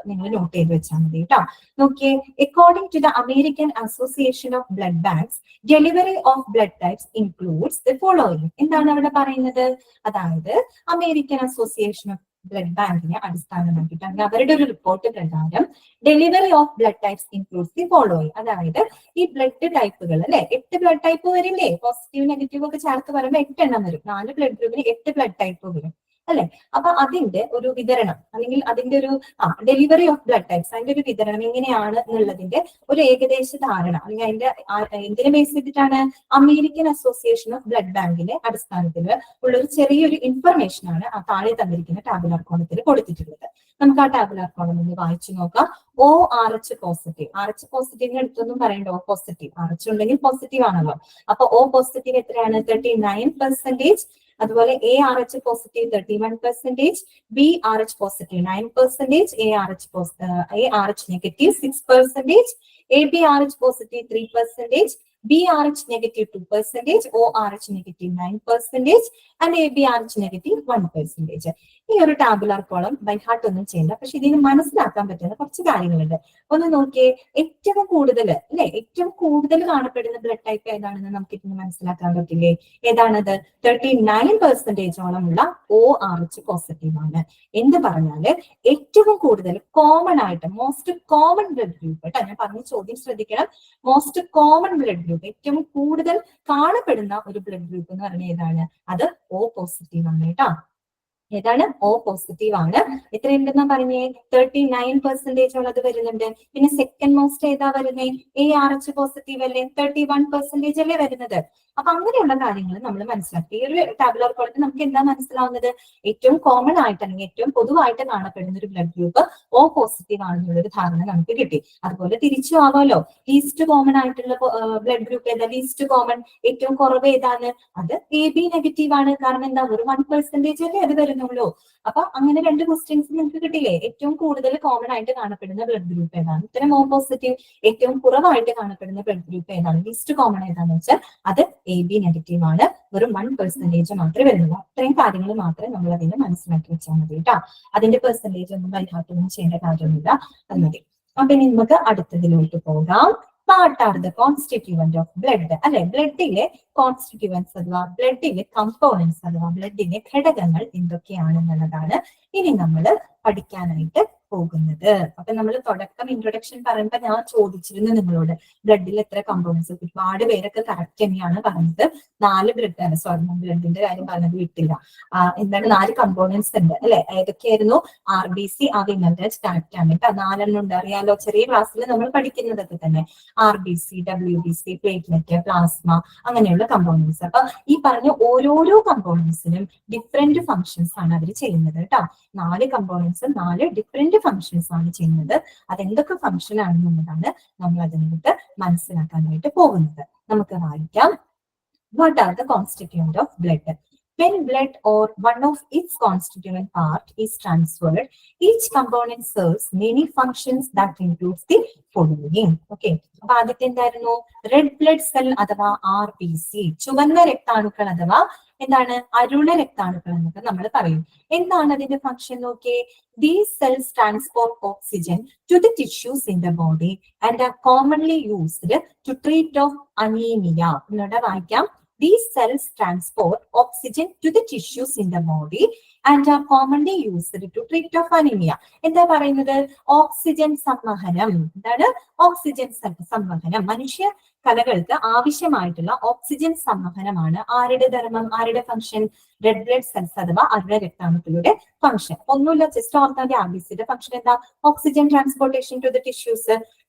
നിങ്ങൾ നോട്ട് ചെയ്ത് വെച്ചാൽ മതി കേട്ടോ. നോക്കിയേ, according to the American Association of Blood Banks, delivery of blood types includes the following. എന്താണ് അവിടെ പറയുന്നത്? അതായത് അമേരിക്കൻ അസോസിയേഷൻ ഓഫ് ബ്ലഡ് ബാങ്കിനെ അടിസ്ഥാനമാക്കിയിട്ട് അവരുടെ ഒരു റിപ്പോർട്ട് പ്രകാരം delivery of blood types includes the following. അതായത് ഈ ബ്ലഡ് ടൈപ്പുകൾ അല്ലെ, 8 ബ്ലഡ് ടൈപ്പ് വരില്ലേ? പോസിറ്റീവ് നെഗറ്റീവ് ഒക്കെ ചേർത്ത് പറയുമ്പോൾ 8 എണ്ണം വരും. 4 ബ്ലഡ് ഗ്രൂപ്പിന് 8 ബ്ലഡ് ടൈപ്പ് വരും അല്ലെ. അപ്പൊ അതിന്റെ ഒരു വിതരണം അല്ലെങ്കിൽ അതിന്റെ ഒരു ഡെലിവറി ഓഫ് ബ്ലഡ് ടൈപ്സ്, അതിന്റെ ഒരു വിതരണം എങ്ങനെയാണ് എന്നുള്ളതിന്റെ ഒരു ഏകദേശ ധാരണ അല്ലെങ്കിൽ അതിന്റെ എന്തിനെ ബേസ് ചെയ്തിട്ടാണ്? അമേരിക്കൻ അസോസിയേഷൻ ഓഫ് ബ്ലഡ് ബാങ്കിന്റെ അടിസ്ഥാനത്തിൽ ഉള്ള ഒരു ചെറിയൊരു ഇൻഫർമേഷൻ ആണ് ആ താഴെ തന്നിരിക്കുന്ന ടാബുലർ കോളത്തിൽ കൊടുത്തിട്ടുള്ളത്. നമുക്ക് ആ ടാബുലർ കോളം ഒന്ന് വായിച്ചു നോക്കാം. ORH പോസിറ്റീവ്, RH പോസിറ്റീവിന് അടുത്തൊന്നും പറയണ്ട, O പോസിറ്റീവ്. RH ഉണ്ടെങ്കിൽ പോസിറ്റീവ് ആണല്ലോ. അപ്പൊ O പോസിറ്റീവ് എത്രയാണ്? 39%. അതുപോലെ ARH positive 31%, BRH positive 9%, ARH negative 6%, ABRH positive 3%, BRH negative 2%, ORH negative 9%, and ABRH negative 1%. ഈ ഒരു ടാബുലർ കോളം ബൈ ഹാർട്ട് ഒന്നും ചെയ്യില്ല, പക്ഷെ ഇതിന് മനസ്സിലാക്കാൻ പറ്റുന്ന കുറച്ച് കാര്യങ്ങളുണ്ട്. ഒന്ന് നോക്കിയേ, ഏറ്റവും കൂടുതൽ അല്ലെ, ഏറ്റവും കൂടുതൽ കാണപ്പെടുന്ന ബ്ലഡ് ടൈപ്പ് ഏതാണെന്ന് നമുക്ക് ഇതിന് മനസ്സിലാക്കാൻ പറ്റില്ലേ? ഏതാണത്? 39% ഉള്ള ORH പോസിറ്റീവ് ആണ്. എന്ന് പറഞ്ഞാല് ഏറ്റവും കൂടുതൽ കോമൺ ആയിട്ട് മോസ്റ്റ് കോമൺ ബ്ലഡ് ഗ്രൂപ്പ് കേട്ടോ. ഞാൻ പറഞ്ഞ ചോദ്യം ശ്രദ്ധിക്കണം. മോസ്റ്റ് കോമൺ ബ്ലഡ് ഗ്രൂപ്പ്, ഏറ്റവും കൂടുതൽ കാണപ്പെടുന്ന ഒരു ബ്ലഡ് ഗ്രൂപ്പ് എന്ന് പറഞ്ഞാൽ ഏതാണ്? അത് O പോസിറ്റീവ് ആണ് കേട്ടോ. ഏതാണ്? O പോസിറ്റീവ് ആണ്. എത്രയുണ്ടെന്നാ പറഞ്ഞേ? 39% ഉള്ളത് വരുന്നുണ്ട്. പിന്നെ സെക്കൻഡ് മോസ്റ്റ് ഏതാ വരുന്നേ? ARH പോസിറ്റീവ് അല്ലേ? 31% അല്ലേ വരുന്നത്. അപ്പൊ അങ്ങനെയുള്ള കാര്യങ്ങൾ നമ്മൾ മനസ്സിലാക്കി. ഈ ഒരു ടാബുലർ കോളത്തിൽ നമുക്ക് എന്താ മനസ്സിലാവുന്നത്? ഏറ്റവും കോമൺ ആയിട്ട് അല്ലെങ്കിൽ ഏറ്റവും പൊതുവായിട്ട് കാണപ്പെടുന്ന ഒരു ബ്ലഡ് ഗ്രൂപ്പ് O പോസിറ്റീവ് ആണെന്നുള്ളൊരു ധാരണ നമുക്ക് കിട്ടി. അതുപോലെ തിരിച്ചു ആവാലോ, ലീസ്റ്റ് കോമൺ ആയിട്ടുള്ള ബ്ലഡ് ഗ്രൂപ്പ് ഏതാ? ലീസ്റ്റ് കോമൺ, ഏറ്റവും കുറവ് ഏതാണ്? അത് AB നെഗറ്റീവ് ആണ്. കാരണം എന്താ? ഒരു 1% അല്ലേ അത് വരുന്നുള്ളൂ. അപ്പൊ അങ്ങനെ 2 ക്വസ്റ്റ്യൻസ് നിങ്ങൾക്ക് കിട്ടില്ലേ? ഏറ്റവും കൂടുതൽ കോമൺ ആയിട്ട് കാണപ്പെടുന്ന ബ്ലഡ് ഗ്രൂപ്പ് ഏതാണ്? ഇത്തരം O പോസിറ്റീവ്. ഏറ്റവും കുറവായിട്ട് കാണപ്പെടുന്ന ബ്ലഡ് ഗ്രൂപ്പ് ഏതാണ്? ലീസ്റ്റ് കോമൺ ഏതാണെന്ന് വെച്ചാൽ അത് AB നെഗറ്റീവ് ആണ്. വെറും 1% മാത്രമേ വരുന്നുള്ളൂ. അത്രയും കാര്യങ്ങൾ മാത്രമേ നമ്മൾ അതിന് മനസ്സിലാക്കി വെച്ചാൽ മതി കേട്ടോ. അതിന്റെ പെർസെന്റേജ് ഒന്നും ബൈഹാർട്ടൊന്നും ചെയ്യേണ്ട കാര്യമൊന്നുമില്ല, അത് മതി. അപ്പൊ ഇനി നമുക്ക് അടുത്തതിലോട്ട് പോകാം. What are the constituent of blood അല്ലെ, ബ്ലഡിലെ കോൺസ്റ്റിറ്റ്യൂവൻസ് അഥവാ ബ്ലഡിലെ കമ്പോണൻസ് അഥവാ ബ്ലഡിലെ ഘടകങ്ങൾ എന്തൊക്കെയാണെന്നുള്ളതാണ് ഇനി നമ്മൾ പഠിക്കാനായിട്ട് പോകുന്നത്. അപ്പൊ നമ്മൾ തുടക്കം ഇൻട്രൊഡക്ഷൻ പറയുമ്പോൾ ഞാൻ ചോദിച്ചിരുന്നു നിങ്ങളോട് ബ്ലഡിൽ എത്ര കമ്പോണൻസ്. ഒരുപാട് പേരൊക്കെ കറക്റ്റ് തന്നെയാണ് പറഞ്ഞത്. 4 ബ്ലഡിന്റെ കാര്യം പറഞ്ഞത് വിട്ടില്ല. എന്താണ് 4 കമ്പോണൻസ് ഉണ്ട് അല്ലെ? ഏതൊക്കെയായിരുന്നു? RBC, ഹെമറ്റോജ്, കാറ്റമിക്. 4 ഉണ്ട്, അറിയാലോ, ചെറിയ ക്ലാസ്സിൽ നമ്മൾ പഠിക്കുന്നതൊക്കെ തന്നെ. RBC, WBC, പ്ലേറ്റ്ലെറ്റ്, പ്ലാസ്മ, അങ്ങനെയുള്ള കമ്പോണൻസ്. അപ്പൊ ഈ പറഞ്ഞ ഓരോരോ കമ്പോണൻസിനും ഡിഫറെന്റ് ഫങ്ഷൻസ് ആണ് അവർ ചെയ്യുന്നത് കേട്ടോ. 4 കമ്പോണൻസ് 4 ഡിഫറെന്റ് ഫങ്ഷൻസ് ആണ് ചെയ്യുന്നത്. അതെന്തൊക്കെ ഫങ്ഷൻ ആണെന്നുള്ളതാണ് നമ്മൾ അതിനകത്ത് മനസ്സിലാക്കാനായിട്ട് പോകുന്നത്. നമുക്ക് വായിക്കാം. What are the constituent of blood? When blood or one of its constituent part is transferred, each component serves many functions that includes the following. Okay. അപ്പൊ ആദ്യത്തെ എന്തായിരുന്നു? റെഡ് ബ്ലഡ് സെൽ അഥവാ RBC, ചുവന്ന രക്താണുക്കൾ അഥവാ എന്താണ്? അരുണ രക്താണുക്കൾ എന്നൊക്കെ നമ്മൾ പറയും. എന്താണ് അതിന്റെ ഫംഗ്ഷൻ നോക്കിയേ? These cells transport oxygen to the tissues in the body and are commonly used to treat of anemia. എന്നോട് വായിക്കാം. These cells transport oxygen to the tissues in the body and are commonly used to treat of anemia. എന്താ പറയുന്നത്? Oxygen സംവഹനം. എന്താണ് oxygen സംവഹനം? മനുഷ്യ കലകൾക്ക് ആവശ്യമായിട്ടുള്ള oxygen സംവഹനമാണ് ആരുടെ ധർമ്മം, ആരുടെ ഫംഗ്ഷൻ? റെഡ് ബ്ലഡ് സെൽസ് അഥവാ അരുണ രക്താണുക്കളുടെ ഫംഗ്ഷൻ. ഒന്നുമില്ല, ജസ്റ്റ് ഓർത്താൽ RBCയുടെ ഫംഗ്ഷൻ എന്താ? Oxygen transportation to the tissues.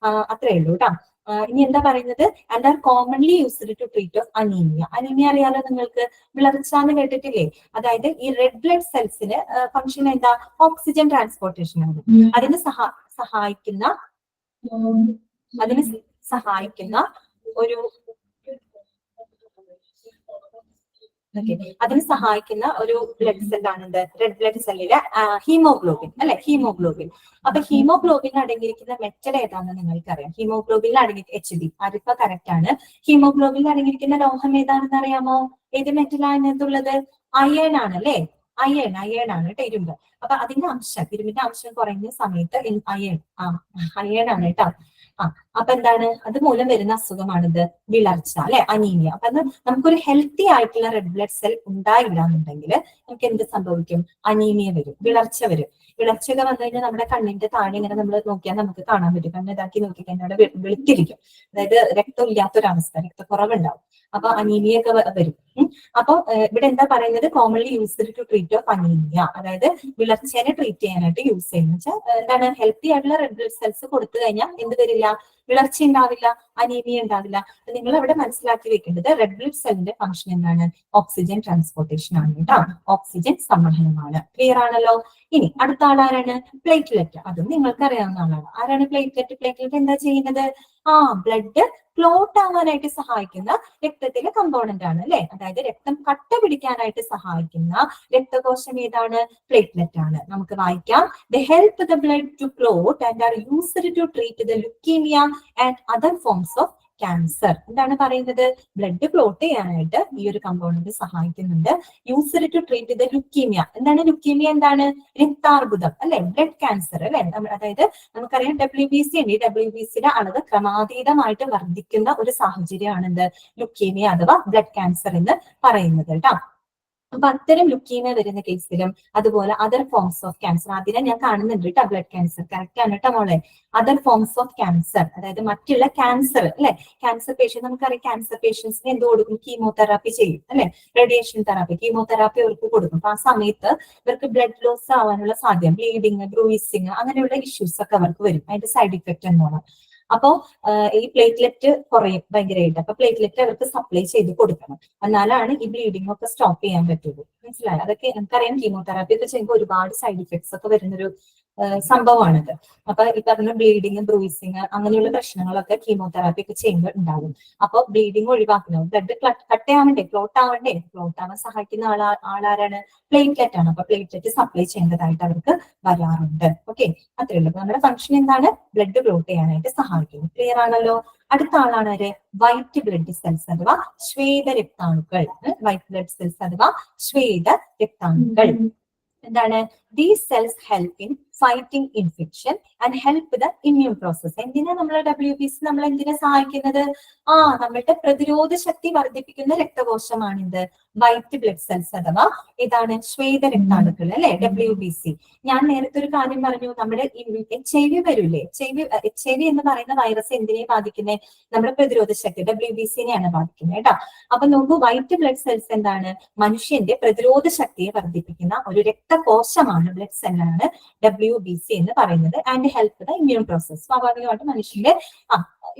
അത്രേ ഉള്ളൂ കേട്ടോ. ഇനി എന്താ പറയുന്നത്? And are commonly used to treat of anaemia. Anaemia അറിയാലോ നിങ്ങൾക്ക്, വിളർച്ചാന്ന് കേട്ടിട്ടില്ലേ? അതായത് ഈ റെഡ് ബ്ലഡ് സെൽസിന് ഫംഗ്ഷൻ എന്താ? ഓക്സിജൻ ട്രാൻസ്പോർട്ടേഷൻ ആണ്. അതിന് സഹായിക്കുന്ന ഒരു ബ്ലഡ് സെല്ലാണ് റെഡ് ബ്ലഡ് സെല്ലിലെ ഹീമോഗ്ലോബിൻ അല്ലെ? ഹീമോഗ്ലോബിൻ. അപ്പൊ ഹീമോഗ്ലോബിൻ അടങ്ങിയിരിക്കുന്ന മെറ്റൽ ഏതാണെന്ന് നിങ്ങൾക്കറിയാം. ഹീമോഗ്ലോബിനിൽ അടങ്ങിയ HB, അതിപ്പ കറക്റ്റ് ആണ്. ഹീമോഗ്ലോബിനിൽ അടങ്ങിയിരിക്കുന്ന ലോഹം ഏതാണെന്ന് അറിയാമോ? ഏത് മെറ്റലാണ് അതിനകത്തുള്ളത്? അയൺ ആണ് അല്ലെ? അയൺ ആണ് കേട്ടോ, ഇരുമ്പ്. അപ്പൊ അതിന്റെ അംശം, ഇരുമ്പിന്റെ അംശം കുറയുന്ന സമയത്ത് അയൺ ആണ് കേട്ടോ. അപ്പൊ എന്താണ്? അത് മൂലം വരുന്ന അസുഖമാണിത്, വിളർച്ച അല്ലെ? അനീമിയ. അപ്പൊ അത് നമുക്കൊരു ഹെൽത്തി ആയിട്ടുള്ള റെഡ് ബ്ലഡ് സെൽ ഉണ്ടായില്ല എന്നുണ്ടെങ്കിൽ നമുക്ക് എന്ത് സംഭവിക്കും? അനീമിയ വരും, വിളർച്ച വരും. വിളർച്ചയൊക്കെ വന്നു കഴിഞ്ഞാൽ നമ്മുടെ കണ്ണിന്റെ താഴെ ഇങ്ങനെ നമ്മൾ നോക്കിയാൽ നമുക്ക് കാണാൻ പറ്റും. കണ്ണ് ഇതാക്കി നോക്കിക്കഴിഞ്ഞാൽ വെളുത്തിരിക്കും. അതായത് രക്തം ഇല്ലാത്തൊരവസ്ഥ, രക്തക്കുറവുണ്ടാവും. അപ്പൊ അനീമിയ ഒക്കെ വരും. അപ്പൊ ഇവിടെ എന്താ പറയുന്നത്? Commonly used to treat of anaemia, അതായത് വിളർച്ചേനെ ട്രീറ്റ് ചെയ്യാനായിട്ട് യൂസ് ചെയ്യുന്ന വെച്ചാൽ എന്താണ്? ഹെൽത്തി ആയിട്ടുള്ള റെഡ് ബ്ലഡ് സെൽസ് കൊടുത്തു കഴിഞ്ഞാൽ എന്ത് വരില്ല? വിളർച്ച ഉണ്ടാവില്ല, അനീമിയ ഉണ്ടാവില്ല. നിങ്ങൾ അവിടെ മനസ്സിലാക്കി വെക്കേണ്ടത് റെഡ് ബ്ലഡ് സെല്ലിന്റെ ഫംഗ്ഷൻ എന്താണ്? ഓക്സിജൻ ട്രാൻസ്പോർട്ടേഷൻ ആണ് കേട്ടോ, ഓക്സിജൻ സംവഹനമാണ്. ക്ലിയർ ആണല്ലോ? ഇനി അടുത്ത ആളാരാണ്? പ്ലേറ്റ്ലെറ്റ്. അതും നിങ്ങൾക്ക് അറിയാവുന്ന ആളാണ്. ആരാണ് പ്ലേറ്റ്ലെറ്റ്? പ്ലേറ്റ്ലെറ്റ് എന്താ ചെയ്യുന്നത്? ബ്ലഡ് ക്ലോട്ട് ആവാനായിട്ട് സഹായിക്കുന്ന രക്തത്തിലെ കമ്പോണന്റ് ആണ് അല്ലെ? അതായത് രക്തം കട്ട പിടിക്കാനായിട്ട് സഹായിക്കുന്ന രക്തകോശം ഏതാണ്? പ്ലേറ്റ്ലെറ്റ് ആണ്. നമുക്ക് വായിക്കാം. They help the blood to clot and are used to treat the leukemia and other forms of cancer. എന്താണ് പറയുന്നത്? ബ്ലഡ് ക്ലോട്ട് ചെയ്യാനായിട്ട് ഈ ഒരു കമ്പോണന്റ് സഹായിക്കുന്നുണ്ട്. Used to treat the leukaemia. എന്താണ് ലുക്കീമിയ? എന്താണ്? രക്താർബുദം അല്ലെ? ബ്ലഡ് ക്യാൻസർ അല്ലെ? അതായത് നമുക്കറിയാം WBC ഉണ്ട്. ഈ WBCയുടെ അളവ് ക്രമാതീതമായിട്ട് വർദ്ധിക്കുന്ന ഒരു സാഹചര്യമാണ് എന്ത്? ലുക്കീമിയ അഥവാ ബ്ലഡ് ക്യാൻസർ എന്ന് പറയുന്നത് കേട്ടോ. അപ്പൊ അത്തരം ലുക്കീമിയ വരുന്ന കേസിലും അതുപോലെ അതർ ഫോംസ് ഓഫ് ക്യാൻസർ, അതിനെ ഞാൻ കാണുന്നുണ്ട് കേട്ടോ. ബ്ലഡ് ക്യാൻസർ കറക്റ്റ് ആണ് കേട്ടോ മോളെ. അതർ ഫോംസ് ഓഫ് ക്യാൻസർ, അതായത് മറ്റുള്ള ക്യാൻസർ അല്ലെ? ക്യാൻസർ പേഷ്യന്റ്, നമുക്കറിയാം ക്യാൻസർ പേഷ്യൻസിന് എന്ത് കൊടുക്കും? കീമോതെറാപ്പി ചെയ്യും അല്ലെ? റേഡിയേഷൻ തെറാപ്പി, കീമോതെറാപ്പി അവർക്ക് കൊടുക്കും. അപ്പൊ ആ സമയത്ത് ഇവർക്ക് ബ്ലഡ് ലോസ് ആവാനുള്ള സാധ്യത, ബ്ലീഡിങ്, ബ്രൂയിസിങ്, അങ്ങനെയുള്ള ഇഷ്യൂസ് ഒക്കെ അവർക്ക് വരും. അതിന്റെ സൈഡ് ഇഫക്റ്റ് എന്നാണ്. അപ്പോ ഈ പ്ലേറ്റ്ലെറ്റ് കുറയും ഭയങ്കരമായിട്ട്. അപ്പൊ പ്ലേറ്റ്ലെറ്റ് അവർക്ക് സപ്ലൈ ചെയ്ത് കൊടുക്കണം, എന്നാലാണ് ഈ ബ്ലീഡിംഗ് ഒക്കെ സ്റ്റോപ്പ് ചെയ്യാൻ പറ്റുള്ളൂ. മനസ്സിലായോ? അതൊക്കെ നമുക്കറിയാം. കീമോതെറാപ്പി ഒക്കെ ചെയ്യുമ്പോൾ ഒരുപാട് സൈഡ് ഇഫക്ട്സ് ഒക്കെ വരുന്നൊരു സംഭവമാണിത്. അപ്പൊ ഈ പറഞ്ഞ ബ്ലീഡിങ്, ബ്രൂയിസിങ്, അങ്ങനെയുള്ള പ്രശ്നങ്ങളൊക്കെ കീമോതെറാപ്പി ഒക്കെ ചെയ്യുമ്പോൾ ഉണ്ടാകും. അപ്പൊ ബ്ലീഡിങ് ഒഴിവാക്കണം. ബ്ലഡ് കട്ട് ആവണ്ടേ? ക്ലോട്ട് ആവണ്ടേ? ക്ലോട്ട് ആവാൻ സഹായിക്കുന്ന ആളാരാണ്? പ്ലേറ്റ്ലെറ്റ് ആണ്. അപ്പൊ പ്ലേറ്റ്ലെറ്റ് സപ്ലൈ ചെയ്യേണ്ടതായിട്ട് അവർക്ക് വരാറുണ്ട്. ഓക്കെ, അത്രേ ഉള്ളൂ. നമ്മുടെ ഫംഗ്ഷൻ എന്താണ്? ബ്ലഡ് ക്ലോട്ട് ചെയ്യാനായിട്ട് സഹായിക്കുന്നു. ക്ലിയർ ആണല്ലോ? അടുത്ത ആളാണ് ആര്? വൈറ്റ് ബ്ലഡ് സെൽസ് അഥവാ ശ്വേത രക്താണുക്കൾ. വൈറ്റ് ബ്ലഡ് സെൽസ് അഥവാ ശ്വേത രക്താണുക്കൾ. എന്താണ്? These cells help in fighting infection and help the immune process. എന്തിനാ നമ്മളെ WBC നമ്മൾ എന്തിനാ സഹായിക്കുന്നത്? നമ്മളുടെ പ്രതിരോധ ശക്തി വർദ്ധിപ്പിക്കുന്ന രക്തകോശമാണിത് വൈറ്റ് ബ്ലഡ് സെൽസ് അഥവാ ഇതാണ് ശ്വേത രക്താണുക്കൾ അല്ലെ WBC. ഞാൻ നേരത്തെ ഒരു കാര്യം പറഞ്ഞു, നമ്മുടെ HIV വരില്ലേ, HIV എന്ന് പറയുന്ന വൈറസ് എന്തിനെ ബാധിക്കുന്നത്? നമ്മുടെ പ്രതിരോധ ശക്തി WBCനെയാണ് ബാധിക്കുന്നത് കേട്ടോ. അപ്പൊ നോക്കൂ, വൈറ്റ് ബ്ലഡ് സെൽസ് എന്താണ്? മനുഷ്യന്റെ പ്രതിരോധ ശക്തിയെ വർദ്ധിപ്പിക്കുന്ന ഒരു രക്തകോശമാണ്, ബ്ലഡ് സെല്ലാണ് WBC എന്ന് പറയുന്നത്. And help the immune process. സ്വാഭാവികമായിട്ട് മനുഷ്യന്റെ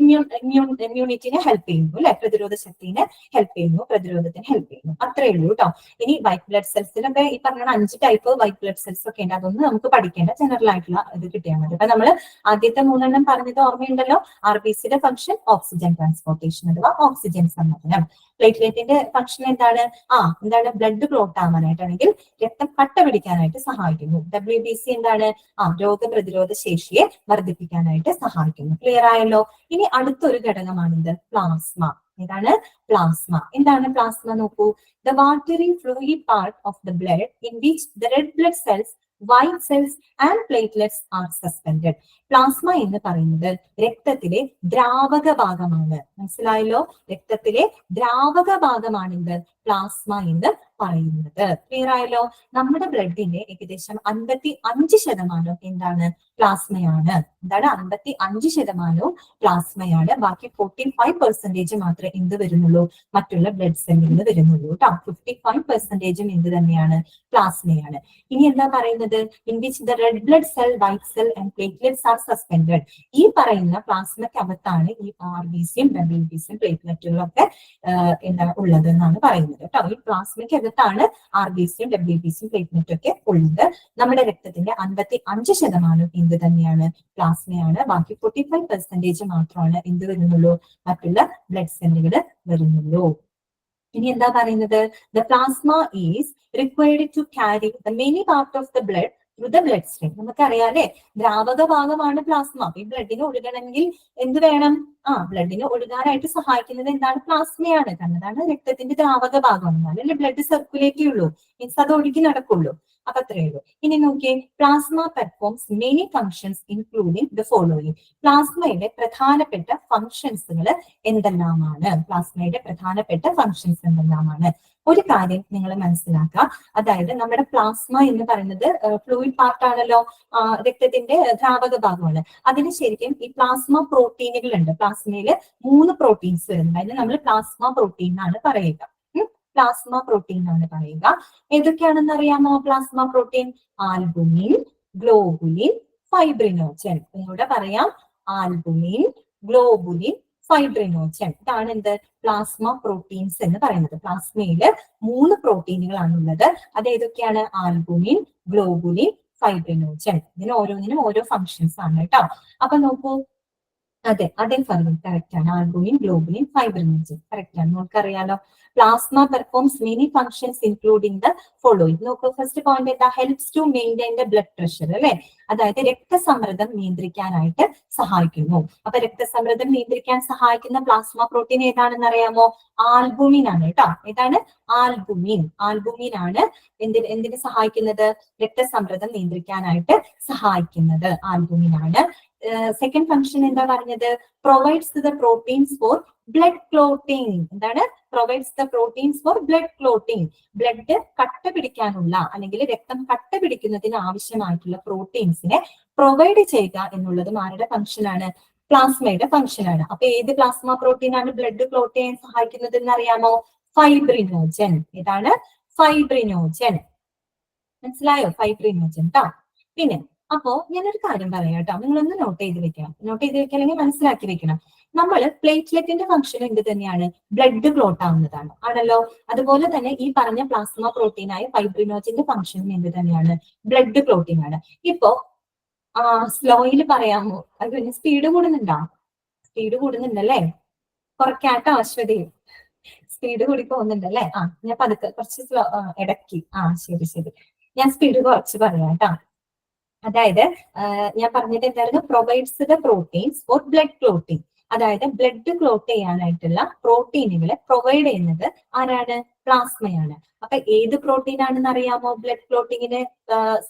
ഇമ്മ്യൂണിറ്റിനെ ഹെൽപ്പ് ചെയ്യുന്നു അല്ലെ, പ്രതിരോധ ശക്തിനെ ഹെൽപ്പ് ചെയ്യുന്നു, പ്രതിരോധത്തിന് ഹെൽപ്പ് ചെയ്യുന്നു. അത്രേ ഉള്ളൂ കേട്ടോ. ഇനി വൈറ്റ് ബ്ലഡ് സെൽസിലൊക്കെ ഈ പറഞ്ഞ 5 ടൈപ്പ് വൈറ്റ് ബ്ലഡ് സെൽസ് ഒക്കെ ഉണ്ട്. അതൊന്നും നമുക്ക് പഠിക്കേണ്ട, ജനറൽ ആയിട്ടുള്ള ഇത് കിട്ടിയാൽ മതി. അപ്പൊ നമ്മൾ ആദ്യത്തെ 3 പറഞ്ഞത് ഓർമ്മയുണ്ടല്ലോ. RBCയുടെ ഫംഗ്ഷൻ ഓക്സിജൻ ട്രാൻസ്പോർട്ടേഷൻ അഥവാ ഓക്സിജൻ സമ്മർദ്ദനം. പ്ലേറ്റ്ലെറ്റിന്റെ ഫംഗ്ഷൻ എന്താണ്? ബ്ലഡ് ക്ലോട്ട് ആവാനായിട്ടാണെങ്കിൽ രക്തം കട്ട പിടിക്കാനായിട്ട് സഹായിക്കുന്നു. WBC എന്താണ്? രോഗപ്രതിരോധ ശേഷിയെ വർദ്ധിപ്പിക്കാനായിട്ട് സഹായിക്കുന്നു. ക്ലിയർ ആയല്ലോ? ഇനി അടുത്തൊരു ഘടകമാണിത് പ്ലാസ്മ. ഏതാണ്? പ്ലാസ്മ. എന്താണ് പ്ലാസ്മ? നോക്കൂ, the watery fluid part of the blood in which the red blood cells, white cells and platelets are suspended. Plasma എന്ന് പറയുന്നത് രക്തത്തിലെ ദ്രാവക ഭാഗമാണ്. മനസ്സിലായല്ലോ? രക്തത്തിലെ ദ്രാവക ഭാഗമാണിത് പ്ലാസ്മ എന്ന് പറയുന്നത്. ക്ലിയർ ആയല്ലോ? നമ്മുടെ ബ്ലഡിന്റെ ഏകദേശം 55% എന്താണ്? പ്ലാസ്മയാണ്. എന്താണ്? 55% പ്ലാസ്മയാണ്. ബാക്കി 45% മാത്രമേ എന്ത് വരുന്നുള്ളൂ? മറ്റുള്ള ബ്ലഡ് സെല്ലിൽ നിന്ന് വരുന്നുള്ളൂ കേട്ടോ. 55% എന്ത് തന്നെയാണ്? പ്ലാസ്മയാണ്. ഇനി എന്താ പറയുന്നത്? In which the red blood cell, white cell and platelets are suspended. ഈ പറയുന്ന പ്ലാസ്മക്കകത്താണ് ഈ RBCയും WBCയും പ്ലേറ്റ്ലെറ്റുകളൊക്കെ ഉള്ളത് എന്നാണ് പറയുന്നത് കേട്ടോ. ഈ പ്ലാസ്മയ്ക്കകത്താണ് RBCയും WBCയും പ്ലേറ്റ്ലെറ്റും ഒക്കെ ഉള്ളത്. നമ്മുടെ രക്തത്തിന്റെ 55% എന്ത് തന്നെയാണ്? പ്ലാസ്മയാണ്. ബാക്കി 45% മാത്രമാണ് എന്ത് വരുന്നുള്ളൂ? മറ്റുള്ള ബ്ലഡ് സെല്ലുകൾ വരുന്നുള്ളൂ. ഇനി എന്താ പറയുന്നത്? The plasma is required to carry the many part of the blood through the blood stream. നമുക്കറിയാലേ, ദ്രാവക ഭാഗമാണ് പ്ലാസ്മ. അപ്പൊ ഈ ബ്ലഡിന് ഒഴുകണമെങ്കിൽ എന്ത് വേണം? ബ്ലഡിന് ഒഴുകാനായിട്ട് സഹായിക്കുന്നത് എന്താണ്? പ്ലാസ്മയാണ്. കാരണം അതാണ് രക്തത്തിന്റെ ദ്രാവക ഭാഗം. എന്നാലല്ലേ ബ്ലഡ് സർക്കുലേറ്റ് ചെയ്യുള്ളൂ, മീൻസ് അത് ഒഴുകി നടക്കുള്ളൂ. അപ്പൊ അത്രയേ ഉള്ളൂ. ഇനി നോക്കിയേ, plasma performs many functions including the following. പ്ലാസ്മയുടെ പ്രധാനപ്പെട്ട ഫങ്ഷൻസുകൾ എന്തെല്ലാമാണ്? പ്ലാസ്മയുടെ പ്രധാനപ്പെട്ട ഫങ്ഷൻസ് എന്തെല്ലാമാണ്? ഒരു കാര്യം നിങ്ങൾ മനസ്സിലാക്കുക, അതായത് നമ്മുടെ പ്ലാസ്മ എന്ന് പറയുന്നത് ഫ്ലൂയിഡ് പാർട്ട് ആണല്ലോ, രക്തത്തിന്റെ ദ്രാവക ഭാഗമാണ്. അതിന് ശരിക്കും ഈ പ്ലാസ്മ പ്രോട്ടീനുകൾ ഉണ്ട്. പ്ലാസ്മയില് 3 പ്രോട്ടീൻസ് വരുന്നുണ്ട്. അതിന് നമ്മൾ പ്ലാസ്മ പ്രോട്ടീൻ എന്നാണ് പറയുക. പ്ലാസ്മ പ്രോട്ടീൻ എന്നാണ് പറയുക. ഏതൊക്കെയാണെന്ന് അറിയാമോ plasma protein? Albumin, globulin, fibrinogen. ഒന്നുകൂടെ പറയാം, ആൽബുമിൻ, ഗ്ലോബുലിൻ, ഫൈബ്രിനോജൻ. ഇതാണ് എന്ത്? പ്ലാസ്മ പ്രോട്ടീൻസ് എന്ന് പറയുന്നത്. പ്ലാസ്മയില് 3 പ്രോട്ടീനുകളാണ് ഉള്ളത്. അത് ഏതൊക്കെയാണ്? Albumin, globulin, fibrinogen. ഇതിന് ഓരോന്നിനും ഓരോ ഫങ്ഷൻസ് ആണ് കേട്ടോ. അപ്പൊ നോക്കൂ, അതെ കറക്റ്റ് ആണ്. ആൽബുമിൻ, ഗ്ലോബുലിൻ, ഫൈബ്രിനോജൻ കറക്റ്റ് ആണ്. നമുക്കറിയാലോ, plasma performs many functions including the following. നോക്കൂ, ഫസ്റ്റ് പോയിന്റ് എന്താ? Helps to maintain the blood pressure അല്ലെ, അതായത് രക്തസമ്മർദ്ദം നിയന്ത്രിക്കാനായിട്ട് സഹായിക്കുന്നു. അപ്പൊ രക്തസമ്മർദ്ദം നിയന്ത്രിക്കാൻ സഹായിക്കുന്ന പ്ലാസ്മ പ്രോട്ടീൻ ഏതാണെന്ന് അറിയാമോ? ആൽബുമിൻ ആണ് കേട്ടോ. ഏതാണ്? ആൽബുമിൻ. ആൽബുമിൻ ആണ് എന്തിന് സഹായിക്കുന്നത്? രക്തസമ്മർദ്ദം നിയന്ത്രിക്കാനായിട്ട് സഹായിക്കുന്നത് ആൽബുമിൻ ആണ്. സെക്കൻഡ് ഫംഗ്ഷൻ എന്താ പറഞ്ഞത്? Provides the proteins for blood clotting. എന്താണ്? Provides the proteins for blood clotting. Blood കട്ട പിടിക്കാനുള്ള അല്ലെങ്കിൽ രക്തം കട്ട പിടിക്കുന്നതിന് ആവശ്യമായിട്ടുള്ള പ്രോട്ടീൻസിനെ പ്രൊവൈഡ് ചെയ്യുക എന്നുള്ളതും ആരുടെ ഫംഗ്ഷനാണ്? പ്ലാസ്മയുടെ ഫംഗ്ഷനാണ്. അപ്പൊ ഏത് പ്ലാസ്മ പ്രോട്ടീൻ ആണ് ബ്ലഡ് ക്ലോട്ട് ചെയ്യാൻ സഹായിക്കുന്നത് എന്ന് അറിയാമോ? ഫൈബ്രിനോജൻ. ഏതാണ്? ഫൈബ്രിനോജൻ. മനസ്സിലായോ? ഫൈബ്രിനോജൻ ട്ടോ. പിന്നെ അപ്പോ ഞാനൊരു കാര്യം പറയാം കേട്ടോ, നിങ്ങളൊന്ന് നോട്ട് ചെയ്ത് വെക്കണം. നോട്ട് ചെയ്ത് വെക്കുക അല്ലെങ്കിൽ മനസ്സിലാക്കി വെക്കണം. നമ്മൾ പ്ലേറ്റ്ലെറ്റിന്റെ ഫംഗ്ഷൻ എന്ത് തന്നെയാണ്? ബ്ലഡ് ക്ലോട്ട് ആവുന്നതാണ് ആണല്ലോ. അതുപോലെ തന്നെ ഈ പറഞ്ഞ പ്ലാസ്മ പ്രോട്ടീനായ ഫൈബ്രിനോജന്റെ ഫംഗ്ഷനും എന്ത് തന്നെയാണ്? ബ്ലഡ് ക്ലോട്ടിംഗ് ആണ്. ഇപ്പോ സ്ലോയിൽ പറയാമോ? അത് പിന്നെ സ്പീഡ് കൂടുന്നുണ്ടോ? സ്പീഡ് കൂടുന്നുണ്ടല്ലേ? കുറയ്ക്കാട്ടോ അശ്വതി, സ്പീഡ് കൂടി പോകുന്നുണ്ടല്ലേ? ഞാൻ പതുക്കെ കുറച്ച് സ്ലോ ഇടയ്ക്ക്. ശരി, ഞാൻ സ്പീഡ് കുറച്ച് പറയാം കേട്ടോ. അതായത് ഞാൻ പറഞ്ഞത് എന്തായിരുന്നു? Provides the proteins for blood clotting. അതായത് ബ്ലഡ് ക്ലോട്ട് ചെയ്യാനായിട്ടുള്ള പ്രോട്ടീനുകളെ പ്രൊവൈഡ് ചെയ്യുന്നത് ആരാണ്? പ്ലാസ്മയാണ്. അപ്പൊ ഏത് പ്രോട്ടീൻ ആണെന്ന് അറിയാമോ ബ്ലഡ് ക്ലോട്ടിങ്ങിന്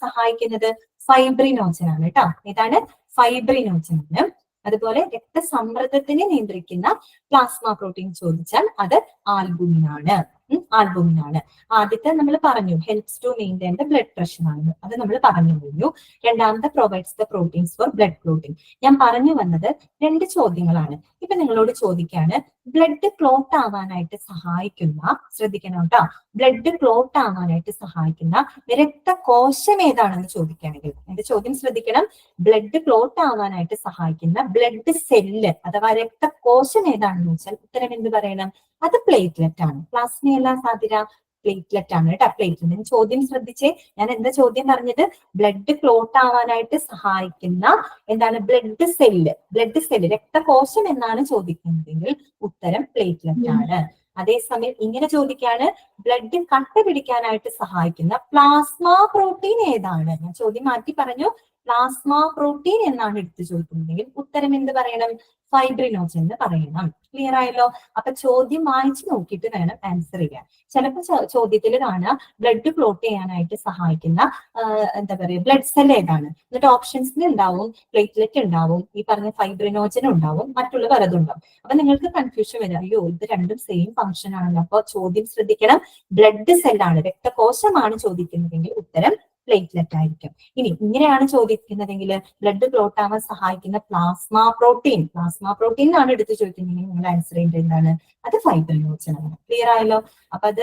സഹായിക്കുന്നത്? ഫൈബ്രിനോജൻ ആണ് കേട്ടോ. ഏതാണ്? ഫൈബ്രിനോജൻ ആണ്. അതുപോലെ രക്തസമ്മർദ്ദത്തിനെ നിയന്ത്രിക്കുന്ന പ്ലാസ്മ പ്രോട്ടീൻ ചോദിച്ചാൽ അത് ആൽബുമിൻ ആണ്. ആൽബുമിൻ ആണ്. ആദ്യത്തെ നമ്മൾ പറഞ്ഞു helps to maintain the blood pressure ആണ്, അത് നമ്മൾ പറഞ്ഞു കഴിഞ്ഞു. രണ്ടാമത്തെ provides the proteins for blood clotting. ഞാൻ പറഞ്ഞു വന്നത് 2 ചോദ്യങ്ങളാണ്. ഇപ്പൊ നിങ്ങളോട് ചോദിക്കാണ് ബ്ലഡ് ക്ലോട്ട് ആവാനായിട്ട് സഹായിക്കുന്ന, ശ്രദ്ധിക്കണം കേട്ടോ, ബ്ലഡ് ക്ലോട്ട് ആവാനായിട്ട് സഹായിക്കുന്ന രക്തകോശം ഏതാണെന്ന് ചോദിക്കുകയാണെങ്കിൽ എന്റെ ചോദ്യം ശ്രദ്ധിക്കണം. ബ്ലഡ് ക്ലോട്ട് ആവാനായിട്ട് സഹായിക്കുന്ന ബ്ലഡ് സെല്ല് അഥവാ രക്തകോശം ഏതാണെന്ന് വെച്ചാൽ ഉത്തരം എന്ത് പറയണം? അത് പ്ലേറ്റ്ലെറ്റ് ആണ്. പ്ലാസ്മയല്ല സാധ്യത, പ്ലേറ്റ്ലെറ്റ് ആണ് കേട്ടോ. പ്ലേറ്റ്ലെറ്റ്. ചോദ്യം ശ്രദ്ധിച്ചേ. ഞാൻ എന്താ ചോദ്യം പറഞ്ഞത്? ബ്ലഡ് ക്ലോട്ട് ആവാനായിട്ട് സഹായിക്കുന്ന എന്താണ്? Blood cell. ബ്ലഡ് സെല്ല് രക്തകോശം എന്നാണ് ചോദിക്കുന്നതെങ്കിൽ ഉത്തരം പ്ലേറ്റ്ലെറ്റ് ആണ്. അതേസമയം ഇങ്ങനെ ചോദിക്കാണ് ബ്ലഡ് കട്ട പിടിക്കാനായിട്ട് സഹായിക്കുന്ന പ്ലാസ്മ പ്രോട്ടീൻ ഏതാണ്? ഞാൻ ചോദ്യം മാറ്റി പറഞ്ഞു. പ്ലാസ്മ പ്രോട്ടീൻ എന്നാണ് എടുത്തു ചോദിക്കുന്നതെങ്കിൽ ഉത്തരം എന്ത് പറയണം? ഫൈബ്രിനോജൻ എന്ന് പറയണം. ക്ലിയർ ആയല്ലോ? അപ്പൊ ചോദ്യം വായിച്ചു നോക്കിയിട്ട് വേണം ആൻസർ ചെയ്യാൻ. ചിലപ്പോൾ ചോദ്യത്തിൽ കാണാം ബ്ലഡ് ക്ലോട്ട് ചെയ്യാനായിട്ട് സഹായിക്കുന്ന എന്താ പറയുക ബ്ലഡ് സെൽ ഏതാണ്, എന്നിട്ട് ഓപ്ഷൻസിൽ ഉണ്ടാവും പ്ലേറ്റ്ലെറ്റ് ഉണ്ടാവും, ഈ പറഞ്ഞ ഫൈബ്രിനോജൻ ഉണ്ടാവും, മറ്റുള്ള പലതും ഉണ്ടാവും. അപ്പൊ നിങ്ങൾക്ക് കൺഫ്യൂഷൻ വരും, അയ്യോ ഇത് രണ്ടും സെയിം ഫംഗ്ഷൻ ആണല്ലോ. അപ്പൊ ചോദ്യം ശ്രദ്ധിക്കണം. ബ്ലഡ് സെല്ലാണ്, രക്തകോശമാണ് ചോദിക്കുന്നതെങ്കിൽ ഉത്തരം പ്ലേറ്റ്ലെറ്റ് ആയിരിക്കും. ഇനി ഇങ്ങനെയാണ് ചോദിക്കുന്നതെങ്കിൽ ബ്ലഡ് ക്ലോട്ട് ആവാൻ സഹായിക്കുന്ന പ്ലാസ്മ പ്രോട്ടീൻ ആണ് എടുത്ത് ചോദിക്കുന്നതെങ്കിൽ നിങ്ങൾ ആൻസർ ചെയ്യേണ്ടത് എന്താണ്? അത് ഫൈബ്രിനോജൻ ആണ്. ക്ലിയർ ആയല്ലോ? അപ്പൊ അത്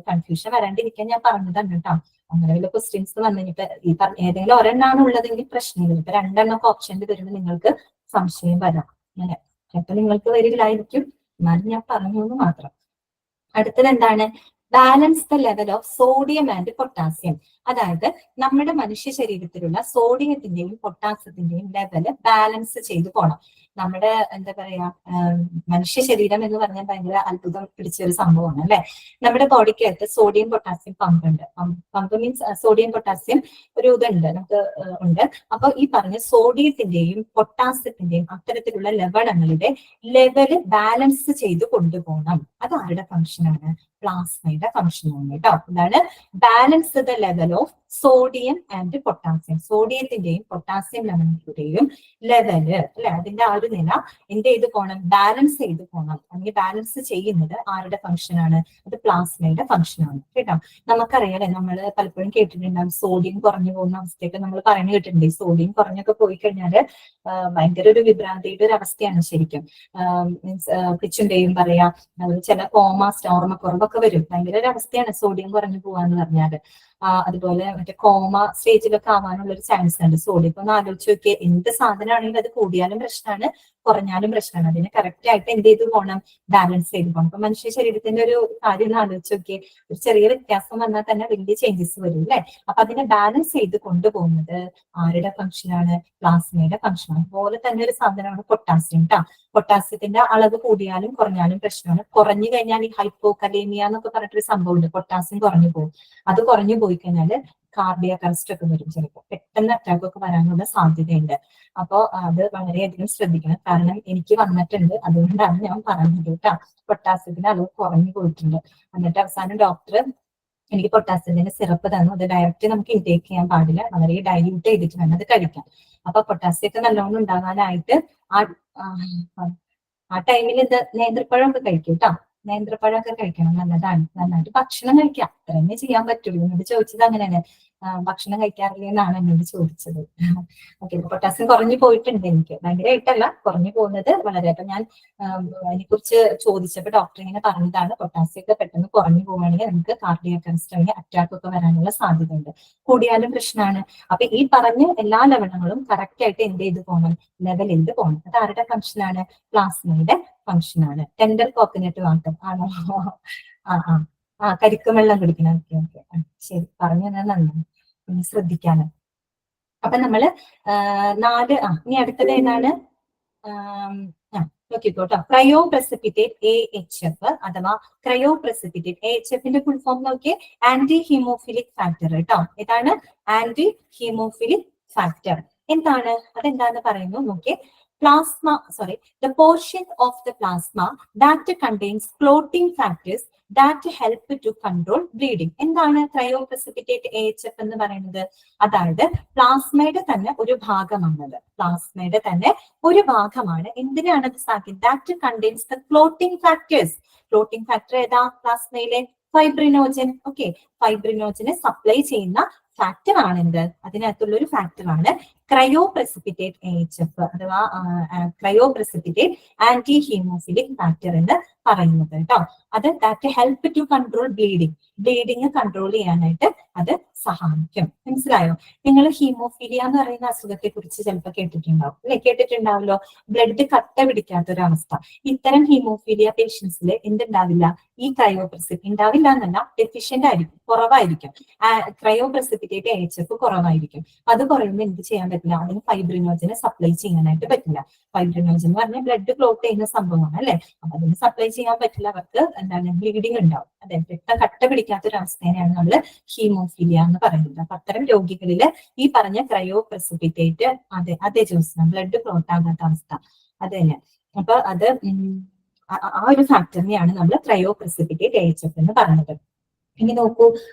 കൺഫ്യൂഷൻ വരാണ്ടിരിക്കാൻ ഞാൻ പറഞ്ഞതാണ് കേട്ടോ. അങ്ങനെ വല്ല ക്വസ്റ്റ്യൻസ് വന്നിട്ട് ഈ പറഞ്ഞ ഏതെങ്കിലും ഒരെണ്ണാണ് ഉള്ളതെങ്കിൽ പ്രശ്നമില്ല. ഇപ്പൊ 2 എണ്ണമൊക്കെ ഓപ്ഷനിൽ വരുമ്പോൾ നിങ്ങൾക്ക് സംശയം വരാം. അങ്ങനെ ചിലപ്പോൾ നിങ്ങൾക്ക് വരില്ലായിരിക്കും, എന്നാലും ഞാൻ പറഞ്ഞു എന്ന് മാത്രം. അടുത്തത് എന്താണ്? Balance the level of sodium and potassium. അതായത് നമ്മുടെ മനുഷ്യ ശരീരത്തിലുള്ള സോഡിയത്തിന്റെയും പൊട്ടാസ്യത്തിന്റെയും ലെവല് ബാലൻസ് ചെയ്തു പോകണം. നമ്മുടെ എന്താ പറയാ മനുഷ്യ ശരീരം എന്ന് പറഞ്ഞാൽ ഭയങ്കര അത്ഭുതം പിടിച്ച ഒരു സംഭവമാണ് അല്ലെ. നമ്മുടെ ബോഡിക്കകത്ത് സോഡിയം പൊട്ടാസ്യം പമ്പ് ഉണ്ട്. പമ്പ് മീൻസ് സോഡിയം പൊട്ടാസ്യം ഒരു ഇതുണ്ട് നമുക്ക് ഉണ്ട്. അപ്പൊ ഈ പറഞ്ഞ സോഡിയത്തിന്റെയും പൊട്ടാസ്യത്തിന്റെയും അത്തരത്തിലുള്ള ലവണങ്ങളുടെ ലെവല് ബാലൻസ് ചെയ്ത് കൊണ്ടുപോകണം. അത് ആരുടെ ഫംഗ്ഷനാണ്? പ്ലാസ്മയുടെ ഫംഗ്ഷനാണ് കേട്ടോ. എന്താണ്? Balance the level of sodium and potassium. സോഡിയത്തിന്റെയും പൊട്ടാസ്യം ലവണങ്ങളുടെയും ലെവല് അല്ലെ, അതിന്റെ ആ ഒരു നില എന്ത് ചെയ്ത് പോകണം? ബാലൻസ് ചെയ്ത് പോകണം. അല്ലെങ്കിൽ ബാലൻസ് ചെയ്യുന്നത് ആരുടെ ഫംഗ്ഷനാണ്? അത് പ്ലാസ്മയുടെ ഫംഗ്ഷനാണ് കേട്ടോ. നമുക്കറിയാലേ, നമ്മൾ പലപ്പോഴും കേട്ടിട്ടുണ്ടാകും സോഡിയം കുറഞ്ഞു പോകുന്ന അവസ്ഥയൊക്കെ നമ്മൾ പറഞ്ഞു കേട്ടിട്ടുണ്ട്. ഈ സോഡിയം കുറഞ്ഞൊക്കെ പോയി കഴിഞ്ഞാല് ഭയങ്കര ഒരു വിഭ്രാന്തിയുടെ ഒരു അവസ്ഥയാണ് ശരിക്കും. മീൻസ് പിച്ചുണ്ടേയും പറയാ, ചില കോമാസ്റ്റ് ഓർമ്മക്കുറവൊക്കെ വരും. ഭയങ്കര ഒരു അവസ്ഥയാണ് സോഡിയം കുറഞ്ഞു പോവാന്ന് പറഞ്ഞാല്. അതുപോലെ മറ്റേ കോമ സ്റ്റേജിലൊക്കെ ആവാനുള്ള ഒരു ചാൻസ് ഉണ്ട്. സോഡിയം ഇപ്പൊ ഒന്ന് ആലോചിച്ച് നോക്കിയാൽ എന്ത് സാധനമാണെങ്കിലും അത് കൂടിയാലും പ്രശ്നമാണ്, കുറഞ്ഞാലും പ്രശ്നമാണ്. അതിന് കറക്റ്റ് ആയിട്ട് എന്ത് ചെയ്ത് പോകണം? ബാലൻസ് ചെയ്ത് പോകണം. ഇപ്പൊ മനുഷ്യ ശരീരത്തിന്റെ ഒരു കാര്യം ഒന്ന് ആലോചിച്ച് നോക്കിയാൽ ഒരു ചെറിയ വ്യത്യാസം വന്നാൽ തന്നെ വലിയ ചേഞ്ചസ് വരും അല്ലെ. അപ്പൊ അതിനെ ബാലൻസ് ചെയ്ത് കൊണ്ടുപോകുന്നത് ആരുടെ ഫംഗ്ഷനാണ്? പ്ലാസ്മയുടെ ഫംഗ്ഷനാണ്. അതുപോലെ തന്നെ ഒരു സാധനമാണ് പൊട്ടാസ്യം കേട്ടോ. പൊട്ടാസ്യത്തിന്റെ അളവ് കൂടിയാലും കുറഞ്ഞാലും പ്രശ്നമാണ്. കുറഞ്ഞു കഴിഞ്ഞാൽ ഈ ഹൈപ്പോകലേമിയ എന്നൊക്കെ പറഞ്ഞിട്ടൊരു സംഭവം ഉണ്ട്. പൊട്ടാസ്യം കുറഞ്ഞു പോകും. അത് കുറഞ്ഞു പോയി കഴിഞ്ഞാല് കാർഡിയാക് അറസ്റ്റ് ഒക്കെ വരും. ചിലപ്പോൾ പെട്ടെന്ന് അറ്റാക്ക് ഒക്കെ വരാനുള്ള സാധ്യതയുണ്ട്. അപ്പോ അത് വളരെയധികം ശ്രദ്ധിക്കണം. കാരണം എനിക്ക് വന്നിട്ടുണ്ട്, അതുകൊണ്ടാണ് ഞാൻ പറഞ്ഞത് കേട്ടോ. പൊട്ടാസ്യത്തിന്റെ അളവ് കുറഞ്ഞു പോയിട്ടുണ്ട്. എന്നിട്ട് അവസാനം ഡോക്ടർ എനിക്ക് പൊട്ടാസ്യത്തിന്റെ സിറപ്പ് തന്നു. അത് ഡയറക്റ്റ് നമുക്ക് ഇൻടേക്ക് ചെയ്യാൻ പാടില്ല, വളരെ ഡൈല്യൂട്ട് ചെയ്തിട്ട് വേണം അത് കഴിക്കാൻ. അപ്പൊ പൊട്ടാസ്യം ഒക്കെ നല്ലോണം ഉണ്ടാകാനായിട്ട് ആ ടൈമിൽ ഇത് നേന്ത്രപ്പഴമൊക്കെ കഴിക്കും കേട്ടോ. നേന്ത്രപ്പഴമൊക്കെ കഴിക്കണം, നല്ലതാണ്. നന്നായിട്ട് ഭക്ഷണം കഴിക്കാം, അത്ര തന്നെ ചെയ്യാൻ പറ്റുള്ളൂ. എന്നോട് ചോദിച്ചത് അങ്ങനെയാണ്, ഭക്ഷണം കഴിക്കാറില്ല എന്നാണ് എന്നോട് ചോദിച്ചത്. ഓക്കെ, പൊട്ടാസ്യം കുറഞ്ഞു പോയിട്ടുണ്ട് എനിക്ക്, ഭയങ്കരമായിട്ടല്ല കുറഞ്ഞു പോകുന്നത് വളരെ. അപ്പൊ ഞാൻ അതിനെ കുറിച്ച് ചോദിച്ചപ്പോൾ ഡോക്ടർ ഇങ്ങനെ പറഞ്ഞതാണ് പൊട്ടാസ്യം ഒക്കെ പെട്ടെന്ന് കുറഞ്ഞു പോവുകയാണെങ്കിൽ നമുക്ക് കാർഡിയാക് അറസ്റ്റ് അല്ലെങ്കിൽ അറ്റാക്ക് ഒക്കെ വരാനുള്ള സാധ്യത ഉണ്ട്. കൂടിയാലും പ്രശ്നമാണ്. അപ്പൊ ഈ പറഞ്ഞ എല്ലാ ലവണങ്ങളും കറക്റ്റ് ആയിട്ട് എന്ത് ചെയ്ത് പോകണം? ലെവൽ ചെയ്ത് പോകണം. അത് ആരുടെ ഫംഗ്ഷനാണ്? പ്ലാസ്മയുടെ ഫംഗ്ഷനാണ്. ടെൻഡർ കോക്കനട്ട് വാട്ടർ ആണോ? കരിക്കും വെള്ളം കുടിക്കണം. ഓക്കെ ഓക്കെ, ശരി, പറഞ്ഞു തന്നെ നന്നായി, ഒന്ന് ശ്രദ്ധിക്കാനും. അപ്പൊ നമ്മള് 4 ഇനി അടുത്തത് ഏതാണ്? നോക്കിക്കോട്ടോ. ക്രയോ പ്രസിപ്പിറ്റേറ്റ് AHF അഥവാ ക്രയോ പ്രസിപ്പിറ്റേറ്റ്. AHFന്റെ ഫുൾ ഫോം നോക്കിയേ, ആന്റി ഹീമോഫിലിക് ഫാക്ടർ കേട്ടോ. ഇതാണ് ആന്റി ഹീമോഫിലിക് ഫാക്ടർ. എന്താണ് അതെന്താന്ന് പറയുന്നു നോക്കിയേ. the portion of the plasma that contains clotting factors that help to control bleeding. എന്താണ് ക്രയോപ്രസിപ്പിറ്റേറ്റ് AHF എന്ന് പറയുന്നത്? അതായത് പ്ലാസ്മയുടെ തന്നെ ഒരു ഭാഗമാണത്. പ്ലാസ്മയുടെ തന്നെ ഒരു ഭാഗമാണ്. എന്തിനാണ് അത് സാധിക്കുന്നത്? That contains the clotting factors. Clotting factor ഏതാ? പ്ലാസ്മയിലെ ഫൈബ്രിനോജൻ. ഓക്കെ, ഫൈബ്രിനോജനെ സപ്ലൈ ചെയ്യുന്ന ഫാക്ടർ ആണ് എന്ത്? അതിനകത്തുള്ള ഒരു ഫാക്ടറാണ് ക്രയോപ്രസിപ്പിറ്റേറ്റ് AHF അഥവാ ക്രയോപ്രസിപ്പിറ്റേറ്റ് ആന്റി ഹീമോഫിലിക് ഫാക്ടർ എന്ന് പറയുന്നത് കേട്ടോ. അത് that help to control bleeding control ചെയ്യാനായിട്ട് അത് സഹായിക്കും. മനസ്സിലായോ? നിങ്ങൾ ഹീമോഫീലിയ എന്ന് പറയുന്ന അസുഖത്തെ കുറിച്ച് ചിലപ്പോൾ കേട്ടിട്ടുണ്ടാവും അല്ലെ? കേട്ടിട്ടുണ്ടാവല്ലോ. ബ്ലഡ് കട്ട പിടിക്കാത്തൊരവസ്ഥ. ഇത്തരം ഹീമോഫീലിയ പേഷ്യൻസിൽ എന്തുണ്ടാവില്ല? ഈ ഉണ്ടാവില്ല എന്നല്ല, ഡെഫിഷ്യന്റ് ആയിരിക്കും, കുറവായിരിക്കും. ക്രയോപ്രസിപ്പിറ്റേറ്റ് AHF കുറവായിരിക്കും. അത് കുറയുമ്പോൾ എന്ത് ചെയ്യാൻ പറ്റില്ല? അതിന് ഫൈബ്രിനോജനെ സപ്ലൈ ചെയ്യാനായിട്ട് പറ്റില്ല. ഫൈബ്രിനോജൻ എന്ന് പറഞ്ഞാൽ ബ്ലഡ് ക്ലോട്ട് ചെയ്യുന്ന സംഭവമാണ് അല്ലെ? അപ്പൊ അതിന് സപ്ലൈ ചെയ്യാൻ പറ്റില്ല. അവർക്ക് എന്താണ്? ബ്ലീഡിങ് ഉണ്ടാവും. അതെ, രക്തം കട്ട പിടിക്കാത്തൊരവസ്ഥേനെയാണ് നമ്മൾ ഹീമോഫീലിയ എന്ന് പറയുന്നത്. അപ്പൊ അത്തരം രോഗികളില് ഈ പറഞ്ഞ ക്രയോപ്രസിപ്പിറ്റേറ്റ് അതേ ജ്യൂസ് ബ്ലഡ് ക്ലോട്ട് ആകാത്ത അവസ്ഥ അത് തന്നെ. അപ്പൊ അത് ആ ഒരു ഫാക്ടറിനെയാണ് നമ്മൾ ക്രയോപ്രസിപ്പിറ്റേറ്റ് AHF എന്ന് പറയുന്നത്. ഇനി നോക്കൂ,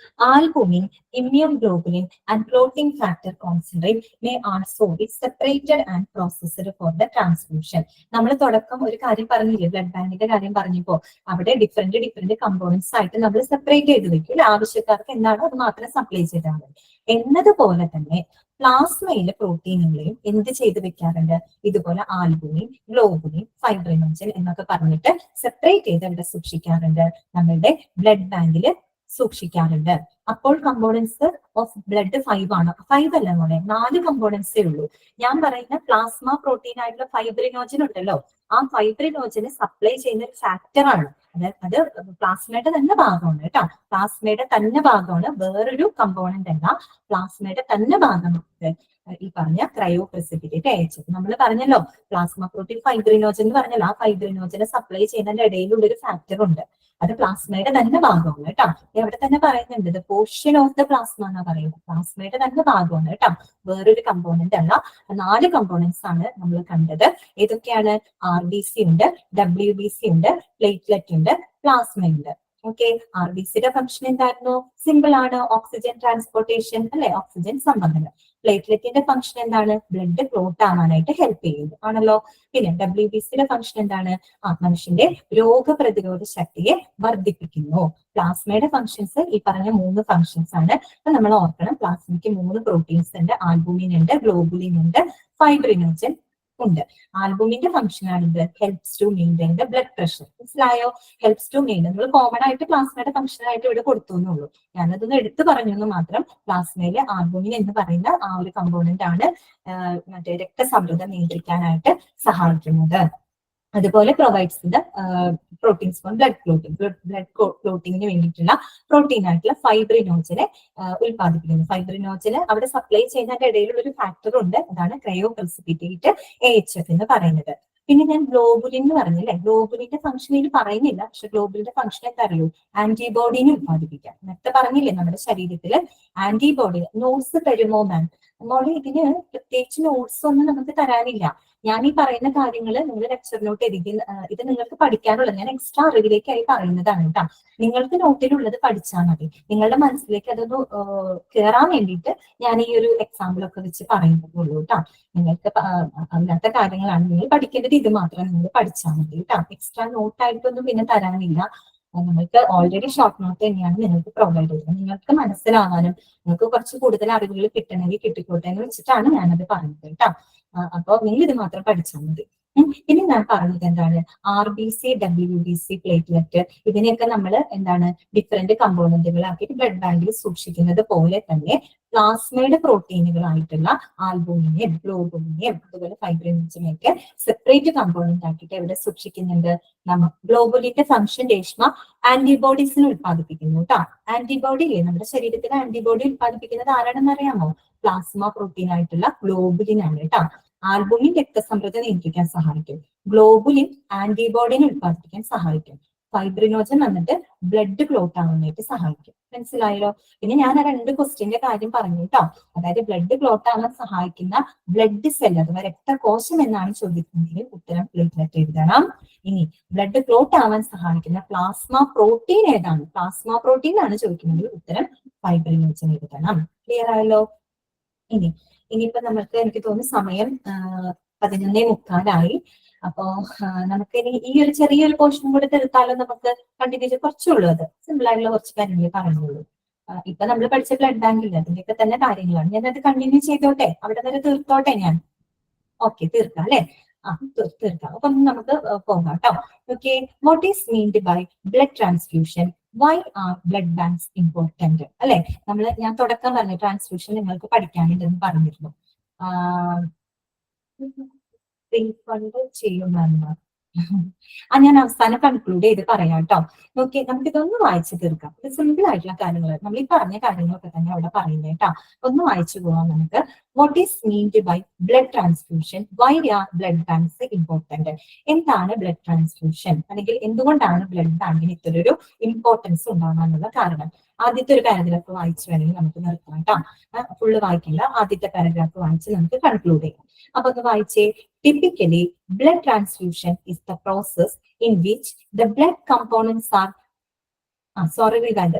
albumin, immunoglobulin and clotting factor concentrate may also be separated and processed for the transfusion. നമ്മൾ തുടക്കം ഒരു കാര്യം പറഞ്ഞില്ലേ, ബ്ലഡ് ബാങ്കിന്റെ കാര്യം പറഞ്ഞപ്പോ അവിടെ ഡിഫറെന്റ് കമ്പോണൻസ് ആയിട്ട് നമ്മൾ സെപ്പറേറ്റ് ചെയ്ത് വെക്കും. ആവശ്യക്കാർക്ക് എന്താണോ അത് മാത്രം സപ്ലൈ ചെയ്താൽ മതി. എന്നതുപോലെ തന്നെ പ്ലാസ്മയിലെ പ്രോട്ടീനുകളെയും എന്ത് ചെയ്ത് വെക്കാറുണ്ട്? ഇതുപോലെ ആൽബുമിൻ, ഗ്ലോബുലിൻ, ഫൈബ്രിനോജൻ എന്നൊക്കെ പറഞ്ഞിട്ട് സെപ്പറേറ്റ് ചെയ്ത് അവിടെ സൂക്ഷിക്കാറുണ്ട്. നമ്മളുടെ ബ്ലഡ് ബാങ്കിൽ സൂക്ഷിക്കാറുണ്ട്. അപ്പോൾ കമ്പോണൻസ് ഓഫ് ബ്ലഡ് 5 ആണ്. 5 അല്ല മോളെ, 4 കമ്പോണൻസേ ഉള്ളൂ. ഞാൻ പറയുന്ന പ്ലാസ്മ പ്രോട്ടീൻ ആയിട്ടുള്ള ഫൈബ്രിനോജൻ ഉണ്ടല്ലോ, ആ ഫൈബ്രിനോജന് സപ്ലൈ ചെയ്യുന്ന ഒരു ഫാക്ടറാണ്. അത് പ്ലാസ്മയുടെ തന്നെ ഭാഗമാണ് കേട്ടോ. പ്ലാസ്മയുടെ തന്നെ ഭാഗമാണ്, വേറൊരു കമ്പോണന്റ് അല്ല. പ്ലാസ്മയുടെ തന്നെ ഭാഗമാണ് ഈ പറഞ്ഞ ക്രയോപ്രസിപ്പിറ്റേറ്റ് AHF. നമ്മൾ പറഞ്ഞല്ലോ പ്ലാസ്മ പ്രോട്ടീൻ ഫൈബ്രിനോജൻ എന്ന് പറഞ്ഞല്ലോ, ആ ഫൈബ്രിനോജനെ സപ്ലൈ ചെയ്യുന്നതിന്റെ ഇടയിലുള്ള ഒരു ഫാക്ടർ ഉണ്ട്. അത് പ്ലാസ്മയുടെ തന്നെ ഭാഗമാണ് കേട്ടോ. എവിടെ തന്നെ പറയുന്നുണ്ട്, the portion of the plasma എന്നാ പറയുന്നത്. പ്ലാസ്മയുടെ തന്നെ ഭാഗമാണ് കേട്ടോ, വേറൊരു കമ്പോണന്റ് അല്ല. 4 കമ്പോണൻസ് ആണ് നമ്മൾ കണ്ടത്. ഏതൊക്കെയാണ്? RBC ഉണ്ട്, WBC ഉണ്ട്, പ്ലേറ്റ്ലെറ്റ് ഉണ്ട്, പ്ലാസ്മ ഉണ്ട്. ഓക്കെ, RBCയുടെ ഫംഗ്ഷൻ എന്തായിരുന്നു? സിമ്പിൾ ആണ്, ഓക്സിജൻ ട്രാൻസ്പോർട്ടേഷൻ അല്ലെ, ഓക്സിജൻ സംബന്ധനം. പ്ലേറ്റ്ലെറ്റിന്റെ ഫംഗ്ഷൻ എന്താണ്? ബ്ലഡ് ക്ലോട്ട് ആവാനായിട്ട് ഹെൽപ്പ് ചെയ്യുന്നു ആണല്ലോ. പിന്നെ WBCയുടെ ഫംഗ്ഷൻ എന്താണ്? മനുഷ്യന്റെ രോഗപ്രതിരോധ ശക്തിയെ വർദ്ധിപ്പിക്കുന്നു. പ്ലാസ്മയുടെ ഫംഗ്ഷൻസ് ഈ പറഞ്ഞ 3 ഫംഗ്ഷൻസ് ആണ്. അപ്പൊ നമ്മൾ ഓർക്കണം, പ്ലാസ്മയ്ക്ക് 3 പ്രോട്ടീൻസ് ഉണ്ട്. ആൽബുമിൻ ഉണ്ട്, ഗ്ലോബുലിൻ ഉണ്ട്, ഫൈബ്രിനോജൻ ഉണ്ട്. ആൽബുമിന്റെ ഫംഗ്ഷൻ ആണിത്, helps to maintain the blood pressure. മനസ്സിലായോ? Helps to maintain. നമ്മൾ കോമൺ ആയിട്ട് പ്ലാസ്മയുടെ ഫംഗ്ഷൻ ആയിട്ട് ഇവിടെ കൊടുത്തു എന്നുള്ളൂ. ഞാനതൊന്ന് എടുത്തു പറഞ്ഞു എന്ന് മാത്രം. പ്ലാസ്മയിലെ ആൽബുമിൻ എന്ന് പറയുന്ന ആ ഒരു കമ്പോണന്റ് ആണ് മറ്റേ രക്തസമ്മർദ്ദം നിയന്ത്രിക്കാനായിട്ട് സഹായിക്കുന്നത്. അതുപോലെ provides the proteins for blood ക്ലോട്ടിങ്ങിന് വേണ്ടിയിട്ടുള്ള പ്രോട്ടീൻ ആയിട്ടുള്ള ഫൈബ്രിനോജനെ ഉൽപ്പാദിപ്പിക്കുന്നു. ഫൈബ്രിനോജന് അവിടെ സപ്ലൈ ചെയ്യുന്നതിന്റെ ഇടയിലുള്ള ഒരു ഫാക്ടർ ഉണ്ട്, അതാണ് ക്രയോപ്രസിപ്പിറ്റേറ്റ് AHF എന്ന് പറയുന്നത്. പിന്നെ ഞാൻ ഗ്ലോബുലിൻ എന്ന് പറഞ്ഞില്ലേ, ഗ്ലോബുലിന്റെ ഫംഗ്ഷൻ ഇതിൽ പറയുന്നില്ല, പക്ഷെ ഗ്ലോബുലിന്റെ ഫംഗ്ഷൻ എന്താ അറിയൂ? ആന്റിബോഡിനെ ഉൽപ്പാദിപ്പിക്കാം. നേരത്തെ പറഞ്ഞില്ലേ, നമ്മുടെ ശരീരത്തിൽ ആന്റിബോഡി നോട്ട്സ് തരുമോ മാം? മോളെ, ഇതിന് പ്രത്യേകിച്ച് നോട്ട്സ് ഒന്നും നമുക്ക് തരാനില്ല. ഞാൻ ഈ പറയുന്ന കാര്യങ്ങൾ നിങ്ങൾ ലെക്ചർ നോട്ട് എഴുതി, ഇത് നിങ്ങൾക്ക് പഠിക്കാനുള്ളത് ഞാൻ എക്സ്ട്രാ അറിവിലേക്കായി പറയുന്നതാണ് കേട്ടോ. നിങ്ങൾക്ക് നോട്ടിലുള്ളത് പഠിച്ചാൽ മതി. നിങ്ങളുടെ മനസ്സിലേക്ക് അതൊന്ന് കയറാൻ വേണ്ടിയിട്ട് ഞാൻ ഈ ഒരു എക്സാമ്പിൾ ഒക്കെ വെച്ച് പറയുന്നതുള്ളൂ കേട്ടോ. നിങ്ങൾക്ക് അല്ലാത്ത കാര്യങ്ങളാണ് നിങ്ങൾ പഠിക്കേണ്ടത്, ഇത് മാത്രം നിങ്ങൾ പഠിച്ചാൽ മതി കേട്ടോ. എക്സ്ട്രാ നോട്ടായിട്ടൊന്നും പിന്നെ തരാനില്ല. നിങ്ങൾക്ക് ഓൾറെഡി ഷോർട്ട് നോട്ട് തന്നെയാണ് നിങ്ങൾക്ക് പ്രൊവൈഡ് ചെയ്യുന്നത്. നിങ്ങൾക്ക് മനസ്സിലാവാനും നിങ്ങൾക്ക് കുറച്ച് കൂടുതൽ അറിവുകൾ കിട്ടണമെങ്കിൽ കിട്ടിക്കോട്ടെ എന്ന് വെച്ചിട്ടാണ് ഞാനത് പറഞ്ഞത് കേട്ടോ. അപ്പൊ നിങ്ങൾ ഇത് മാത്രം പഠിച്ചാൽ മതി. ഇനി ഞാൻ പറഞ്ഞത് എന്താണ്? RBC, WBC, പ്ലേറ്റ്ലെറ്റ് ഇതിനെയൊക്കെ നമ്മൾ എന്താണ് ഡിഫറെന്റ് കമ്പോണന്റുകളാക്കിയിട്ട് ബ്ലഡ് ബാങ്കിൽ സൂക്ഷിക്കുന്നത് പോലെ തന്നെ പ്ലാസ്മയുടെ പ്രോട്ടീനുകളായിട്ടുള്ള ആൽബുമിനെയും ഗ്ലോബുലിനെയും അതുപോലെ ഫൈബ്രിനോജനെയൊക്കെ സെപ്പറേറ്റ് കമ്പോണന്റ് ആക്കിയിട്ട് എവിടെ സൂക്ഷിക്കുന്നുണ്ട്? ഗ്ലോബുലിന്റെ ഫംഗ്ഷൻ രേഷ്മ ആന്റിബോഡീസിനെ ഉത്പാദിപ്പിക്കുന്നു കേട്ടോ. ആന്റിബോഡി ഇല്ലേ, നമ്മുടെ ശരീരത്തിൽ ആന്റിബോഡി ഉത്പാദിപ്പിക്കുന്നത് ആരാണെന്ന് അറിയാമോ? പ്ലാസ്മ പ്രോട്ടീൻ ആയിട്ടുള്ള ഗ്ലോബുലിൻ ആണ് കേട്ടോ. ആൽബുമിൻ രക്തസമ്മർദ്ദം നിയന്ത്രിക്കാൻ സഹായിക്കും. ഗ്ലോബുലിൻ ആന്റിബോഡിനെ ഉത്പാദിപ്പിക്കാൻ സഹായിക്കും. ഫൈബ്രിനോജൻ വന്നിട്ട് ബ്ലഡ് ക്ലോട്ട് ആവാനായിട്ട് സഹായിക്കും. മനസ്സിലായല്ലോ? പിന്നെ ഞാൻ ആ 2 ക്വസ്റ്റ്യന്റെ കാര്യം പറഞ്ഞു കേട്ടോ. അതായത് ബ്ലഡ് ക്ലോട്ട് ആവാൻ സഹായിക്കുന്ന ബ്ലഡ് സെൽ അഥവാ രക്തകോശം എന്നാണ് ചോദിക്കുന്നതിൽ ഉത്തരം പ്ലേറ്റ്ലെറ്റ് എഴുതണം. ഇനി ബ്ലഡ് ക്ലോട്ട് ആവാൻ സഹായിക്കുന്ന പ്ലാസ്മ പ്രോട്ടീൻ ഏതാണ്? പ്ലാസ്മ പ്രോട്ടീൻ ആണ് ചോദിക്കുന്നതിൽ ഉത്തരം ഫൈബ്രിനോജൻ എഴുതണം. ക്ലിയർ ആയല്ലോ? ഇനിയിപ്പോ നമുക്ക് എനിക്ക് തോന്നുന്നു സമയം 11:45. അപ്പോ നമുക്ക് ഇനി ഈ ഒരു ചെറിയൊരു പോർഷൻ കൂടെ തീർത്താലും നമുക്ക് കണ്ടിന്യൂ ചെയ്ത് കുറച്ചുള്ളൂ. അത് സിമ്പിൾ ആയിട്ടുള്ള കുറച്ച് കാര്യങ്ങളെ പറയുള്ളൂ. ഇപ്പൊ നമ്മൾ പഠിച്ച ബ്ലഡ് ബാങ്കിൽ അതിന്റെയൊക്കെ തന്നെ കാര്യങ്ങളാണ്. ഞാനത് കണ്ടിന്യൂ ചെയ്തോട്ടെ, അവിടെ വരെ തീർത്തോട്ടെ ഞാൻ. ഓക്കെ, തീർക്കാം അല്ലെ? തീർക്കാം. അപ്പൊ നമുക്ക് പോകാം കേട്ടോ. Okay, what is meant by blood transfusion? Why are blood banks important? അല്ലെ, ഞാൻ തുടക്കം പറഞ്ഞു ട്രാൻസ്ഫ്യൂഷൻ നിങ്ങൾക്ക് പഠിക്കാനുണ്ടെന്ന് പറഞ്ഞിരുന്നു. റീഫണ്ട് ചെയ്യുമെന്ന് ഞാൻ അവസാനം കൺക്ലൂഡ് ചെയ്ത് പറയാം കേട്ടോ. ഓക്കെ, നമുക്കിതൊന്ന് വായിച്ചു തീർക്കാം. ഇത് സിമ്പിൾ ആയിട്ടുള്ള കാര്യങ്ങൾ, നമ്മൾ ഈ പറഞ്ഞ കാര്യങ്ങളൊക്കെ തന്നെ അവിടെ പറയുന്നത് കേട്ടോ. ഒന്ന് വായിച്ചു പോവാം നമുക്ക്. What is meant by blood transfusion? Why are blood banks important? എന്താണ് ബ്ലഡ് ട്രാൻസ്ഫ്യൂഷൻ, അല്ലെങ്കിൽ എന്തുകൊണ്ടാണ് ബ്ലഡ് ബാങ്കിന് ഇത്രയൊരു ഇമ്പോർട്ടൻസ് ഉണ്ടാകാനുള്ള കാരണം? ആദ്യത്തെ ഒരു പാരഗ്രാഫ് വായിച്ചു വേണമെങ്കിൽ നമുക്ക് നിർത്താം കേട്ടോ. ഫുള്ള് വായിക്കില്ല, ആദ്യത്തെ പാരഗ്രാഫ് വായിച്ച് നമുക്ക് കൺക്ലൂഡ് ചെയ്യാം. അപ്പൊ ഒന്ന് വായിച്ചേ. Typically, blood transfusion is the process in which the blood components are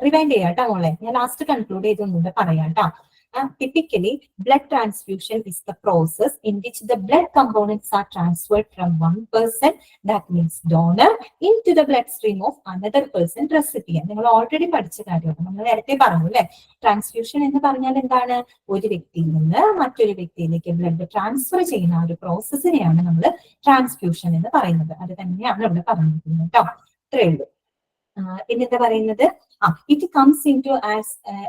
rewind ചെയ്യാം കേട്ടോ മോളെ. ഞാൻ ലാസ്റ്റ് കൺക്ലൂഡ് ചെയ്തൊന്നുകൂടെ പറയാം കേട്ടോ. Typically, blood transfusion is the process in which the blood components are transferred from one person, that means donor, into the bloodstream of another person, recipient. നിങ്ങൾ already പഠിച്ച കാര്യമാണ്, നമ്മൾ നേരത്തെ പറഞ്ഞു അല്ലെ. ട്രാൻസ്ഫ്യൂഷൻ എന്ന് പറഞ്ഞാൽ എന്താണ്? ഒരു വ്യക്തിയിൽ നിന്ന് മറ്റൊരു വ്യക്തിയിലേക്ക് ബ്ലഡ് ട്രാൻസ്ഫർ ചെയ്യുന്ന ഒരു പ്രോസസ്സിനെയാണ് നമ്മൾ ട്രാൻസ്ഫ്യൂഷൻ എന്ന് പറയുന്നത്. അത് തന്നെയാണ് ഇവിടെ പറഞ്ഞിരിക്കുന്നത് കേട്ടോ. ഇത്രയേ ഉള്ളൂ. പിന്നെന്താ പറയുന്നത്? It comes into as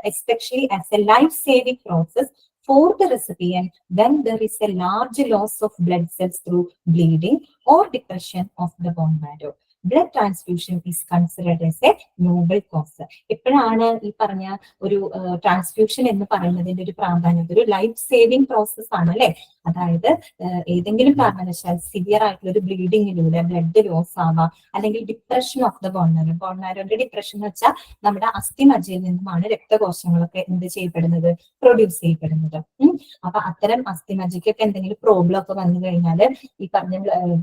especially as a life-saving process for the recipient when there is a large loss of blood cells through bleeding or depression of the bone marrow. Blood transfusion is considered as a noble cause. എപ്പോഴാണ് ഈ പറഞ്ഞ ഒരു transfusion എന്ന് പറയുന്നതിന്റെ ഒരു പ്രാധാന്യം? ഒരു life saving process ആണ് അല്ലെ. അതായത് ഏതെങ്കിലും കാരണവശാൽ സിവിയർ ആയിട്ടുള്ള ഒരു ബ്ലീഡിങ്ങിലൂടെ ബ്ലഡ് ലോസ് ആവാം, അല്ലെങ്കിൽ depression of the bone marrow. Bone മാരോന്റെ ഡിപ്രഷൻ എന്ന് വെച്ചാൽ നമ്മുടെ അസ്ഥിമജ്ജയിൽ നിന്നുമാണ് രക്തകോശങ്ങളൊക്കെ എന്ത് ചെയ്യപ്പെടുന്നത്? പ്രൊഡ്യൂസ് ചെയ്യപ്പെടുന്നത്. അപ്പൊ അത്തരം അസ്ഥിമജ്ജയ്ക്കൊക്കെ എന്തെങ്കിലും പ്രോബ്ലം ഒക്കെ വന്നു കഴിഞ്ഞാൽ ഈ പറഞ്ഞ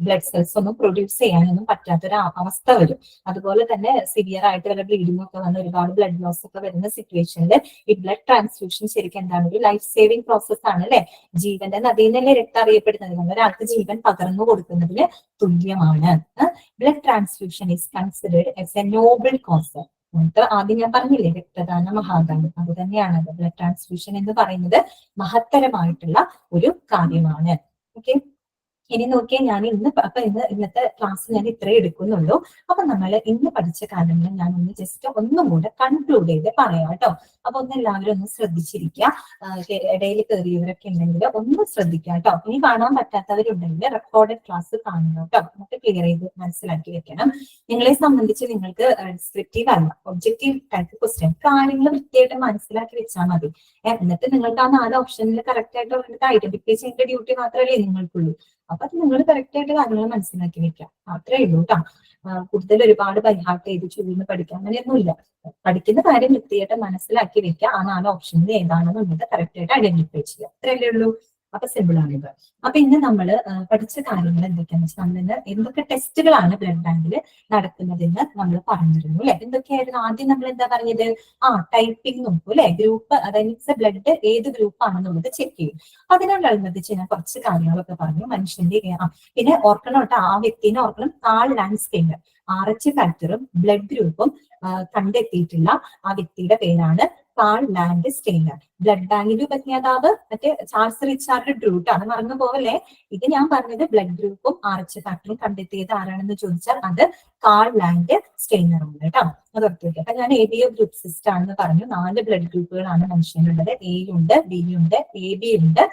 ബ്ലഡ് സെൽസ് ഒന്നും പ്രൊഡ്യൂസ് ചെയ്യാനൊന്നും പറ്റാത്തൊരു അവസ്ഥ വരും. അതുപോലെ തന്നെ സിവിയർ ആയിട്ട് വല്ല ബ്ലീഡിംഗ് ഒക്കെ വന്ന് ഒരുപാട് ബ്ലഡ് ലോസ് ഒക്കെ വരുന്ന സിറ്റുവേഷനിൽ ഈ ബ്ലഡ് ട്രാൻസ്ഫ്യൂഷൻ ശരിക്കും എന്താണ്? ഒരു ലൈഫ് സേവിങ് പ്രോസസ് ആണ് അല്ലെ. ജീവന്റെ നദിയിൽ നിന്നല്ലേ രക്തം അറിയപ്പെടുന്നത്. നമ്മൾ ഒരാൾക്ക് ജീവൻ പകർന്നു കൊടുക്കുന്നതിന് തുല്യമാണ്. Blood transfusion is considered as a noble cause. ആദ്യം ഞാൻ പറഞ്ഞില്ലേ, രക്തദാന മഹാദാനം. അത് തന്നെയാണ് ബ്ലഡ് ട്രാൻസ്ഫ്യൂഷൻ എന്ന് പറയുന്നത്. മഹത്തരമായിട്ടുള്ള ഒരു കാര്യമാണ്. ഓക്കെ, ഇനി നോക്കിയാൽ ഞാൻ ഇന്നത്തെ ക്ലാസ് ഞാൻ ഇത്രേ എടുക്കുന്നുള്ളൂ. അപ്പൊ നമ്മൾ ഇന്ന് പഠിച്ച കാര്യങ്ങൾ ഞാൻ ഒന്നും കൂടെ കൺക്ലൂഡ് ചെയ്ത് പറയാം കേട്ടോ. അപ്പൊ ഒന്ന് എല്ലാവരും ഒന്ന് ശ്രദ്ധിച്ചിരിക്കുക. ഇടയിൽ കയറിയവരൊക്കെ ഉണ്ടെങ്കിൽ ഒന്ന് ശ്രദ്ധിക്കുക കേട്ടോ. ഇനി കാണാൻ പറ്റാത്തവരുണ്ടെങ്കിൽ റെക്കോർഡഡ് ക്ലാസ് കാണണം കേട്ടോ. നമുക്ക് ക്ലിയർ ചെയ്ത് മനസ്സിലാക്കി വെക്കണം. നിങ്ങളെ സംബന്ധിച്ച് നിങ്ങൾക്ക് ഡിസ്ക്രിപ്റ്റീവ് അല്ല, ഒബ്ജക്റ്റീവ് ടൈപ്പ് ക്വസ്റ്റ്യൻ കാര്യങ്ങൾ വൃത്തിയായിട്ട് മനസ്സിലാക്കി വെച്ചാൽ മതി. എന്നിട്ട് നിങ്ങൾക്ക് ആ 4 ഓപ്ഷനിൽ കറക്റ്റ് ആയിട്ട് ഐഡന്റിഫൈ ചെയ്യേണ്ട ഡ്യൂട്ടി മാത്രമല്ലേ നിങ്ങൾക്കുള്ളൂ. അപ്പൊ അത് നിങ്ങൾ കറക്റ്റ് ആയിട്ട് കാര്യങ്ങൾ മനസ്സിലാക്കി വെക്കാം. അത്രേ ഉള്ളൂ കേട്ടോ. കൂടുതൽ ഒരുപാട് ബൈഹാർട്ട് ചെയ്ത് ചുരുന്ന് പഠിക്കാൻ അങ്ങനെയൊന്നുമില്ല. പഠിക്കുന്ന കാര്യം വൃത്തിയായിട്ട് മനസ്സിലാക്കി വെക്കുക. ആ 4 ഓപ്ഷനിൽ ഏതാണെന്നുള്ളത് കറക്റ്റ് ആയിട്ട് ഐഡന്റിഫൈ ചെയ്യുക. അത്രയല്ലേ ഉള്ളൂ. അപ്പൊ സിമ്പിൾ ആണിത്. അപ്പൊ ഇന്ന് നമ്മൾ പഠിച്ച കാര്യങ്ങൾ എന്തൊക്കെയാന്ന് വെച്ചാൽ നമ്മളിന്ന് എന്തൊക്കെ ടെസ്റ്റുകളാണ് ബ്ലഡ് ബാങ്കിൽ നടക്കുന്നതെന്ന് നമ്മൾ പറഞ്ഞിരുന്നു അല്ലെ. എന്തൊക്കെയായിരുന്നു? ആദ്യം നമ്മൾ എന്താ പറഞ്ഞത്? ടൈപ്പിംഗ് നോക്കൂ അല്ലെ. ഗ്രൂപ്പ്, അതായത് ബ്ലഡ് ഏത് ഗ്രൂപ്പ് ആണെന്നുള്ളത് ചെക്ക് ചെയ്യും. അതിനോടനുബന്ധിച്ച് ഞാൻ കുറച്ച് കാര്യങ്ങളൊക്കെ പറഞ്ഞു. മനുഷ്യന്റെ പിന്നെ ഓർക്കണം കേട്ടോ, ആ വ്യക്തിനെ ഓർക്കണം. കാൾ ലാൻഡ്സ്കെയിലർ RH ഫാക്ടറും ബ്ലഡ് ഗ്രൂപ്പും കണ്ടെത്തിയിട്ടുള്ള ആ വ്യക്തിയുടെ പേരാണ് കാൾ ലാൻഡ്സ്റ്റെയ്നർ. ബ്ലഡ് ബാങ്കിന്റെ ഉപജ്ഞാതാവ് മറ്റേ ചാൾസ് റിച്ചാർഡ് ഡ്രൂട്ട് ആണ്, മറന്നു പോവല്ലേ. ഇത് ഞാൻ പറഞ്ഞത് ബ്ലഡ് ഗ്രൂപ്പും RH ഫാക്ടറും കണ്ടെത്തിയത് ആരാണെന്ന് ചോദിച്ചാൽ അത് കാൾ ലാൻഡ്സ്റ്റെയ്നർ ആണ് കേട്ടോ. അത് ഓർത്തിരിക്കുക. അപ്പൊ ഞാൻ ABO ഗ്രൂപ്പ് സിസ്റ്റം ആണെന്ന് പറഞ്ഞു. 4 ബ്ലഡ് ഗ്രൂപ്പുകളാണ് മനുഷ്യനുള്ളത്. A ഉണ്ട്, B ഉണ്ട്, AB ഉണ്ട്,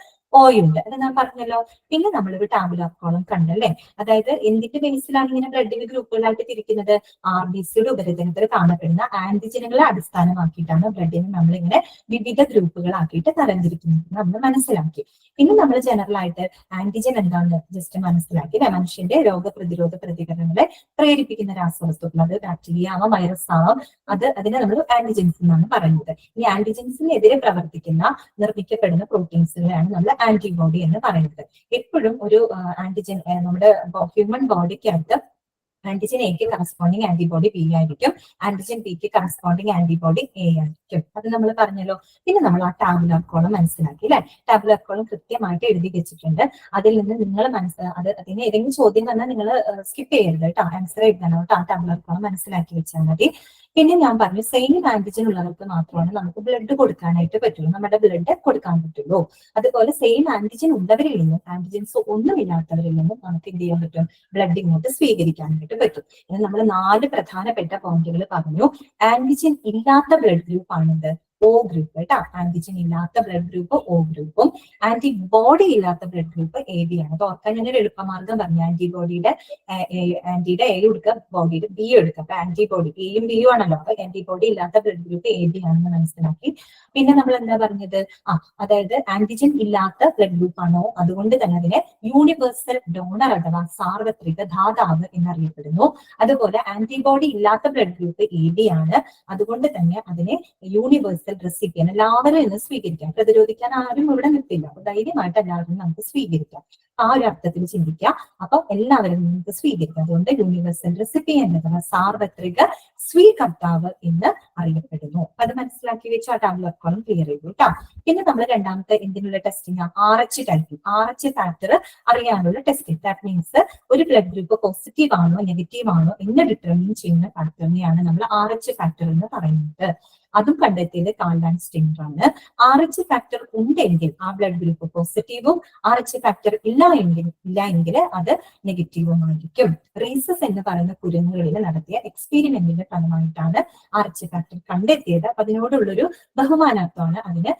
ഉണ്ട്, അത് ഞാൻ പറഞ്ഞല്ലോ. പിന്നെ നമ്മളൊരു ടാബുലാർ കോളം കണ്ടല്ലേ, അതായത് എന്തിന്റെ ബേസിലാണ് ഇങ്ങനെ ബ്ലഡിന്റെ ഗ്രൂപ്പുകളായിട്ട് തിരിക്കുന്നത്? RBCയുടെ ഉപരിതലത്തിൽ കാണപ്പെടുന്ന ആന്റിജനുകളെ അടിസ്ഥാനമാക്കിയിട്ടാണ് ബ്ലഡിനെ നമ്മളിങ്ങനെ വിവിധ ഗ്രൂപ്പുകളാക്കിയിട്ട് തരംതിരിക്കുന്നത് നമ്മൾ മനസ്സിലാക്കി. പിന്നെ നമ്മൾ ജനറൽ ആയിട്ട് ആന്റിജൻ എന്താണെന്ന് ജസ്റ്റ് മനസ്സിലാക്കി. മനുഷ്യന്റെ രോഗപ്രതിരോധ പ്രതികരണങ്ങളെ പ്രേരിപ്പിക്കുന്ന രാസവസ്തുക്കൾ, അത് ബാക്ടീരിയ ആവാം, വൈറസ് ആവാം, അതിനെ നമ്മൾ ആന്റിജൻസ് എന്നാണ് പറയുന്നത്. ഈ ആന്റിജൻസിനെതിരെ പ്രവർത്തിക്കുന്ന നിർമ്മിക്കപ്പെടുന്ന പ്രോട്ടീൻസുകളെയാണ് നമ്മൾ ആന്റിബോഡി എന്ന് പറയുന്നത്. എപ്പോഴും ഒരു ആന്റിജൻ നമ്മുടെ ഹ്യൂമൻ ബോഡിക്കകത്ത് ആന്റിജൻ എക്ക് കറസ്പോണ്ടിങ് ആന്റിബോഡി ബി ആയിരിക്കും, ആന്റിജൻ ബിക്ക് കറസ്പോണ്ടിങ് ആന്റിബോഡി എ ആയിരിക്കും. അത് നമ്മൾ പറഞ്ഞല്ലോ. പിന്നെ നമ്മൾ ആ ടാബുലാർ കോളം മനസ്സിലാക്കി അല്ലെ. ടാബുലാർ കോളം കൃത്യമായിട്ട് എഴുതി വെച്ചിട്ടുണ്ട്. അതിൽ നിന്ന് നിങ്ങൾ അതിന് ഏതെങ്കിലും ചോദ്യം വന്നാൽ നിങ്ങൾ സ്കിപ്പ് ചെയ്യരുത് കേട്ടോ, ആൻസർ എഴുതണം കേട്ടോ. ആ ടാബുലാർ കോളം മനസ്സിലാക്കി വെച്ചാൽ മതി. പിന്നെ ഞാൻ പറഞ്ഞു സെയിം ആന്റിജൻ ഉള്ളവർക്ക് മാത്രമാണ് നമുക്ക് ബ്ലഡ് കൊടുക്കാനായിട്ട് പറ്റുള്ളൂ, നമ്മുടെ ബ്ലഡ് കൊടുക്കാൻ പറ്റുള്ളൂ. അതുപോലെ സെയിം ആന്റിജൻ ഉള്ളവരിൽ നിന്നും ആന്റിജൻസ് ഒന്നുമില്ലാത്തവരിൽ നിന്നും നമുക്ക് എന്ത് ചെയ്യാൻ പറ്റും? ബ്ലഡ് ഇങ്ങോട്ട് സ്വീകരിക്കാനായിട്ട് പറ്റും. ഇനി നമ്മൾ 4 പ്രധാനപ്പെട്ട പോയിന്റുകൾ പറഞ്ഞു. ആന്റിജൻ ഇല്ലാത്ത ബ്ലഡ് ഗ്രൂപ്പ് ആണിത് O ഗ്രൂപ്പ് കേട്ടോ. ആന്റിജൻ ഇല്ലാത്ത ബ്ലഡ് ഗ്രൂപ്പ് O ഗ്രൂപ്പും ആന്റിബോഡി ഇല്ലാത്ത ബ്ലഡ് ഗ്രൂപ്പ് AB ആണ്. അത് ഓർക്കാൻ ഞാനൊരു എളുപ്പമാർഗം പറഞ്ഞു. ആന്റിയുടെ A എടുക്കുക, ബോഡിയുടെ B എടുക്കുക. അപ്പൊ ആന്റിബോഡി Aയും Bയും ആണല്ലോ, അപ്പൊ ആന്റിബോഡി ഇല്ലാത്ത ബ്ലഡ് ഗ്രൂപ്പ് AB ആണെന്ന് മനസ്സിലാക്കി. പിന്നെ നമ്മൾ എന്താ പറഞ്ഞത്? അതായത് ആന്റിജൻ ഇല്ലാത്ത ബ്ലഡ് ഗ്രൂപ്പ് ആണോ, അതുകൊണ്ട് തന്നെ അതിനെ യൂണിവേഴ്സൽ ഡോണർ അഥവാ സാർവത്രിക ദാതാവ് എന്നറിയപ്പെടുന്നു. അതുപോലെ ആന്റിബോഡി ഇല്ലാത്ത ബ്ലഡ് ഗ്രൂപ്പ് AB ആണ്, അതുകൊണ്ട് തന്നെ അതിനെ യൂണിവേഴ്സൽ റെസിപ്പിയൻ, എല്ലാവരും ഇന്ന് സ്വീകരിക്കാം. പ്രതിരോധിക്കാൻ ആരും ഇവിടെ നിൽക്കില്ല, അപ്പൊ ധൈര്യമായിട്ട് എല്ലാവരും നമുക്ക് സ്വീകരിക്കാം. ആ ഒരു അർത്ഥത്തിൽ ചിന്തിക്കാം. അപ്പൊ എല്ലാവരും നമുക്ക് സ്വീകരിക്കാം. അതുകൊണ്ട് യൂണിവേഴ്സൽ റെസിപ്പിയൻ അഥവാ സാർവത്രിക സ്വീകർത്താവ് എന്ന് അറിയപ്പെടുന്നു. അത് മനസ്സിലാക്കി വെച്ച് ആ ടാബുലാർ കോളം ക്ലിയർ ചെയ്തു കേട്ടോ. പിന്നെ നമ്മൾ രണ്ടാമത്തെ എന്തിനുള്ള testing? RH typing. RH factor അറിയാനുള്ള ടെസ്റ്റിംഗ്. ദാറ്റ് മീൻസ് ഒരു ബ്ലഡ് ഗ്രൂപ്പ് പോസിറ്റീവ് ആണോ നെഗറ്റീവ് ആണോ എന്ന് ഡിറ്റർമിൻ ചെയ്യുന്ന ഫാക്ടറിനെയാണ് നമ്മൾ RH ഫാക്ടർ എന്ന് പറയുന്നത്. അതും കണ്ടെത്തിയത് കാൾ ആൻഡ് സ്റ്റിംഗർ ആണ്. RH ഫാക്ടർ ഉണ്ടെങ്കിൽ ആ ബ്ലഡ് ഗ്രൂപ്പ് പോസിറ്റീവും, RH ഫാക്ടർ ഇല്ല എങ്കിൽ അത് നെഗറ്റീവും ആയിരിക്കും. റീസസ് എന്ന് പറയുന്ന കുരങ്ങുകളിൽ നടത്തിയ എക്സ്പെരിമെന്റിന്റെ ഫലമായിട്ടാണ് RH ഫാക്ടർ കണ്ടെത്തിയത്. അപ്പൊ അതിനോടുള്ളൊരു ബഹുമാനാർത്ഥമാണ് അതിന്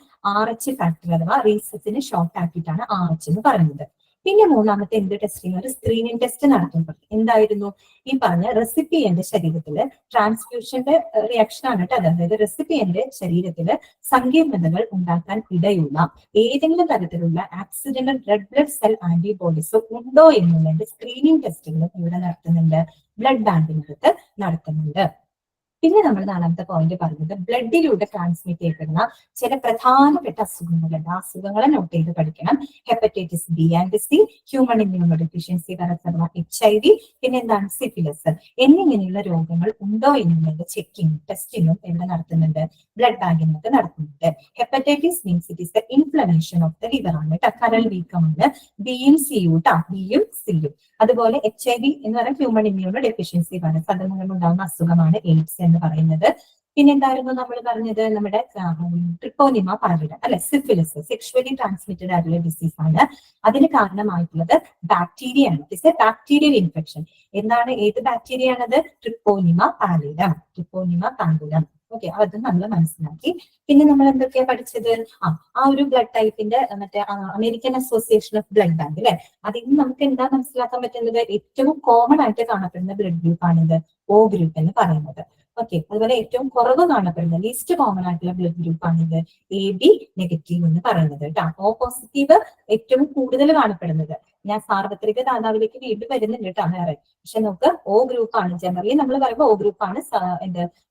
RH ഫാക്ടർ അഥവാ റീസസിന് ഷോർട്ട് ആക്കിയിട്ടാണ് RH എന്ന് പറയുന്നത്. പിന്നെ മൂന്നാമത്തെ എന്ത് ടെസ്റ്റിംഗ്? ഒരു സ്ക്രീനിങ് ടെസ്റ്റ് നടത്തുമ്പോൾ എന്തായിരുന്നു? ഈ പറഞ്ഞ റെസിപ്പിയന്റെ ശരീരത്തില് ട്രാൻസ്ഫ്യൂഷന്റെ റിയാക്ഷൻ ആണ് കേട്ടോ. അതായത് റെസിപ്പിയന്റെ ശരീരത്തില് സങ്കീർണതകൾ ഉണ്ടാക്കാൻ ഇടയുള്ള ഏതെങ്കിലും തരത്തിലുള്ള accidental red blood cell antibodies ഉണ്ടോ എന്നുള്ളതിന്റെ സ്ക്രീനിങ് ടെസ്റ്റുകളും ഇവിടെ നടത്തുന്നുണ്ട്, ബ്ലഡ് ബാങ്കിനകത്ത് നടത്തുന്നുണ്ട്. പിന്നെ നമ്മൾ നാലാമത്തെ പോയിന്റ് പറഞ്ഞത് ബ്ലഡിലൂടെ ട്രാൻസ്മിറ്റ് ചെയ്യപ്പെടുന്ന ചില പ്രധാനപ്പെട്ട അസുഖങ്ങളുണ്ട്. ആ അസുഖങ്ങളെ നോട്ട് ചെയ്ത് പഠിക്കണം. Hepatitis B and C, human immuno deficiency virus അഥവാ HIV, പിന്നെ എന്താണ് സിഫിലിസ് എന്നിങ്ങനെയുള്ള രോഗങ്ങൾ ഉണ്ടോ എന്നുള്ളത് ചെക്കിങ്ങും ടെസ്റ്റിങ്ങും എവിടെ നടത്തുന്നുണ്ട്? ബ്ലഡ് ബാങ്കിനകത്ത് നടത്തുന്നുണ്ട്. Hepatitis means it is the inflammation of the liver ആണ് കേട്ടോ, കരൾ വീക്കമാണ്. Bയും Cയും കേട്ടോ, Bയും Cയും. അതുപോലെ HIV എന്ന് പറയുന്നത് ഹ്യൂമൺ ഇമ്മ്യൂണോ ഡെഫിഷ്യൻസി വൈറസ്, അതിൽ നിന്നുണ്ടാകുന്ന അസുഖമാണ് എയ്ഡ്സ് എന്ന് പറയുന്നത്. പിന്നെ എന്തായിരുന്നു നമ്മൾ പറഞ്ഞത്? നമ്മുടെ ട്രിപ്പോനിമ പാലിഡം അല്ലെ, സിഫിലിസ് സെക്ഷുവലി ട്രാൻസ്മിറ്റഡ് ആയിട്ടുള്ള ഡിസീസ് ആണ്. അതിന് കാരണമായിട്ടുള്ളത് ബാക്ടീരിയ ആണ്. It's A bacterial infection. എന്താണ്? ഏത് ബാക്ടീരിയ ആണത്? ട്രിപ്പോനിമ പാലിഡം. ട്രിപ്പോനിമ പാലിഡം. ഓക്കെ, അത് നമ്മൾ മനസ്സിലാക്കി. പിന്നെ നമ്മൾ എന്തൊക്കെയാ പഠിച്ചത്? ആ ഒരു ബ്ലഡ് ടൈപ്പിന്റെ മറ്റേ American Association of blood bank അല്ലെ, അതിൽ നിന്ന് നമുക്ക് എന്താ മനസ്സിലാക്കാൻ പറ്റുന്നത്? ഏറ്റവും കോമൺ ആയിട്ട് കാണപ്പെടുന്ന ബ്ലഡ് ഗ്രൂപ്പ് ആണിത് O ഗ്രൂപ്പ് എന്ന് പറയുന്നത്. ഓക്കെ, അതുപോലെ ഏറ്റവും കുറവ് കാണപ്പെടുന്ന ലീസ്റ്റ് കോമൺ ആയിട്ടുള്ള ബ്ലഡ് ഗ്രൂപ്പ് ആണിത് AB നെഗറ്റീവ് എന്ന് പറയുന്നത് കേട്ടോ. O പോസിറ്റീവ് ഏറ്റവും കൂടുതൽ കാണപ്പെടുന്നത്. ഞാൻ സാർവത്രിക ദാതാവിലേക്ക് വീണ്ടും വരുന്നുണ്ട് കേട്ടോ വേറെ. പക്ഷെ നമുക്ക് O ഗ്രൂപ്പ് ആണ് ജനറലി നമ്മൾ പറയുമ്പോൾ O ഗ്രൂപ്പ് ആണ്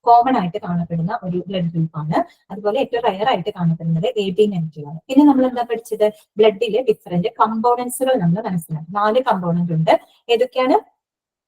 കോമൺ ആയിട്ട് കാണപ്പെടുന്ന ഒരു ബ്ലഡ് ഗ്രൂപ്പ് ആണ്. അതുപോലെ ഏറ്റവും റയർ ആയിട്ട് കാണപ്പെടുന്നത് AB നെഗറ്റീവ് ആണ്. പിന്നെ നമ്മൾ എന്താ പഠിച്ചത്? ബ്ലഡിലെ ഡിഫറെന്റ് കമ്പോണൻസുകൾ നമ്മൾ മനസ്സിലാക്കി. 4 കമ്പോണന്റ് ഉണ്ട്. ഏതൊക്കെയാണ്?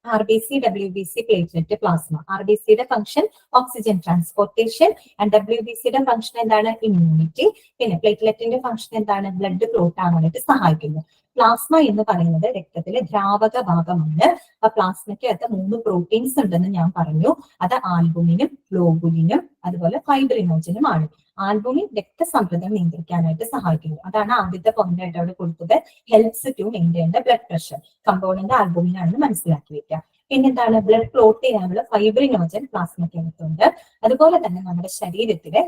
RBC, WBC, platelet, plasma. RBCയുടെ ഫംഗ്ഷൻ ഓക്സിജൻ ട്രാൻസ്പോർട്ടേഷൻ ആൻഡ് WBCയുടെ ഫംഗ്ഷൻ എന്താണ്? ഇമ്മ്യൂണിറ്റി. പിന്നെ പ്ലേറ്റ്ലെറ്റിന്റെ ഫംഗ്ഷൻ എന്താണ്? ബ്ലഡ് ക്ലോട്ട് ആവാനായിട്ട് സഹായിക്കുന്നു. പ്ലാസ്മ എന്ന് പറയുന്നത് രക്തത്തിലെ ദ്രാവക ഭാഗമാണ്. അപ്പൊ പ്ലാസ്മയ്ക്ക് അകത്ത് 3 പ്രോട്ടീൻസ് ഉണ്ടെന്ന് ഞാൻ പറഞ്ഞു. അത് ആൽബുമിനും ഗ്ലോബുലിനും അതുപോലെ ഫൈബ്രിനോജനും ആണ്. ആൽബുമിൻ രക്തസമ്മർദ്ദം നിയന്ത്രിക്കാനായിട്ട് സഹായിക്കുന്നു. അതാണ് ആദ്യത്തെ പോയിന്റ് ആയിട്ട് അവിടെ കൊടുത്തത്. Helps to maintain the blood pressure. Component albumin ആണെന്ന് മനസ്സിലാക്കി വെക്കുക. പിന്നെന്താണ്? ബ്ലഡ് ക്ലോട്ട് ചെയ്യാനുള്ള ഫൈബ്രിനോജൻ പ്ലാസ്മയ്ക്ക് അകത്തുണ്ട്. അതുപോലെ തന്നെ നമ്മുടെ ശരീരത്തിലെ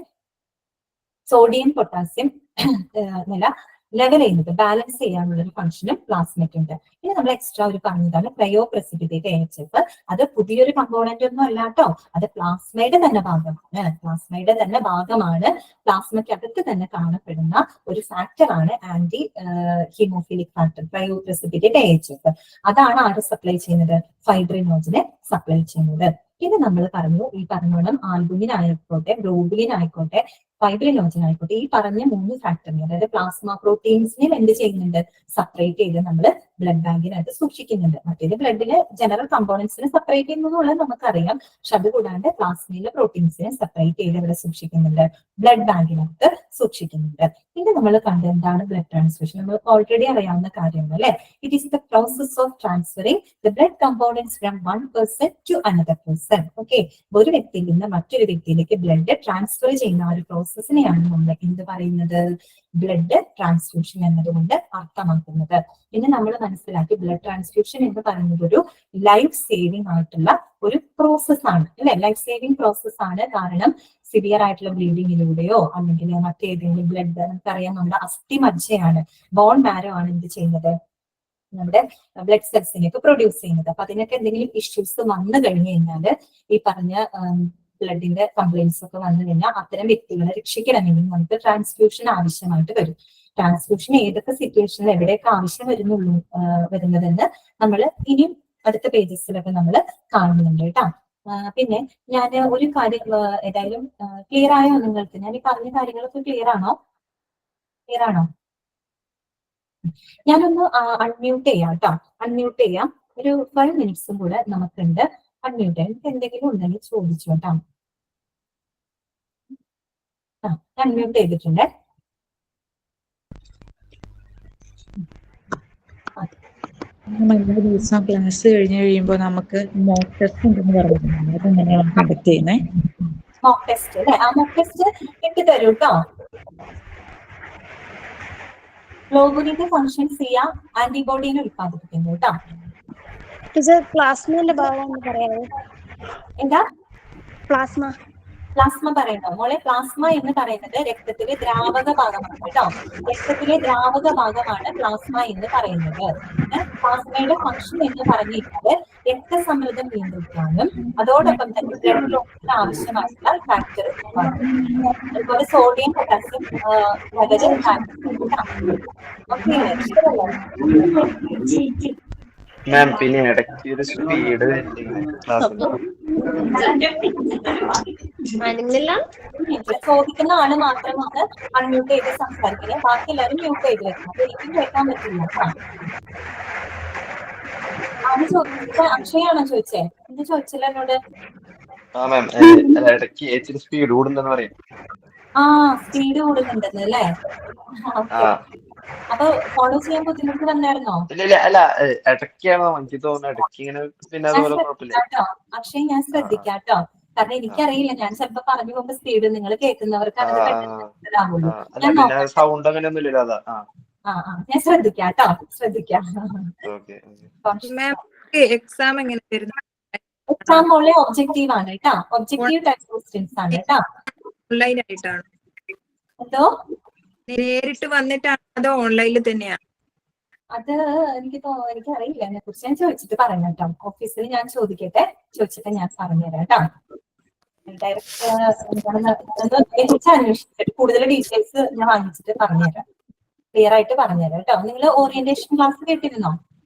സോഡിയം പൊട്ടാസ്യം നില ലെവൽ ചെയ്യുന്നത്, ബാലൻസ് ചെയ്യാനുള്ള ഒരു ഫംഗ്ഷനും പ്ലാസ്മയ്ക്ക് ഉണ്ട്. ഇനി നമ്മൾ എക്സ്ട്രാ ഒരു പറഞ്ഞതാണ് ക്രയോ പ്രസിപ്പിറ്റേറ്റ് AHF. അത് പുതിയൊരു കമ്പോണന്റ് ഒന്നും അല്ലാട്ടോ, അത് പ്ലാസ്മയുടെ തന്നെ ഭാഗമാണ്. പ്ലാസ്മയ്ക്കകത്ത് തന്നെ കാണപ്പെടുന്ന ഒരു ഫാക്ടറാണ് anti haemophilic factor cryoprecipitate AHF. അതാണ് ആര് സപ്ലൈ ചെയ്യുന്നത്? ഫൈബ്രിനോജനെ സപ്ലൈ ചെയ്യുന്നത്. ഇത് നമ്മൾ പറഞ്ഞു, ഈ പറഞ്ഞോണം ആൽബുമിൻ ആയിക്കോട്ടെ, ഗ്ലോബുലിൻ ആയിക്കോട്ടെ, ഫൈബ്രിനോജൻ ആയിക്കോട്ടെ, ഈ പറഞ്ഞ 3 ഫാക്ടറിനെ, അതായത് പ്ലാസ്മ പ്രോട്ടീൻസിനെയും എന്ത് ചെയ്യുന്നുണ്ട്? സെപ്പറേറ്റ് ചെയ്ത് നമ്മൾ ബ്ലഡ് ബാങ്കിനകത്ത് സൂക്ഷിക്കുന്നുണ്ട്. മറ്റേത് ബ്ലഡിലെ ജനറൽ കമ്പോണൻസിനെ സെപ്പറേറ്റ് ചെയ്യുന്നുള്ളത് നമുക്കറിയാം. പക്ഷെ അതുകൂടാണ്ട് പ്ലാസ്മയിലെ പ്രോട്ടീൻസിനെ സെപ്പറേറ്റ് ചെയ്ത് ഇവിടെ സൂക്ഷിക്കുന്നുണ്ട്, ബ്ലഡ് ബാങ്കിനകത്ത് സൂക്ഷിക്കുന്നുണ്ട്. ഇത് നമ്മൾ കണ്ട് എന്താണ് ബ്ലഡ് ട്രാൻസ്ഫ്യൂഷൻ? നമ്മൾ ഓൾറെഡി അറിയാവുന്ന കാര്യമാണ് അല്ലെ. It is the process of transferring the blood components from one person to another person. Okay, ഒരു വ്യക്തിയിൽ നിന്ന് മറ്റൊരു വ്യക്തിയിലേക്ക് ബ്ലഡ് ട്രാൻസ്ഫർ ചെയ്യുന്ന ആ ഒരു പ്രോസസ്സിനെയാണ് നമ്മൾ എന്ത് പറയുന്നത്? ബ്ലഡ് ട്രാൻസ്ഫ്യൂഷൻ എന്നതുകൊണ്ട് അർത്ഥമാക്കുന്നത്. പിന്നെ നമ്മൾ മനസ്സിലാക്കി ബ്ലഡ് ട്രാൻസ്ഫ്യൂഷൻ എന്ന് പറയുന്നത് ഒരു ലൈഫ് സേവിംഗ് ആയിട്ടുള്ള ഒരു പ്രോസസ് ആണ് അല്ലെ. ലൈഫ് സേവിംഗ് പ്രോസസ് ആണ്. കാരണം സിവിയർ ആയിട്ടുള്ള ബ്ലീഡിങ്ങിലൂടെയോ അല്ലെങ്കിൽ മറ്റേതെങ്കിലും ബ്ലഡ്, നമുക്കറിയാം നമ്മുടെ അസ്ഥിമജ്ജയാണ്, ബോൺ മാരോ ആണ് എന്ത് ചെയ്യുന്നത്? നമ്മുടെ ബ്ലഡ് സെൽസിനെയൊക്കെ പ്രൊഡ്യൂസ് ചെയ്യുന്നത്. അപ്പൊ അതിനൊക്കെ എന്തെങ്കിലും ഇഷ്യൂസ് വന്നു കഴിഞ്ഞു കഴിഞ്ഞാല് ഈ പറഞ്ഞ ബ്ലഡിന്റെ കംപ്ലൈൻസ് ഒക്കെ വന്നു കഴിഞ്ഞാൽ അത്തരം വ്യക്തികളെ രക്ഷിക്കണമെങ്കിൽ നമുക്ക് ട്രാൻസ്ഫ്യൂഷൻ ആവശ്യമായിട്ട് വരും. ട്രാൻസ്ഫ്യൂഷൻ ഏതൊക്കെ സിറ്റുവേഷനിൽ എവിടെയൊക്കെ ആവശ്യം വരുന്നതെന്ന് നമ്മൾ ഇനിയും അടുത്ത പേജസിലൊക്കെ നമ്മൾ കാണുന്നുണ്ട് കേട്ടോ. പിന്നെ ഞാൻ ഒരു കാര്യം ഏതായാലും ക്ലിയർ ആയോ നിങ്ങൾക്ക്? ഞാൻ ഈ പറഞ്ഞ കാര്യങ്ങളൊക്കെ ക്ലിയർ ആണോ? ഞാനൊന്ന് അൺമ്യൂട്ട് ചെയ്യാം കേട്ടോ. അൺമ്യൂട്ട് ചെയ്യാം. ഒരു 5 മിനിറ്റ്സും കൂടെ നമുക്കുണ്ട് അൺമ്യൂട്ട് ചെയ്യാൻ. എന്തെങ്കിലും ഉണ്ടെങ്കിൽ ചോദിച്ചു കേട്ടോ. അൺമ്യൂട്ട് ചെയ്തിട്ടുണ്ട്. എല്ലാ ദിവസവും ക്ലാസ് കഴിയുമ്പോൾ നമുക്ക് മോക്ക് ടെസ്റ്റ് ഉണ്ടെന്ന് പറഞ്ഞിട്ടുണ്ട്. അതെങ്ങനെയാണ് കണ്ടക്ട് ചെയ്യുന്നത്? മോക്ക് ടെസ്റ്റ് അല്ലെ? ആ മോക്ക് ടെസ്റ്റ് ഇട്ട് തരൂ കേട്ടോ. ഗ്ലോബുലിന്റെ ഫംഗ്ഷൻസ് ചെയ്യാം, ആന്റിബോഡീനെ ഉത്പാദിപ്പിക്കുന്നു കേട്ടോ. പ്ലാസ്മയുടെ ഭാഗം ഒന്ന് പറയാമോ? എന്താ പ്ലാസ്മ പറയണോ മോളെ? പ്ലാസ്മ എന്ന് പറയുന്നത് രക്തത്തിലെ ദ്രാവക ഭാഗമാണ് കേട്ടോ. രക്തത്തിലെ ദ്രാവക ഭാഗമാണ് പ്ലാസ്മ എന്ന് പറയുന്നത്. പ്ലാസ്മയുടെ ഫംഗ്ഷൻ എന്ന് പറഞ്ഞിട്ടുള്ളത് രക്തസമ്മർദ്ദം നിയന്ത്രിക്കാനും അതോടൊപ്പം തന്നെ ബ്ലഡ് ഫ്ലോയ്ക്ക് ആവശ്യമായിട്ടുള്ള ഫാക്ടർ, അതുപോലെ സോഡിയം പൊട്ടാസ്യം ലെവല് മാം. പിന്നെ ഇടയ്ക്ക് ഒരു സ്പീഡ് ചോദിക്കുന്ന ആള് മാത്രമാണ് അൺമ്യൂട്ട് ചെയ്ത് സംസാരിക്കുന്നത്. ബാക്കി എല്ലാവരും മ്യൂട്ട് ചെയ്ത് വെക്കണം. അപ്പൊ എനിക്കും കേൾക്കാൻ പറ്റില്ല. അത് ചോദിച്ചത് അക്ഷയാണോ ചോദിച്ചേ? എന്ത് ചോദിച്ചില്ല എന്നോട്? ഇടയ്ക്ക് സ്പീഡ് കൂടുന്നെന്ന് പറയും. സ്പീഡ് കൂടുന്നുണ്ടെന്ന് അല്ലേ? അപ്പൊ ഫോളോ ചെയ്യാൻ ബുദ്ധിമുട്ട് വന്നായിരുന്നോ? അല്ല, ഇടയ്ക്കാണോ എനിക്ക് തോന്നുന്നത്. ഇടയ്ക്ക് ഇങ്ങനെ പിന്നെ അതുപോലെ കുഴപ്പമില്ല. അക്ഷയ് ഞാൻ ശ്രദ്ധിക്കാട്ടോ. കാരണം എനിക്കറിയില്ല, ഞാൻ ചിലപ്പോ പറഞ്ഞു പോകുമ്പോ സ്പീഡ് നിങ്ങൾ കേൾക്കുന്നവർക്ക് അങ്ങനെ മനസ്സിലാവുള്ളൂ. സൗണ്ട് അങ്ങനെ ഒന്നുമില്ലല്ലോ. അതാ ഞാൻ ശ്രദ്ധിക്കാട്ടോ. എക്സാം എങ്ങനെ വരുന്നു? എക്സാം ഉള്ള ഒബ്ജക്റ്റീവ് ആണ് കേട്ടോ. ഒബ്ജക്റ്റീവ് ടൈപ്പ് ക്വസ്റ്റ്യൻസ് ആണ് കേട്ടോ. ഓൺലൈൻ ആയിട്ടാണ്? എന്തോ നേരിട്ട് വന്നിട്ടാണ് അതോ ഓൺലൈനിൽ തന്നെയാണ്? അത് എനിക്കറിയില്ല. അതിനെ കുറിച്ച് ഞാൻ ചോദിച്ചിട്ട് പറയാം കേട്ടോ. ഓഫീസിൽ ഞാൻ ചോദിച്ചിട്ട് ഞാൻ പറഞ്ഞുതരാം കേട്ടോ. ഡയറക്റ്റ് അന്വേഷിച്ചിട്ട് കൂടുതൽ ഡീറ്റെയിൽസ് ഞാൻ വാങ്ങിച്ചിട്ട് പറഞ്ഞുതരാം, ക്ലിയർ ആയിട്ട് പറഞ്ഞുതരാം കേട്ടോ. നിങ്ങൾ ഓറിയന്റേഷൻ ക്ലാസ് കേട്ടിരുന്നോ?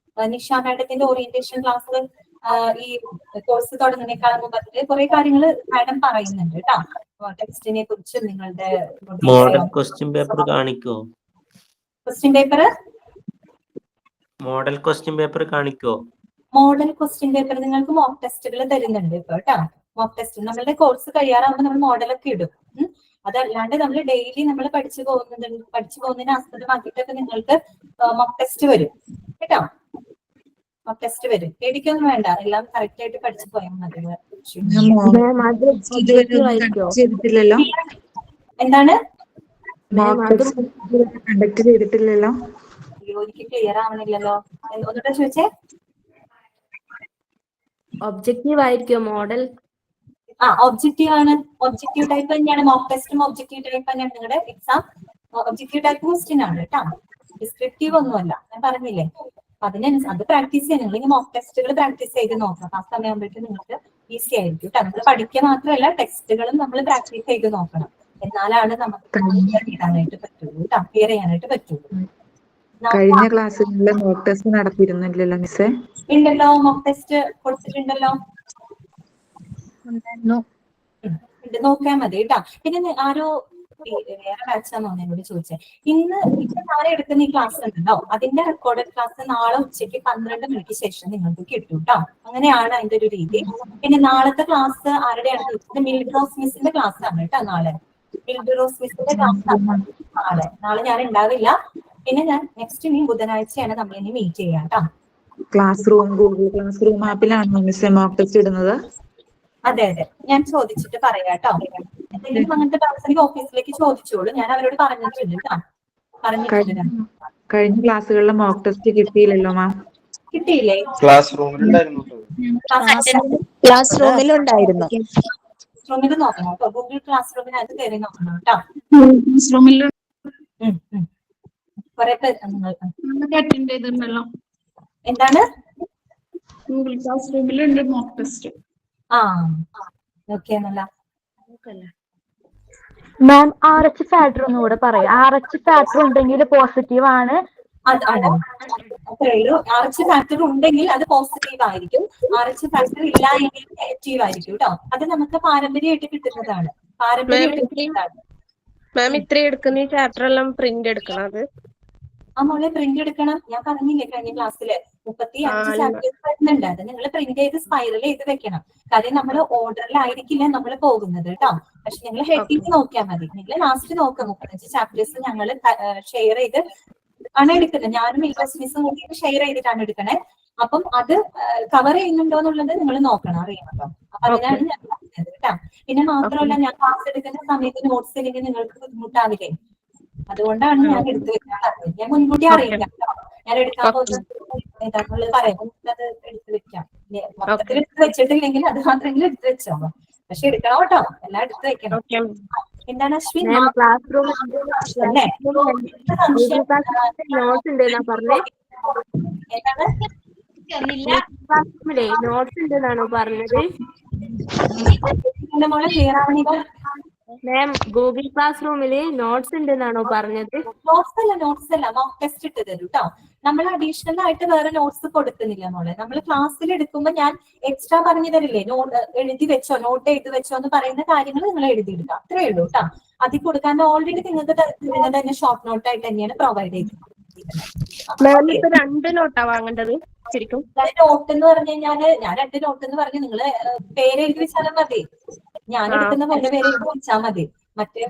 നിഷ മാഡത്തിന്റെ ഓറിയന്റേഷൻ ക്ലാസ് ഈ കോഴ്സ് തുടങ്ങുന്നതിനേക്കാൾ മുമ്പ് കുറെ കാര്യങ്ങൾ മാഡം പറയുന്നുണ്ട് കേട്ടോ. ടെക്സ്റ്റിനെ കുറിച്ച് നിങ്ങളുടെ മോഡൽ ക്വസ്റ്റ്യൻ പേപ്പർ കാണിക്കോ? മോഡൽ ക്വസ്റ്റ്യൻ പേപ്പർ നിങ്ങൾക്ക് മോക്ക് ടെസ്റ്റുകൾ തരുന്നുണ്ട് ഇപ്പൊ കേട്ടോ. മോക്ക് ടെസ്റ്റ് നമ്മളുടെ കോഴ്സ് കഴിയാറാകുമ്പോൾ നമ്മൾ മോഡലൊക്കെ ഇടും. അതല്ലാണ്ട് നമ്മൾ ഡെയിലി നമ്മൾ പഠിച്ചു പോകുന്നതിന് ആസ്പദമാക്കിയിട്ടൊക്കെ നിങ്ങൾക്ക് മോക്ക് ടെസ്റ്റ് വരും കേട്ടോ. മോക്ക് ടെസ്റ്റ് വരും, പേടിക്കൊന്നും വേണ്ട. എല്ലാം കറക്റ്റ് ആയിട്ട് പഠിച്ചു പോയാൽ മതി. എന്താണ്? കണ്ടക്ട് ചെയ്തിട്ടില്ലല്ലോ. അയ്യോ, എനിക്ക് ക്ലിയർ ആവണില്ലല്ലോ. ഒന്നുകൂടെ ചോദിച്ചേ. ഒബ്ജക്റ്റീവ് ആയിരിക്കും മോഡൽ? ഒബ്ജക്റ്റീവ് ആണ്. ഒബ്ജക്റ്റീവ് ടൈപ്പ് തന്നെയാണ് മോക്ക് ടെസ്റ്റും. ഒബ്ജക്റ്റീവ് ടൈപ്പ് തന്നെയാണ് നിങ്ങളുടെ എക്സാം. ഒബ്ജക്റ്റീവ് ടൈപ്പ് ക്വസ്റ്റ്യൻ ആണ് കേട്ടോ. ഡിസ്ക്രിപ്റ്റീവ് ഒന്നുമല്ല, ഞാൻ പറഞ്ഞില്ലേ. അത് പ്രാക്ടീസ് ചെയ്യാൻ നിങ്ങൾ മോക്ക് ടെസ്റ്റുകൾ പ്രാക്ടീസ് ചെയ്ത് നോക്കാം. ആ സമയമാകുമ്പോഴേക്കും നിങ്ങൾക്ക് ഈസി ആയിരിക്കും കേട്ടോ. നമ്മൾ പഠിക്കുക മാത്രമല്ല ടെക്സ്റ്റുകളും നമ്മൾ പ്രാക്ടീസ് ചെയ്ത് നോക്കണം. എന്നാലാണ് നമുക്ക് ഇടാനായിട്ട് പറ്റുള്ളൂ കേട്ടോ, ക്ലിയർ ചെയ്യാനായിട്ട് പറ്റുള്ളൂ. കഴിഞ്ഞ ക്ലാസ്സുകളിൽ മോക്ക് ടെസ്റ്റ് നടത്തിയിരുന്നില്ലല്ലോ മിസ്സേ? ഉണ്ടല്ലോ, മോക്ക് ടെസ്റ്റ് കൊടുത്തിട്ടുണ്ടല്ലോ. നോക്കിയാൽ മതി കേട്ടോ. പിന്നെ ആരോ വേറെ ബാച്ചാന്ന് എന്നോട് ചോദിച്ചേ, ഇപ്പൊ നാളെ എടുക്കുന്ന ഈ ക്ലാസ് ഉണ്ടല്ലോ, അതിന്റെ റെക്കോർഡഡ് ക്ലാസ് നാളെ ഉച്ചയ്ക്ക് 12 മണിക്ക് ശേഷം നിങ്ങൾക്ക് കിട്ടും കേട്ടോ. അങ്ങനെയാണ് അതിന്റെ ഒരു രീതി. പിന്നെ നാളത്തെ ക്ലാസ് ആരുടെയാണ് ചോദിച്ചത്? മിൽഡ്രോസ് മിസ്സിന്റെ ക്ലാസ് ആണ് കേട്ടോ നാളെ. മിൽഡ്രോസ് മിസ്സിന്റെ ക്ലാസ് ആണ് നാളെ ഞാൻ ഉണ്ടാവില്ല. പിന്നെ ഞാൻ നെക്സ്റ്റ് ഇനി ബുധനാഴ്ചയാണ് നമ്മൾ ഇനി മീറ്റ് ചെയ്യാം കേട്ടോ. Classroom, Google classroom ആപ്പിലാണോ മിസ്സേ മോക്ക് ടെസ്റ്റ് ഇടുന്നത്? അതെ അതെ, ഞാൻ ചോദിച്ചിട്ട് പറയാം കേട്ടോ. എന്തെങ്കിലും അങ്ങനത്തെ ഡൗട്ട്സ് ഓഫീസിലേക്ക് ചോദിച്ചോളൂ, ഞാൻ അവരോട് പറഞ്ഞിട്ടുണ്ട് കേട്ടോ. പറഞ്ഞിട്ടുണ്ട്. കഴിഞ്ഞ ക്ലാസ്സുകളിലെ മോക്ക് ടെസ്റ്റ് കിട്ടിയില്ലല്ലോ മാം. കിട്ടിയില്ലേ? ക്ലാസ് റൂമിലുണ്ടായിരുന്നു. ക്ലാസ് റൂമിലുണ്ടായിരുന്നു. റൂമിൽ നോക്കണം കേട്ടോ, ഗൂഗിൾ ക്ലാസ് റൂമിനകത്ത് കയറി നോക്കണം കേട്ടോ. കുറെ പേര് എന്താണ് ഗൂഗിൾ ക്ലാസ് റൂമിലുണ്ട് മോക്ക് ടെസ്റ്റ്. ആ ഓക്കെ എന്നല്ല മാം RH ഫാക്ടർ ഒന്നുകൂടെ പറയാം. RH ഫാക്ടർ ഉണ്ടെങ്കിൽ പോസിറ്റീവ് ആണ്. അതാണ് അത്രയുള്ളൂ. RH ഫാക്ടർ ഉണ്ടെങ്കിൽ അത് പോസിറ്റീവ് ആയിരിക്കും, RH ഫാക്ടർ ഇല്ല എങ്കിൽ നെഗറ്റീവ് ആയിരിക്കും കേട്ടോ. അത് നമുക്ക് പാരമ്പര്യമായിട്ട് കിട്ടുന്നതാണ്. മാം ഇത്രയും എടുക്കുന്ന ഈ ചാപ്റ്റർ എല്ലാം പ്രിന്റ് എടുക്കണം. അത് ആ മോളെ പ്രിന്റ് എടുക്കണം. ഞാൻ പറഞ്ഞില്ലേ കഴിഞ്ഞ ക്ലാസ്സില് 35 ചാപ്റ്റേഴ്സ് വരുന്നുണ്ട്. അത് നിങ്ങൾ പ്രിന്റ് ചെയ്ത് സ്പൈറൽ ചെയ്ത് വെക്കണം. കാര്യം നമ്മൾ ഓർഡറിലായിരിക്കില്ല നമ്മൾ പോകുന്നത് കേട്ടോ. പക്ഷെ നിങ്ങൾ ഹെഡിങ് നോക്കിയാൽ മതി. നിങ്ങൾ ലാസ്റ്റ് നോക്കാം. 35 ചാപ്റ്റേഴ്സ് ഞങ്ങൾ ഷെയർ ചെയ്ത് ആണ് എടുക്കുന്നത്. ഞാനും മിസ്സും കൂടി ഷെയർ ചെയ്തിട്ടാണ് എടുക്കണേ. അപ്പം അത് കവർ ചെയ്യുന്നുണ്ടോ എന്നുള്ളത് നിങ്ങൾ നോക്കണം, അറിയണം കേട്ടോ. അപ്പൊ അതിനാണ് ഞാൻ പറഞ്ഞത് കേട്ടോ. പിന്നെ മാത്രമല്ല, ഞാൻ ക്ലാസ് എടുക്കുന്ന സമയത്ത് നോട്ട്സ് ഇല്ലെങ്കിൽ നിങ്ങൾക്ക് ബുദ്ധിമുട്ടാവില്ലേ? അതുകൊണ്ടാണ് ഞാൻ എടുത്തു വെക്കാറ്. ഞാൻ മുൻകൂട്ടി അറിയിക്കാം കേട്ടോ. ഞാൻ എടുക്കാൻ പോകുന്നത് ഏതാണെന്നുള്ളത് പറയാം. അത് എടുത്തു വെക്കാം. മൊത്തത്തിൽ എടുത്ത് വെച്ചിട്ടില്ലെങ്കിൽ അത് മാത്രമെങ്കിലും എടുത്തു വെച്ചോളൂ. പക്ഷെ എടുക്കണം കേട്ടോ, എല്ലാം എടുത്ത് വെക്കണം. എന്താണ് അശ്വിൻ? ക്ലാസ് റൂം നോട്ട്സ് ഉണ്ട് എന്നാ പറഞ്ഞേ. നോട്ട്സ് ഉണ്ട് എന്നാണോ പറഞ്ഞത്? മോളെ ക്ലിയർ ആവണില്ല മാം. ഗൂഗിൾ ക്ലാസ് റൂമില് നോട്ട്സ് ഉണ്ട് എന്നാണോ പറഞ്ഞത്? നോട്ട്സ് അല്ല മോക്ക് ടെസ്റ്റ് ഇട്ട് തരും കേട്ടോ. നമ്മൾ അഡീഷണൽ ആയിട്ട് വേറെ നോട്ട്സ് കൊടുക്കുന്നില്ല മോളെ. നമ്മൾ ക്ലാസ്സിൽ എടുക്കുമ്പോൾ ഞാൻ എക്സ്ട്രാ പറഞ്ഞു തരില്ലേ, എഴുതി വെച്ചോ, നോട്ട് എഴുതി വെച്ചോ എന്ന് പറയുന്ന കാര്യങ്ങൾ നിങ്ങൾ എഴുതിയെടുക്കുക. അത്രേ ഉള്ളൂ കേട്ടോ. അതിൽ കൊടുക്കാൻ ഓൾറെഡി നിങ്ങൾക്ക് തരുന്നത് തന്നെ ഷോർട്ട് നോട്ട് ആയിട്ട് തന്നെയാണ് പ്രൊവൈഡ് ചെയ്തത്. ഇപ്പൊ 2 നോട്ടാ വാങ്ങേണ്ടത് ശരിക്കും? നോട്ട് എന്ന് പറഞ്ഞു കഴിഞ്ഞാല് ഞാൻ 2 നോട്ട് എന്ന് പറഞ്ഞ് നിങ്ങള് പേര് എഴുതി വെച്ചാലും മതി. ഞാൻ എടുക്കുന്ന പോലെ പേര് എഴുതി വെച്ചാൽ മതി. മറ്റേ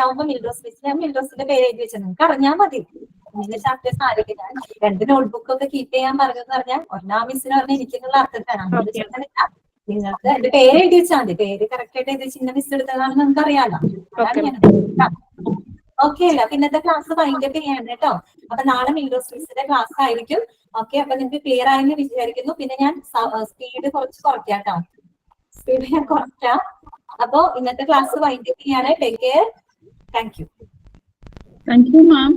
ആവുമ്പോ മിൽഡോസിന്റെ പേര് എഴുതി വെച്ചാൽ നിങ്ങൾക്ക് അറിഞ്ഞാൽ മതി. നിങ്ങളുടെ ചാപ്റ്റേഴ്സ് ആരൊക്കെ. ഞാൻ 2 നോട്ട്ബുക്ക് ഒക്കെ കീപ്പ് ചെയ്യാൻ പറഞ്ഞെന്ന് പറഞ്ഞാൽ ഒന്നാം മിസ്സിന് പറഞ്ഞാൽ എനിക്കുള്ള അർത്ഥത്തിലാണ്. നിങ്ങൾക്ക് എന്റെ പേര് എഴുതി വെച്ചാൽ മതി. പേര് കറക്റ്റ് ആയിട്ട് എഴുതി ചിന്ന മിസ് എടുത്തതാണെന്ന് നമുക്ക് അറിയാലോ. ഓക്കെ അല്ല? പിന്നത്തെ ക്ലാസ് വൈൻഡപ്പ് ചെയ്യാണ് കേട്ടോ. അപ്പൊ നാളെ മിൽഡോസ് മിസ്സിന്റെ ക്ലാസ് ആയിരിക്കും. ഓക്കെ, അപ്പൊ നിങ്ങൾക്ക് ക്ലിയർ ആയെന്ന് വിചാരിക്കുന്നു. പിന്നെ ഞാൻ സ്പീഡ് കുറച്ച് കുറയ്ക്കാം കേട്ടോ. സ്പീഡ് ഞാൻ കുറയ്ക്കാം. അപ്പോ ഇന്നത്തെ ക്ലാസ് വൈൻഡപ്പ് ചെയ്യാണ്. Take care. Thank you. Thank you ma'am.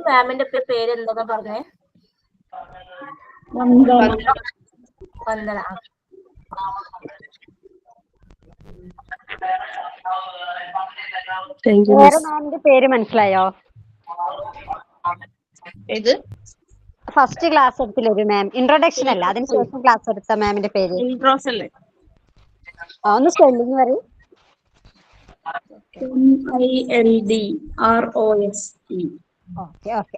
മാമിന്റെ പേര് എന്താ പറഞ്ഞേ? വന്ദന. വേറെ മാമിന്റെ പേര് മനസ്സിലായോ? ഇത് ഫസ്റ്റ് ക്ലാസ് എടുത്തില്ല ഒരു മാം, ഇൻട്രൊഡക്ഷൻ അല്ല, അതിനുശേഷം ക്ലാസ് എടുത്ത മാമിന്റെ പേര് ഇൻട്രോസ് അല്ലേ? ഒന്ന് സ്പെല്ലിംഗ് പറയും. MILDROSE. Okay okay.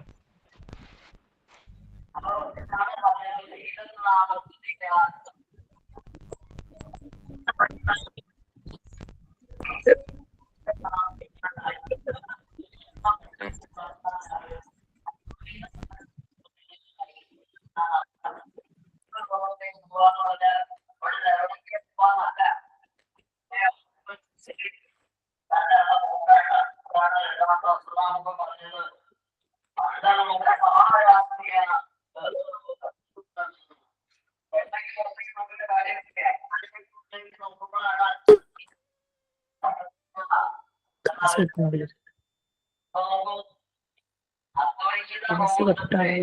ക്ലാസ് കട്ടായി